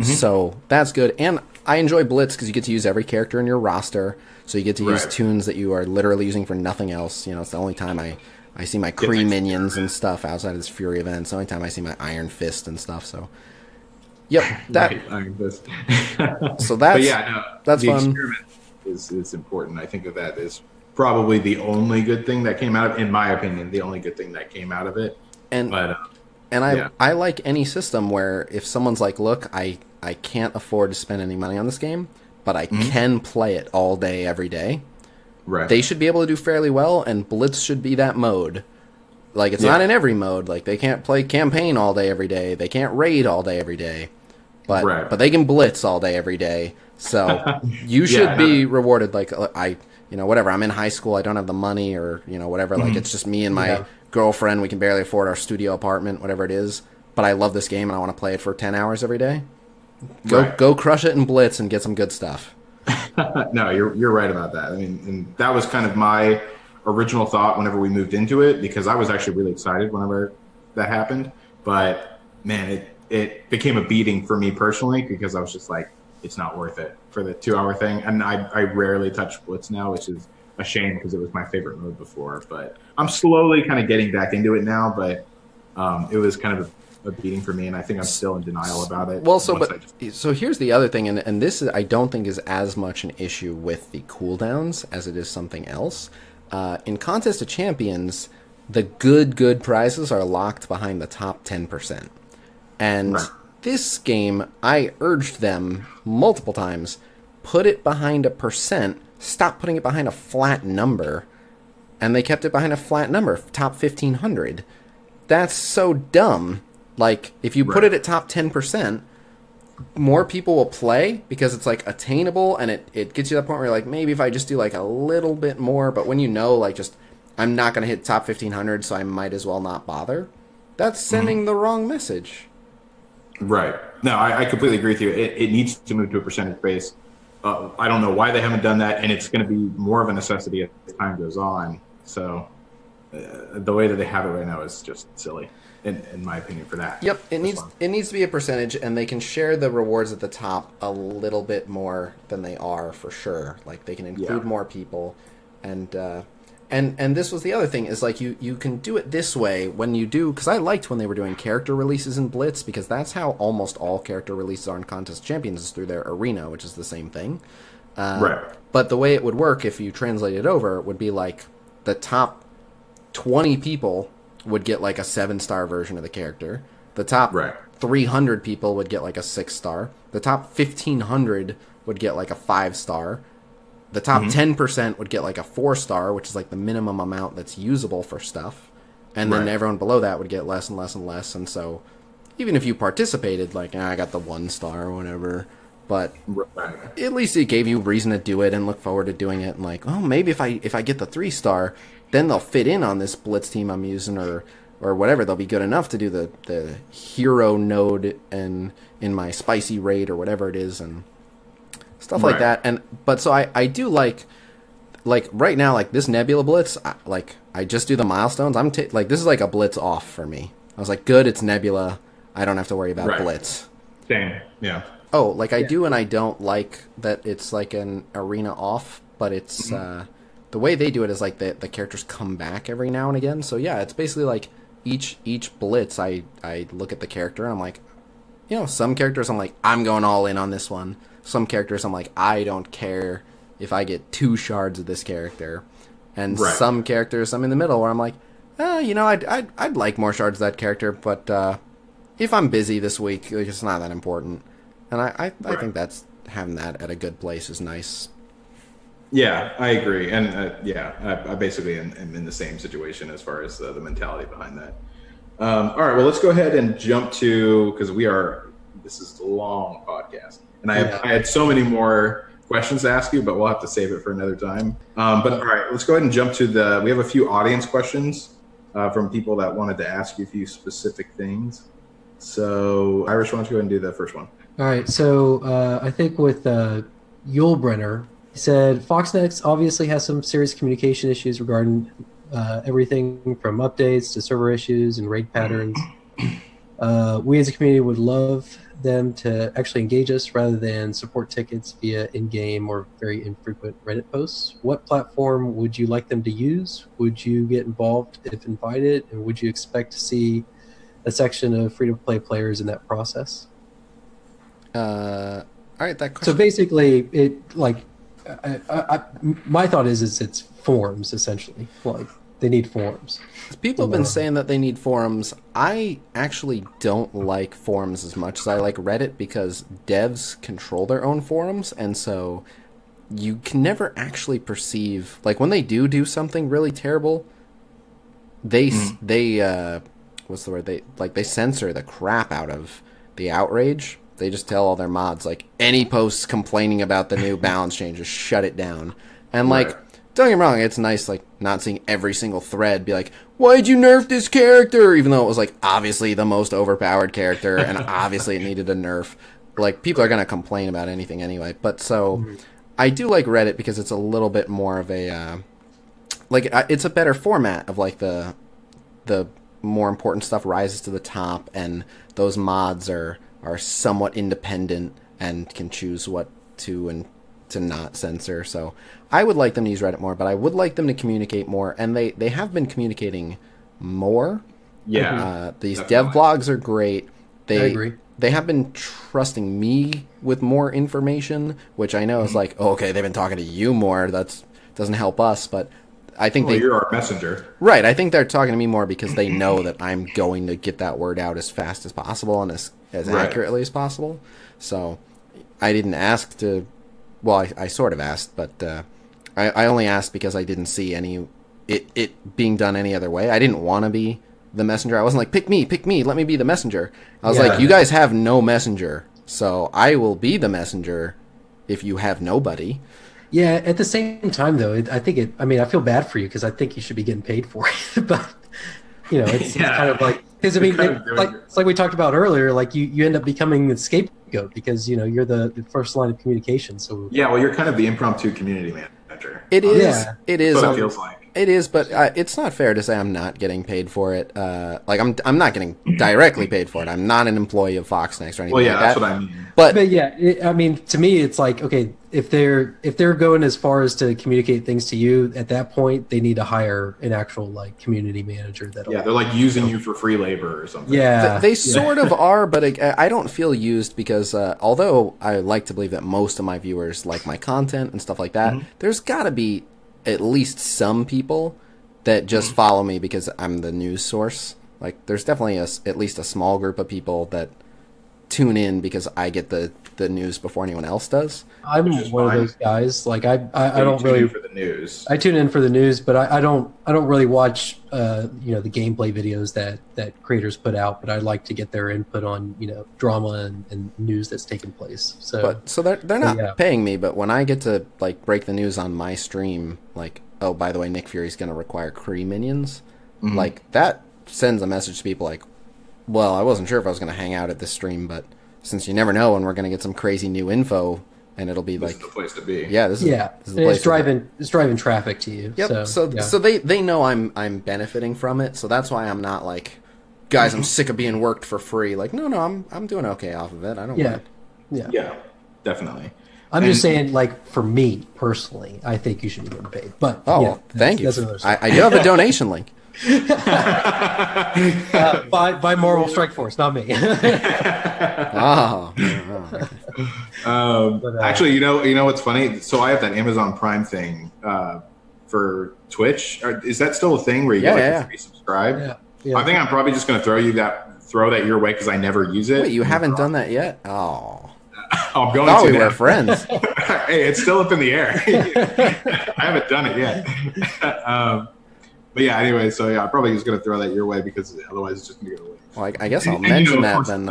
So that's good. And I enjoy Blitz because you get to use every character in your roster. So you get to use tunes that you are literally using for nothing else. You know, it's the only time I see my Kree minions and stuff outside of this Fury event. It's the only time I see my Iron Fist and stuff. So, yep, that. Iron Fist. So that's but yeah, no, that's the fun. Experiment is important. I think that is probably the only good thing that came out of, in my opinion, the only good thing that came out of it. I like any system where if someone's like, look, I can't afford to spend any money on this game, but I can play it all day, every day. Right. They should be able to do fairly well, and Blitz should be that mode. Like, it's not in every mode. Like, they can't play campaign all day, every day. They can't raid all day, every day. But they can Blitz all day, every day. So you should be rewarded. Like, whatever. I'm in high school. I don't have the money or, whatever. Like, it's just me and my girlfriend. We can barely afford our studio apartment, whatever it is. But I love this game, and I want to play it for 10 hours every day. Go crush it in Blitz and get some good stuff. No, you're right about that. I mean, and that was kind of my original thought whenever we moved into it, because I was actually really excited whenever that happened. But man, it became a beating for me personally, because I was just like, it's not worth it for the 2-hour thing. And I rarely touch Blitz now, which is a shame because it was my favorite mode before. But I'm slowly kind of getting back into it now. But it was kind of a beating for me, and I think I'm still in denial about it. Well, so here's the other thing, and this is, I don't think is as much an issue with the cooldowns as it is something else. In Contest of Champions, the good prizes are locked behind the top 10%. And this game, I urged them multiple times, put it behind a percent, stop putting it behind a flat number, and they kept it behind a flat number, top 1,500. That's so dumb. Like, if you put it at top 10%, more people will play because it's, like, attainable, and it gets you to the point where you're like, maybe if I just do, like, a little bit more, but when like, just, I'm not going to hit top 1,500, so I might as well not bother, that's sending the wrong message. Right. No, I completely agree with you. It needs to move to a percentage base. I don't know why they haven't done that, and it's going to be more of a necessity as time goes on. So the way that they have it right now is just silly. In my opinion, for that. Yep, it needs to be a percentage, and they can share the rewards at the top a little bit more than they are, for sure. Like, they can include more people, and this was the other thing, is like you can do it this way when you do, because I liked when they were doing character releases in Blitz, because that's how almost all character releases are in Contest of Champions, is through their arena, which is the same thing. But the way it would work if you translate it over would be like the top 20 people would get like a 7-star version of the character. The top 300 people would get like a 6-star. The top 1,500 would get like a 5-star. The top 10% would get like a 4-star, which is like the minimum amount that's usable for stuff. And then everyone below that would get less and less and less. And so even if you participated, like, I got the 1-star or whatever, but at least it gave you reason to do it and look forward to doing it. And like, oh, maybe if I get the 3-star, then they'll fit in on this Blitz team I'm using, or whatever. They'll be good enough to do the hero node and in my spicy raid or whatever it is, and stuff like that. But so I do like right now, like this Nebula Blitz, I just do the milestones. Like, this is like a Blitz off for me. I was like, good, it's Nebula. I don't have to worry about Blitz. Same, yeah. Oh, like I do, and I don't like that it's like an arena off, but it's the way they do it is like the characters come back every now and again. So yeah, it's basically like each Blitz, I look at the character and I'm like, some characters I'm like, I'm going all in on this one. Some characters I'm like, I don't care if I get 2 shards of this character. And some characters I'm in the middle where I'm like, I'd like more shards of that character, but if I'm busy this week, it's not that important. And I think that's, having that at a good place is nice. Yeah, I agree. And I basically am in the same situation as far as the mentality behind that. All right, well, let's go ahead and jump to, because this is a long podcast. And I had so many more questions to ask you, but we'll have to save it for another time. But all right, let's go ahead and jump to we have a few audience questions from people that wanted to ask you a few specific things. So Irish, why don't you go ahead and do the first one? All right, so I think with Yulebrenner, he said Foxnext obviously has some serious communication issues regarding everything from updates to server issues and raid patterns. We as a community would love them to actually engage us rather than support tickets via in-game or very infrequent Reddit posts. What platform would you like them to use? Would you get involved if invited? And would you expect to see a section of free-to-play players in that process? All right, that question. So basically, it like my thought is it's forums essentially. Like they need forums. People have been saying that they need forums. I actually don't like forums as much as I like Reddit because devs control their own forums, and so you can never actually perceive, like when they do something really terrible, they what's the word? They censor the crap out of the outrage. They just tell all their mods, like, any posts complaining about the new balance changes, shut it down. And, like, don't get me wrong, it's nice, like, not seeing every single thread be like, why'd you nerf this character? Even though it was, like, obviously the most overpowered character, and obviously it needed a nerf. Like, people are going to complain about anything anyway. But so, I do like Reddit because it's a little bit more of a, it's a better format of, like, the more important stuff rises to the top, and those mods are somewhat independent and can choose what to and to not censor. So I would like them to use Reddit more, but I would like them to communicate more, and they have been communicating more. Yeah. These definitely. dev blogs are great. I agree. They have been trusting me with more information, which I know is like, oh, okay, they've been talking to you more. That doesn't help us, but I think you're our messenger. Right, I think they're talking to me more because they know that I'm going to get that word out as fast as possible and as accurately as possible. So I didn't ask to... Well, I sort of asked, but I only asked because I didn't see it being done any other way. I didn't want to be the messenger. I wasn't like, pick me, let me be the messenger. I was like, you guys have no messenger, so I will be the messenger if you have nobody. Yeah, at the same time, though, I feel bad for you because I think you should be getting paid for it. But, it's kind of like... Because, it's like we talked about earlier, like you end up becoming the scapegoat because, you're the first line of communication. So yeah, well, you're kind of the impromptu community manager. It is. Yeah. It is. That's what it feels like. It is, but it's not fair to say I'm not getting paid for it. I'm not getting directly paid for it. I'm not an employee of Foxnext or anything. Well, yeah, like that's that. what I mean. But yeah, to me, it's like, okay, if they're going as far as to communicate things to you, at that point, they need to hire an actual like community manager. They're like using you for free labor or something. Yeah, they sort of are, but I don't feel used because although I like to believe that most of my viewers like my content and stuff like that, there's got to be at least some people that just follow me because I'm the news source. Like, there's definitely at least a small group of people that tune in because I get the news before anyone else does. I'm one of those guys. Like, I don't tune really in for the news. I tune in for the news, but I don't really watch the gameplay videos that creators put out. But I like to get their input on drama and news that's taking place. So they're not paying me, but when I get to like break the news on my stream, like, oh, by the way, Nick Fury's going to require Kree minions, like that sends a message to people like, well, I wasn't sure if I was going to hang out at this stream, but since you never know when we're going to get some crazy new info, and it'll be this is the place to be. Yeah, this is the place. It's driving traffic to you. Yep. So they know I'm benefiting from it. So that's why I'm not like, guys, I'm sick of being worked for free. Like, no, I'm doing okay off of it. I don't mind. Yeah, definitely. I'm just saying, like, for me personally, I think you should be getting paid. But thank you. I do have a donation link. By Marvel Strike Force, not me. Actually, you know what's funny? So I have that Amazon Prime thing for Twitch. Is that still a thing where you get free subscribe? Yeah. I think I'm probably just going to throw that your way because I never use it. Wait, you haven't done that yet? Oh. I'm going to. We were friends. Hey, it's still up in the air. I haven't done it yet. But yeah, anyway, so I'm probably just going to throw that your way because otherwise it's just going to go away. Well, I guess I'll mention that then.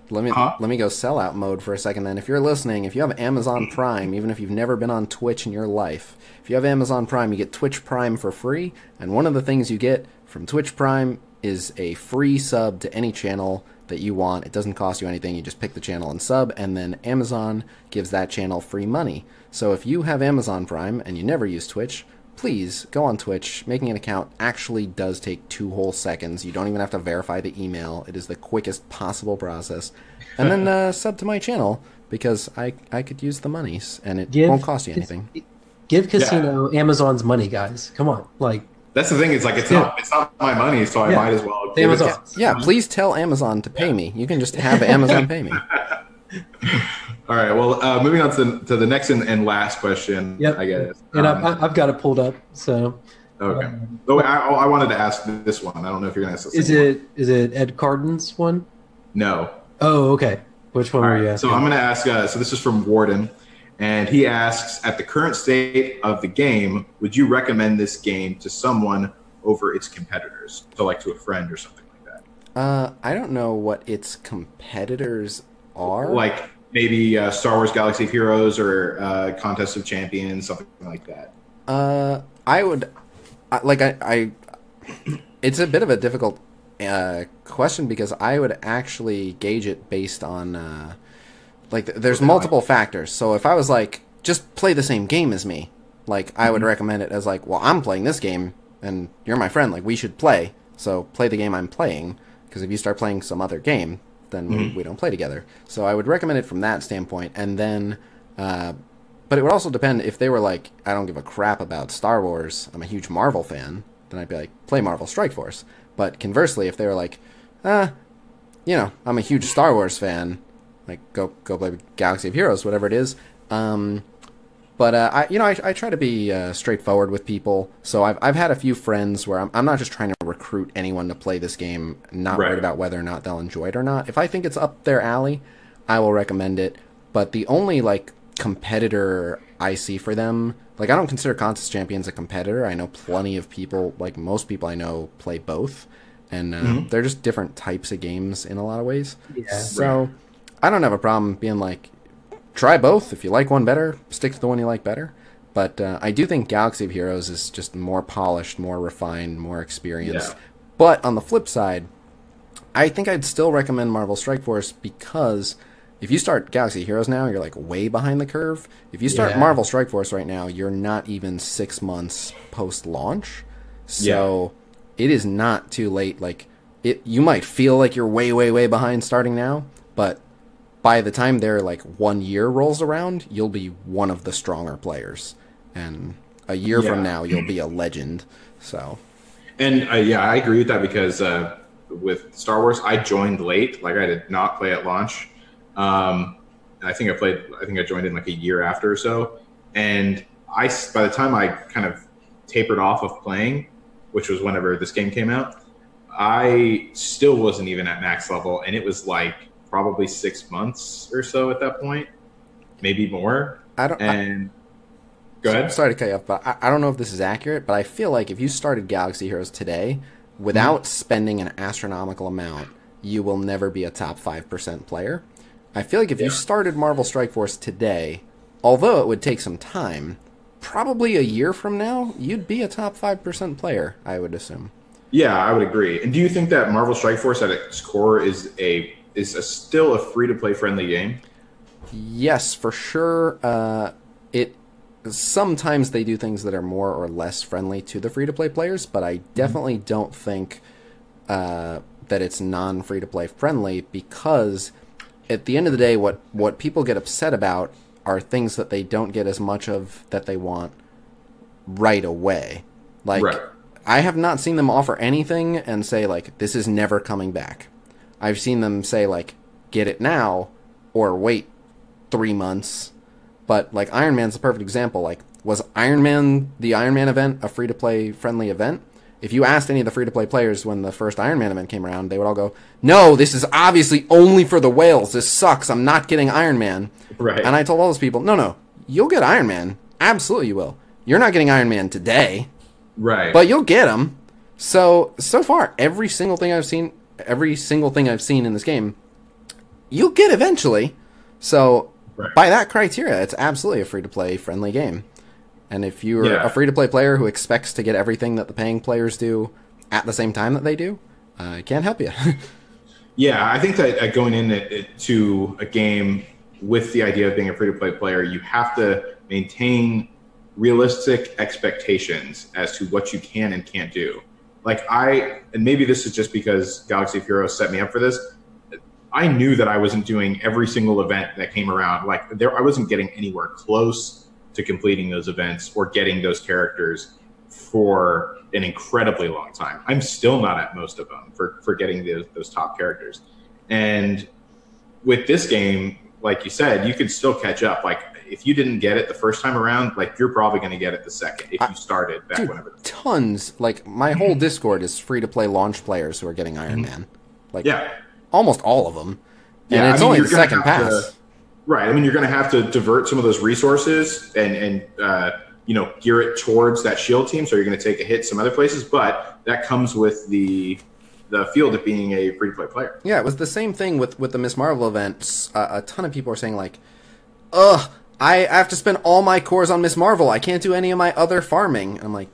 Let me go sellout mode for a second then. If you're listening, if you have Amazon Prime, even if you've never been on Twitch in your life, if you have Amazon Prime, you get Twitch Prime for free, and one of the things you get from Twitch Prime is a free sub to any channel that you want. It doesn't cost you anything. You just pick the channel and sub, and then Amazon gives that channel free money. So if you have Amazon Prime and you never use Twitch, please go on Twitch. Making an account actually does take 2 whole seconds. You don't even have to verify the email. It is the quickest possible process. And then sub to my channel, because I could use the monies, and it won't cost you anything. Give Khasino Amazon's money, guys. Come on, like. That's the thing. It's like it's not my money, so I might as well. Give Amazon. Yeah, please tell Amazon to pay me. You can just have Amazon pay me. All right. Well, moving on to the next and last question. Yep. I guess. And I've got it pulled up. So. Okay. I wanted to ask this one. I don't know if you're going to ask this. Is it Ed Carden's one? No. Oh, okay. Which one were you asking? So I'm going to ask. So this is from Warden, and he asks: at the current state of the game, would you recommend this game to someone over its competitors? So, like to a friend or something like that. I don't know what its competitors are. Like maybe Star Wars Galaxy of Heroes or Contest of Champions, something like that. I would it's a bit of a difficult question, because I would actually gauge it based on there's multiple factors. So if I was like, just play the same game as me, like I would recommend it as like, well, I'm playing this game and you're my friend, like we should play, so play the game I'm playing, because if you start playing some other game, then we don't play together. So I would recommend it from that standpoint. And then but it would also depend if they were like, I don't give a crap about Star Wars, I'm a huge Marvel fan, then I'd be like, play Marvel Strike Force. But conversely, if they were like, I'm a huge Star Wars fan, like go play Galaxy of Heroes, whatever it is. But I try to be straightforward with people. So I've had a few friends where I'm not just trying to recruit anyone to play this game, not worried about whether or not they'll enjoy it or not. If I think it's up their alley, I will recommend it. But the only competitor I see for them, I don't consider Contest Champions a competitor. I know plenty of people, like most people I know, play both, and they're just different types of games in a lot of ways. Yeah. So I don't have a problem being like, try both. If you like one better, stick to the one you like better. But I do think Galaxy of Heroes is just more polished, more refined, more experienced. Yeah. But on the flip side, I think I'd still recommend Marvel Strike Force, because if you start Galaxy of Heroes now, you're way behind the curve. If you start Marvel Strike Force right now, you're not even 6 months post-launch. So it is not too late. You might feel like you're way, way, way behind starting now, but by the time their 1 year rolls around, you'll be one of the stronger players, and a year from now you'll be a legend. So, and I agree with that, because with Star Wars, I joined late. I did not play at launch. I think I joined in a year after or so, and by the time I kind of tapered off of playing, which was whenever this game came out, I still wasn't even at max level, and it was probably 6 months or so at that point, maybe more. Go ahead. Sorry to cut you off, but I don't know if this is accurate, but I feel like if you started Galaxy Heroes today, without spending an astronomical amount, you will never be a top 5% player. I feel like if you started Marvel Strike Force today, although it would take some time, probably a year from now, you'd be a top 5% player, I would assume. Yeah, I would agree. And do you think that Marvel Strike Force at its core is still a free-to-play friendly game? Yes, for sure. Sometimes they do things that are more or less friendly to the free-to-play players, but I definitely don't think that it's non-free-to-play friendly, because at the end of the day, what people get upset about are things that they don't get as much of that they want right away. I have not seen them offer anything and say, this is never coming back. I've seen them say, get it now, or wait 3 months. But, Iron Man's a perfect example. Was the Iron Man event a free-to-play friendly event? If you asked any of the free-to-play players when the first Iron Man event came around, they would all go, no, this is obviously only for the whales. This sucks. I'm not getting Iron Man. Right. And I told all those people, no, you'll get Iron Man. Absolutely you will. You're not getting Iron Man today. Right. But you'll get him. So far, every single thing I've seen in this game, you'll get eventually. So by that criteria, it's absolutely a free-to-play friendly game. And if you're a free-to-play player who expects to get everything that the paying players do at the same time that they do, I can't help you. Yeah, I think that going into a game with the idea of being a free-to-play player, you have to maintain realistic expectations as to what you can and can't do. Like and maybe this is just because Galaxy of Heroes set me up for this, I knew that I wasn't doing every single event that came around. Like I wasn't getting anywhere close to completing those events or getting those characters for an incredibly long time. I'm still not at most of them for getting those top characters. And with this game, like you said, you could still catch up. Like if you didn't get it the first time around, like you're probably going to get it the second if you started back whenever. Tons. Like my whole Discord is free to play launch players who are getting Iron Man. Like almost all of them. And it's only the second pass. Right. I mean, you're going to have to divert some of those resources and gear it towards that shield team. So you're going to take a hit some other places, but that comes with the field of being a free-to-play player. Yeah, it was the same thing with the Miss Marvel events. A ton of people are saying like, ugh, I have to spend all my cores on Miss Marvel. I can't do any of my other farming. I'm like,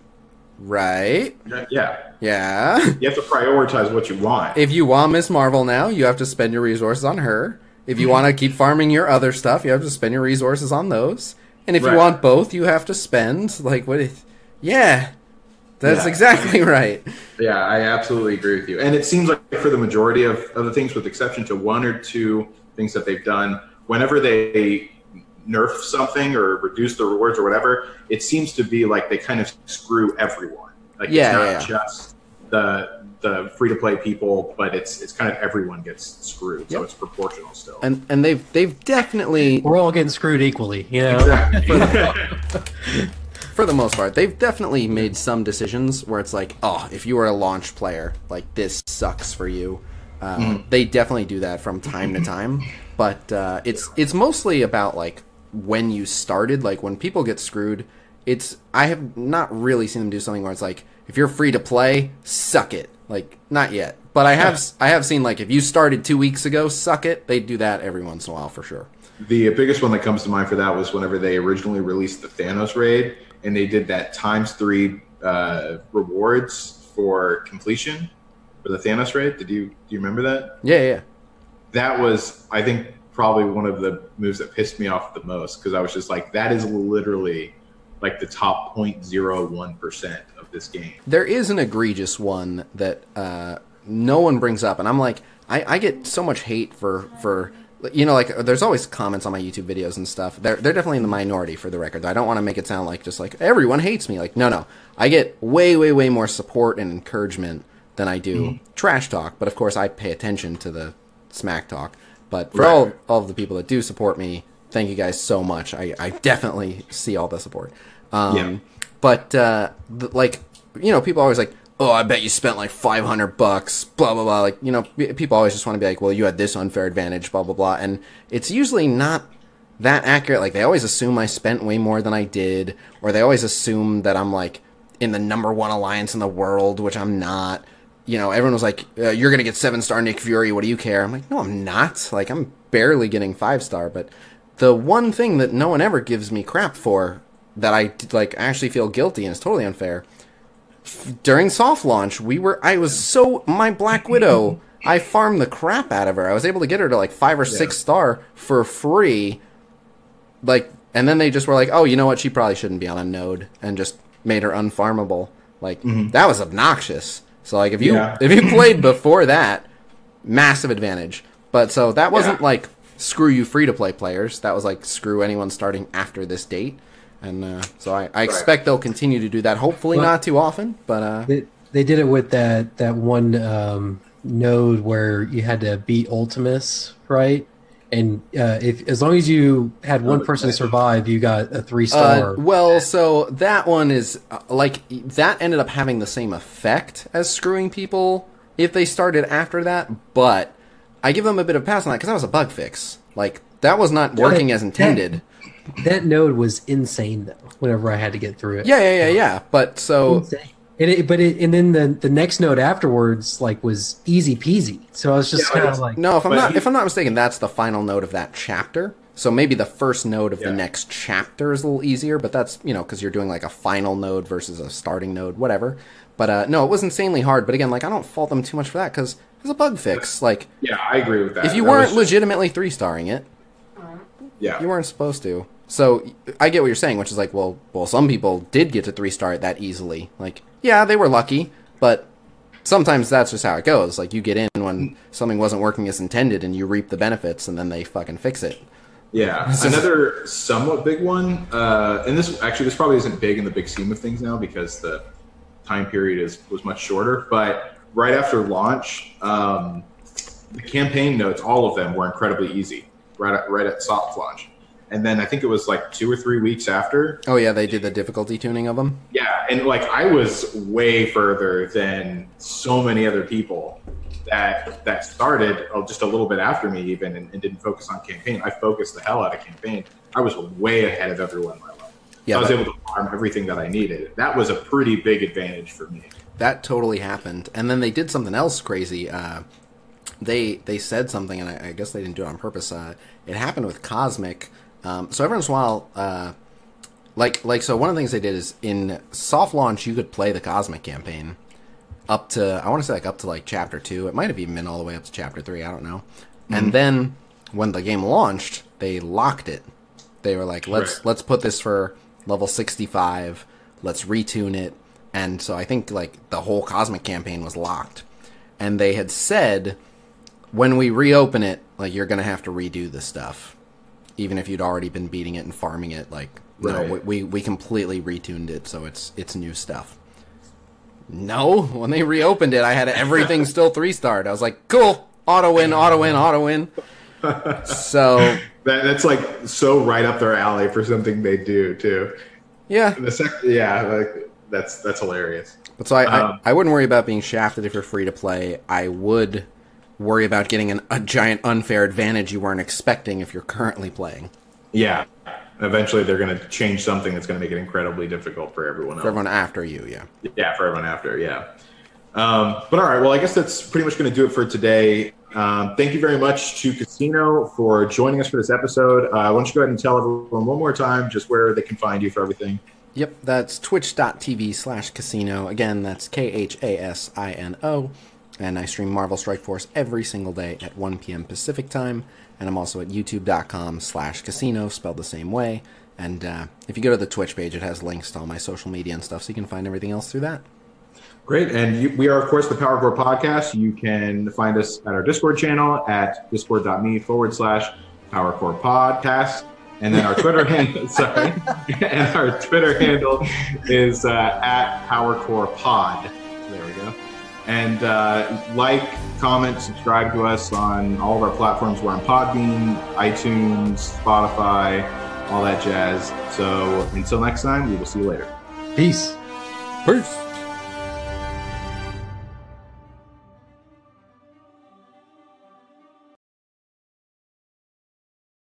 right? Yeah. Yeah. You have to prioritize what you want. If you want Miss Marvel now, you have to spend your resources on her. If you want to keep farming your other stuff, you have to spend your resources on those. And if you want both, you have to spend, like, that's exactly right. Yeah, I absolutely agree with you. And it seems like for the majority of the things, with exception to one or two things that they've done, whenever they nerf something or reduce the rewards or whatever, it seems to be like they kind of screw everyone. Like it's not just the free-to-play people, but it's kind of everyone gets screwed, so it's proportional still. And they've definitely... We're all getting screwed equally, you know? Exactly. For the most part, they've definitely made some decisions where it's like, oh, if you are a launch player, like, this sucks for you. They definitely do that from time to time, but it's mostly about, like, when you started. Like, when people get screwed, I have not really seen them do something where it's like, if you're free to play, suck it. Like, not yet. But I have seen, like, if you started 2 weeks ago, suck it. They do that every once in a while for sure. The biggest one that comes to mind for that was whenever they originally released the Thanos raid, and they did that ×3 rewards for completion for the Thanos raid. Do you remember that? Yeah. That was, I think, probably one of the moves that pissed me off the most, because I was just like, that is literally like the top 0.01% of this game. There is an egregious one that no one brings up, and I'm like, I get so much hate for like, there's always comments on my YouTube videos and stuff. They're definitely in the minority, for the record. I don't want to make it sound like just like everyone hates me. Like, no. I get way, way, way more support and encouragement than I do trash talk. But of course, I pay attention to the smack talk. But for all of the people that do support me, thank you guys so much. I definitely see all the support. But people are always like, oh, I bet you spent like $500, blah, blah, blah. Like, people always just want to be like, well, you had this unfair advantage, blah, blah, blah. And it's usually not that accurate. Like, they always assume I spent way more than I did, or they always assume that I'm like in the #1 alliance in the world, which I'm not. Everyone was like, you're going to get 7-star Nick Fury. What do you care? I'm like, no, I'm not. Like, I'm barely getting 5-star. But the one thing that no one ever gives me crap for that I like actually feel guilty and is totally unfair. During soft launch, my Black Widow, I farmed the crap out of her. I was able to get her to like 5 or 6 star for free. Like, and then they just were like, oh, you know what? She probably shouldn't be on a node, and just made her unfarmable. Like, that was obnoxious. So like, if you played before that, massive advantage. But so that wasn't like screw you free to play players. That was like screw anyone starting after this date. And so I expect they'll continue to do that. Hopefully not too often, but they did it with that one node where you had to beat Ultimus, right? And as long as you had one person survive, you got a 3-star. So that one is that ended up having the same effect as screwing people if they started after that. But I give them a bit of a pass on that because that was a bug fix. Like, that was not working as intended. That node was insane, though, whenever I had to get through it. Yeah. But so... Insane. And then the next node afterwards, like, was easy peasy. So I was just kind of like... No, if I'm not mistaken, that's the final node of that chapter. So maybe the first node of the next chapter is a little easier, but that's, because you're doing like a final node versus a starting node, whatever. But no, it was insanely hard. But again, like, I don't fault them too much for that because it's a bug fix. Like, yeah, I agree with that. If you weren't legitimately 3-starring it, you weren't supposed to. So I get what you're saying, which is like, well, some people did get to 3-star it that easily. Like, yeah, they were lucky, but sometimes that's just how it goes. Like, you get in when something wasn't working as intended and you reap the benefits and then they fucking fix it. Yeah. Another somewhat big one, and this probably isn't big in the big scheme of things now because the time period was much shorter, but right after launch, the campaign notes, all of them were incredibly easy right at soft launch. And then I think it was like 2 or 3 weeks after. Oh yeah, they did the difficulty tuning of them. Yeah, and like I was way further than so many other people that started just a little bit after me even and didn't focus on campaign. I focused the hell out of campaign. I was way ahead of everyone in my level. Yeah, I was able to farm everything that I needed. That was a pretty big advantage for me. That totally happened. And then they did something else crazy. They said something, and I guess they didn't do it on purpose. It happened with Cosmic. So every once in a while, so one of the things they did is in soft launch, you could play the Cosmic campaign up to, I want to say up to chapter 2. It might have even been all the way up to chapter 3. I don't know. Mm-hmm. And then when the game launched, they locked it. They were like, let's put this for level 65. Let's retune it. And so I think the whole Cosmic campaign was locked. And they had said, when we reopen it, you're going to have to redo the stuff. Even if you'd already been beating it and farming it, no, we completely retuned it, so it's new stuff. No, when they reopened it, I had everything still 3-starred. I was like, cool, auto win. So that's so right up their alley for something they do too. Yeah, that's hilarious. But so I wouldn't worry about being shafted if you're free to play. I would worry about getting a giant unfair advantage you weren't expecting if you're currently playing. Yeah. Eventually they're going to change something that's going to make it incredibly difficult for everyone else. For everyone after you, yeah. Yeah, for everyone after, yeah. But all right, well, I guess that's pretty much going to do it for today. Thank you very much to Khasino for joining us for this episode. Why don't you go ahead and tell everyone one more time just where they can find you for everything. Yep, that's twitch.tv/Khasino. Again, that's Khasino. And I stream Marvel Strike Force every single day at 1 p.m. Pacific time. And I'm also at youtube.com/Khasino, spelled the same way. And if you go to the Twitch page, it has links to all my social media and stuff, so you can find everything else through that. Great. And we are, of course, the Power Core Podcast. You can find us at our Discord channel at discord.me/Power Core Podcast. And then our Twitter handle, and our Twitter handle is at Power Core Pod. There we go. And comment, subscribe to us on all of our platforms. We're on Podbean, iTunes, Spotify, all that jazz. So until next time, we will see you later. Peace. Peace.